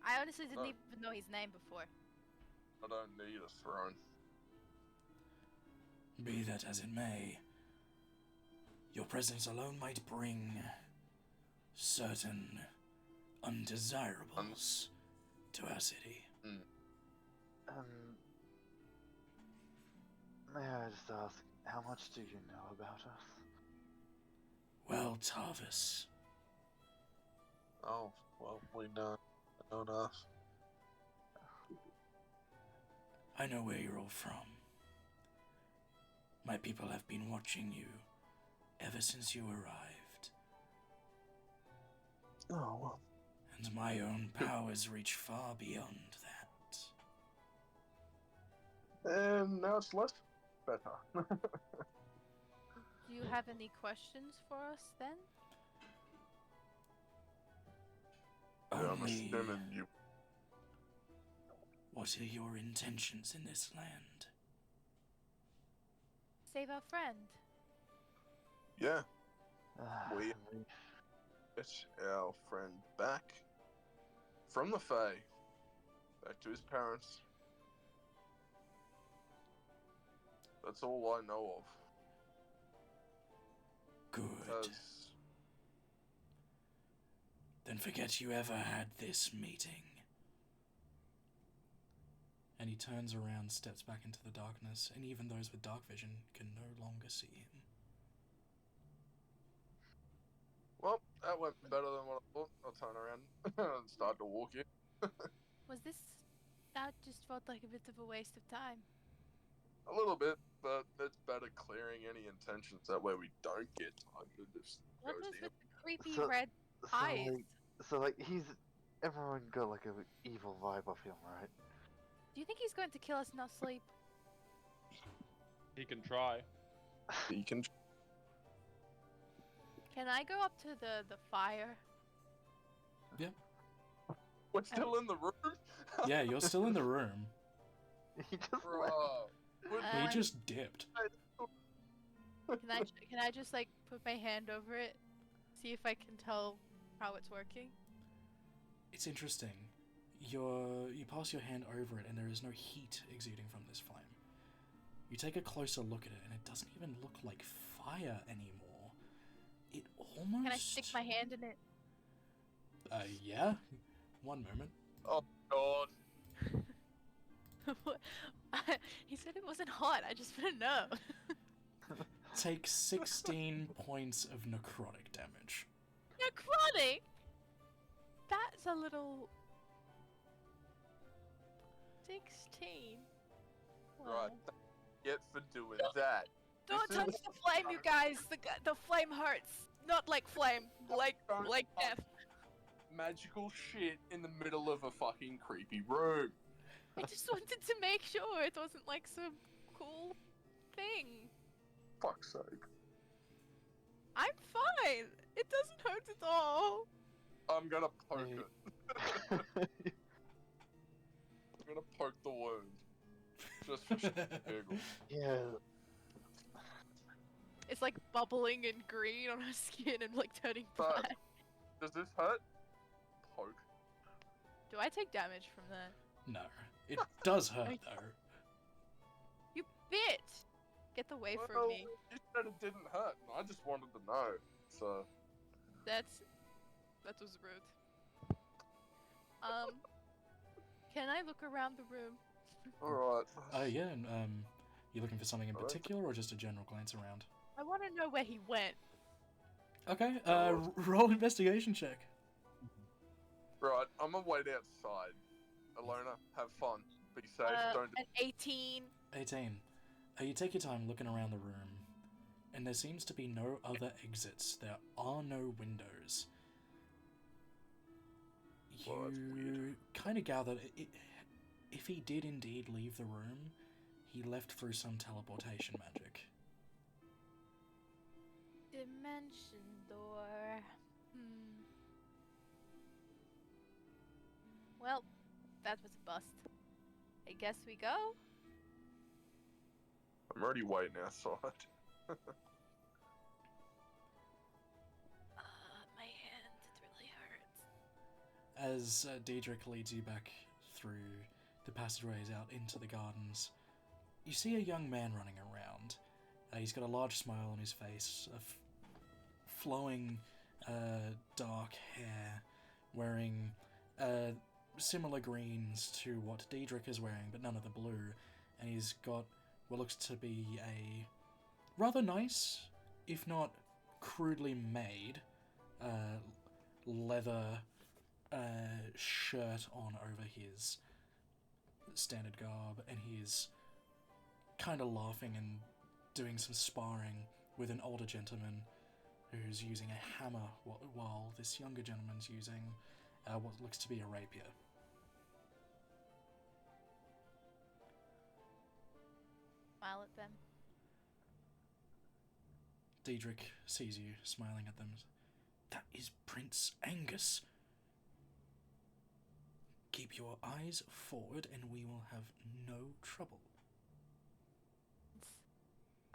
I honestly didn't No. even know his name before. I don't need a throne. Be that as it may, your presence alone might bring certain undesirables to our city. May I just ask, how much do you know about us? Well, Tarvis, Oh, well, we know enough. I know where you're all from. My people have been watching you ever since you arrived, Oh, well. and my own powers reach far beyond that. And now it's less better. Do you have any questions for us then? Yeah, I'm Only, assuming you. what are your intentions in this land? Save our friend. Yeah, We... get our friend back from the Fae, back to his parents. That's all I know of. Good. Then forget you ever had this meeting. And he turns around, steps back into the darkness, and even those with dark vision can no longer see him. Well, that went better than what I thought. I'll turn around and start to walk in. Was this... That just felt like a bit of a waste of time. A little bit, but it's better clearing any intentions. That way we don't get targeted. Just What goes was the with the creepy So- red eyes? he's... Everyone got like a evil vibe off him, right? Do you think he's going to kill us in our sleep? He can try. You can. Can I go up to the fire? We're still in the room. Yeah, you're still in the room. He just Bro, He just dipped. Can I just like put my hand over it, see if I can tell how it's working? It's interesting. You pass your hand over it and there is no heat exuding from this flame. You take a closer look at it and it doesn't even look like fire anymore. It almost... Can I stick my hand in it? Yeah. One moment. Oh God. He said it wasn't hot. I just want to know. Take 16 points of necrotic damage. Necrotic? That's a little... 16? Right. Get for doing that. Don't This touch is- the flame, you guys! The flame hurts! Not like flame, like death. Magical shit in the middle of a fucking creepy room. I just wanted to make sure it wasn't like some cool thing. Fuck's sake. I'm fine! It doesn't hurt at all! I'm gonna poke Hey. it. I'm gonna poke the wound. Just for giggle. Yeah. It's like bubbling and green on her skin and like turning So- black. Does this hurt? Poke. Do I take damage from that? No. It does hurt, though. You bitch! Get away from Well, me. You said it didn't hurt, and I just wanted to know. So, That was rude. Can I look around the room? alright. Yeah, and, you looking for something in Alright. particular or just a general glance around? I want to know where he went. Okay, roll investigation check. Right, I'm gonna wait outside. Alona, have fun. Be safe. Don't. An 18. 18. You take your time looking around the room, and there seems to be no other exits. There are no windows. Well, that's You weird. kind of gather if he did indeed leave the room, he left through some teleportation magic. Dimension door. Well, that was a bust. I guess we go? I'm already waiting outside. My hand, it really hurts. as Diedrich leads you back through the passageways out into the gardens, you see a young man running around. He's got a large smile on his face, flowing dark hair, wearing similar greens to what Diedrich is wearing, but none of the blue. And he's got what looks to be a rather nice, if not crudely made, leather shirt on over his standard garb, and he's kind of laughing and doing some sparring with an older gentleman who's using a hammer while this younger gentleman's using what looks to be a rapier. Smile at them. Diedrich sees you smiling at them. That is Prince Angus. Keep your eyes forward and we will have no trouble.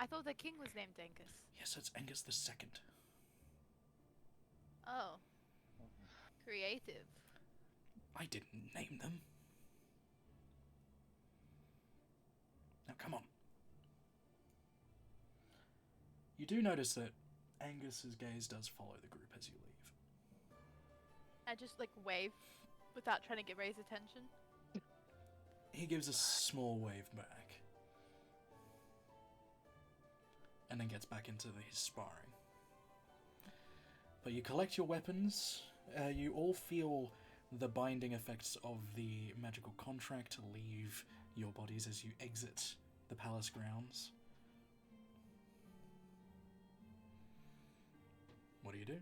I thought the king was named Angus. Yes, it's Angus the Second. Oh. Creative. I didn't name them. Now come on. You do notice that Angus's gaze does follow the group as you leave. I just wave without trying to get Ray's attention. He gives a small wave back. And then gets back into his sparring. But you collect your weapons. You all feel the binding effects of the magical contract leave your bodies as you exit the palace grounds. What do you do?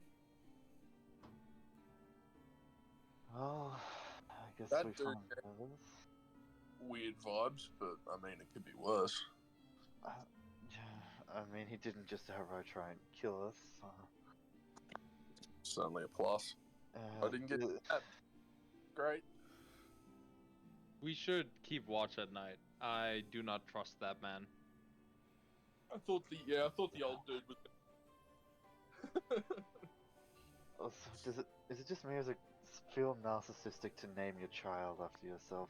Well, I guess That we dude found had others. weird vibes, but I mean, it could be worse. Yeah, I mean, he didn't just outright try and kill us. Certainly a plus. I didn't get that. Great. We should keep watch at night. I do not trust that man. I thought the old dude was. Also, is it just me or does it feel narcissistic to name your child after yourself?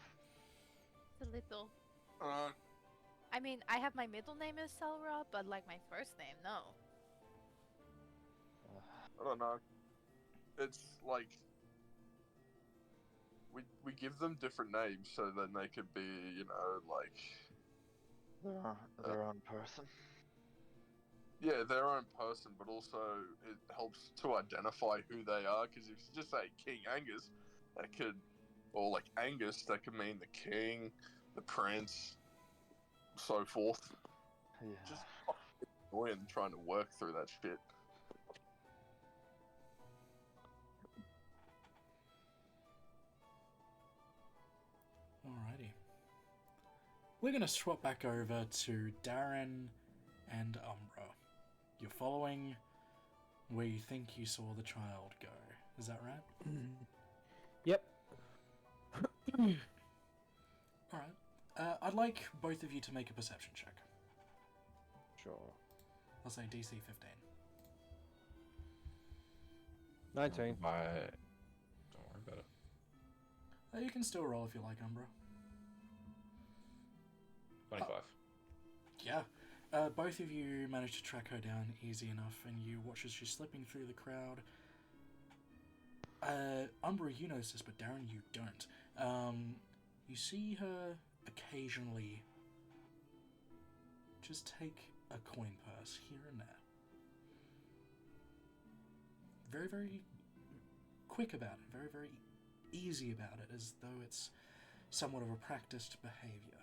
It's a little. Uh, I mean, I have my middle name is Selra, but my first name, no. I don't know. It's like we give them different names so then they could be, Their own person. yeah, their own person, but also it helps to identify who they are. Because if you just say King Angus, that could, or Angus, that could mean the king, the prince, so forth. Yeah. Just annoying trying to work through that shit. Alrighty. We're going to swap back over to Darren and Umbra. You're following where you think you saw the child go. Is that right? Yep. Alright. I'd like both of you to make a perception check. Sure. I'll say DC 15. 19. Don't worry about it. You can still roll if you like, Umbra. 25. Yeah. Both of you managed to track her down easy enough, and you watch as she's slipping through the crowd. Umbra, you notice this, but Darren, you don't. You see her occasionally just take a coin purse here and there. Very, very quick about it. Very, very easy about it, as though it's somewhat of a practiced behavior.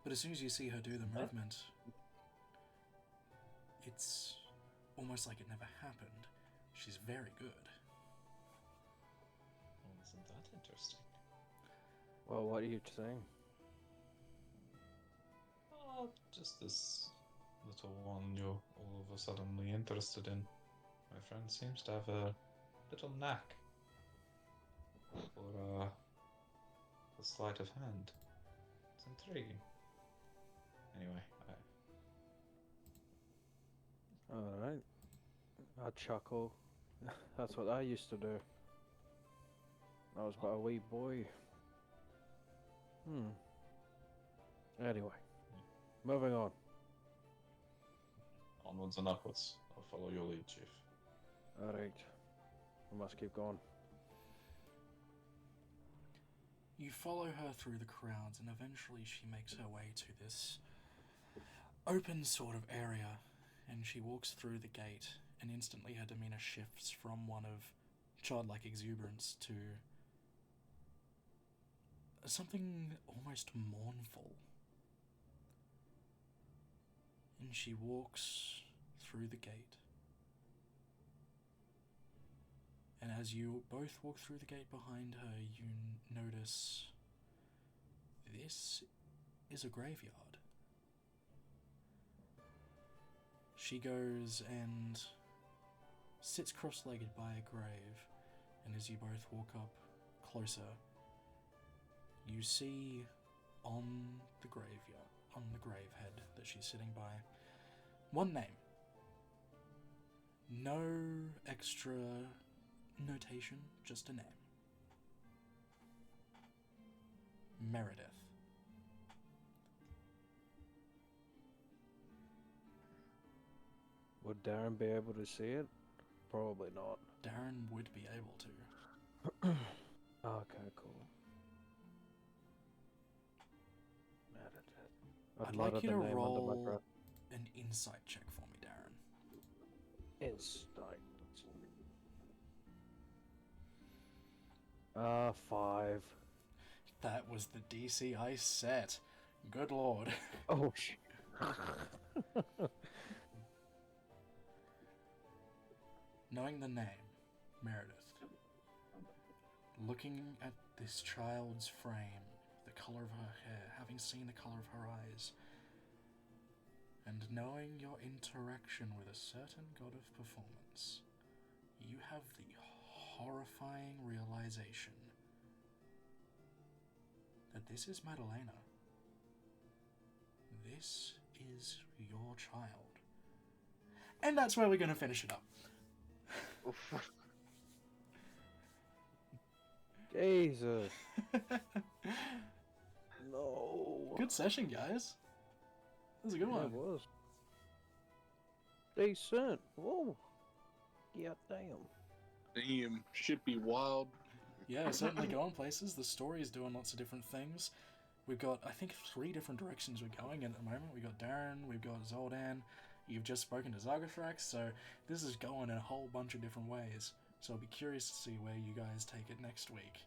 But as soon as you see her do the movement, it's almost like it never happened. She's very good. Well, isn't that interesting? Well, what are you saying? Oh, just this little one you're all of a suddenly interested in. My friend seems to have a little knack for the sleight of hand. It's intriguing. Anyway, Alright. I chuckle. That's what I used to do. I was but a wee boy. Anyway, moving on. Onwards and upwards. I'll follow your lead, Chief. Alright. We must keep going. You follow her through the crowds, and eventually she makes her way to this open sort of area, and she walks through the gate, and instantly her demeanor shifts from one of childlike exuberance to something almost mournful. And she walks through the gate. And as you both walk through the gate behind her, you notice this is a graveyard. She goes and sits cross-legged by a grave, and as you both walk up closer, you see on the graveyard, on the grave head that she's sitting by, one name. No extra notation, just a name. Meredith. Would Darren be able to see it? Probably not. Darren would be able to. Okay, cool. Meredith. I'd mutter like you the to name under my roll breath. an insight check for me, Darren. Insight. 5. That was the DC I set. Good lord. Oh, shit. Knowing the name, Meredith, looking at this child's frame, the color of her hair, having seen the color of her eyes, and knowing your interaction with a certain god of performance, you have the horrifying realization that this is Madalena. This is your child. And that's where we're going to finish it up. Jesus. No. Good session, guys. That was a good Yeah, one. it was. Decent. Whoa. Yeah, damn. Damn, shit be wild. Yeah, certainly going places. The story is doing lots of different things. We've got, I think, 3 different directions we're going in at the moment. We've got Darren, we've got Zoldan, you've just spoken to Zagathrax, so this is going in a whole bunch of different ways. So I'll be curious to see where you guys take it next week.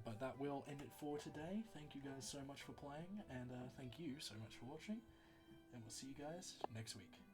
But that will end it for today. Thank you guys so much for playing, and thank you so much for watching. And we'll see you guys next week.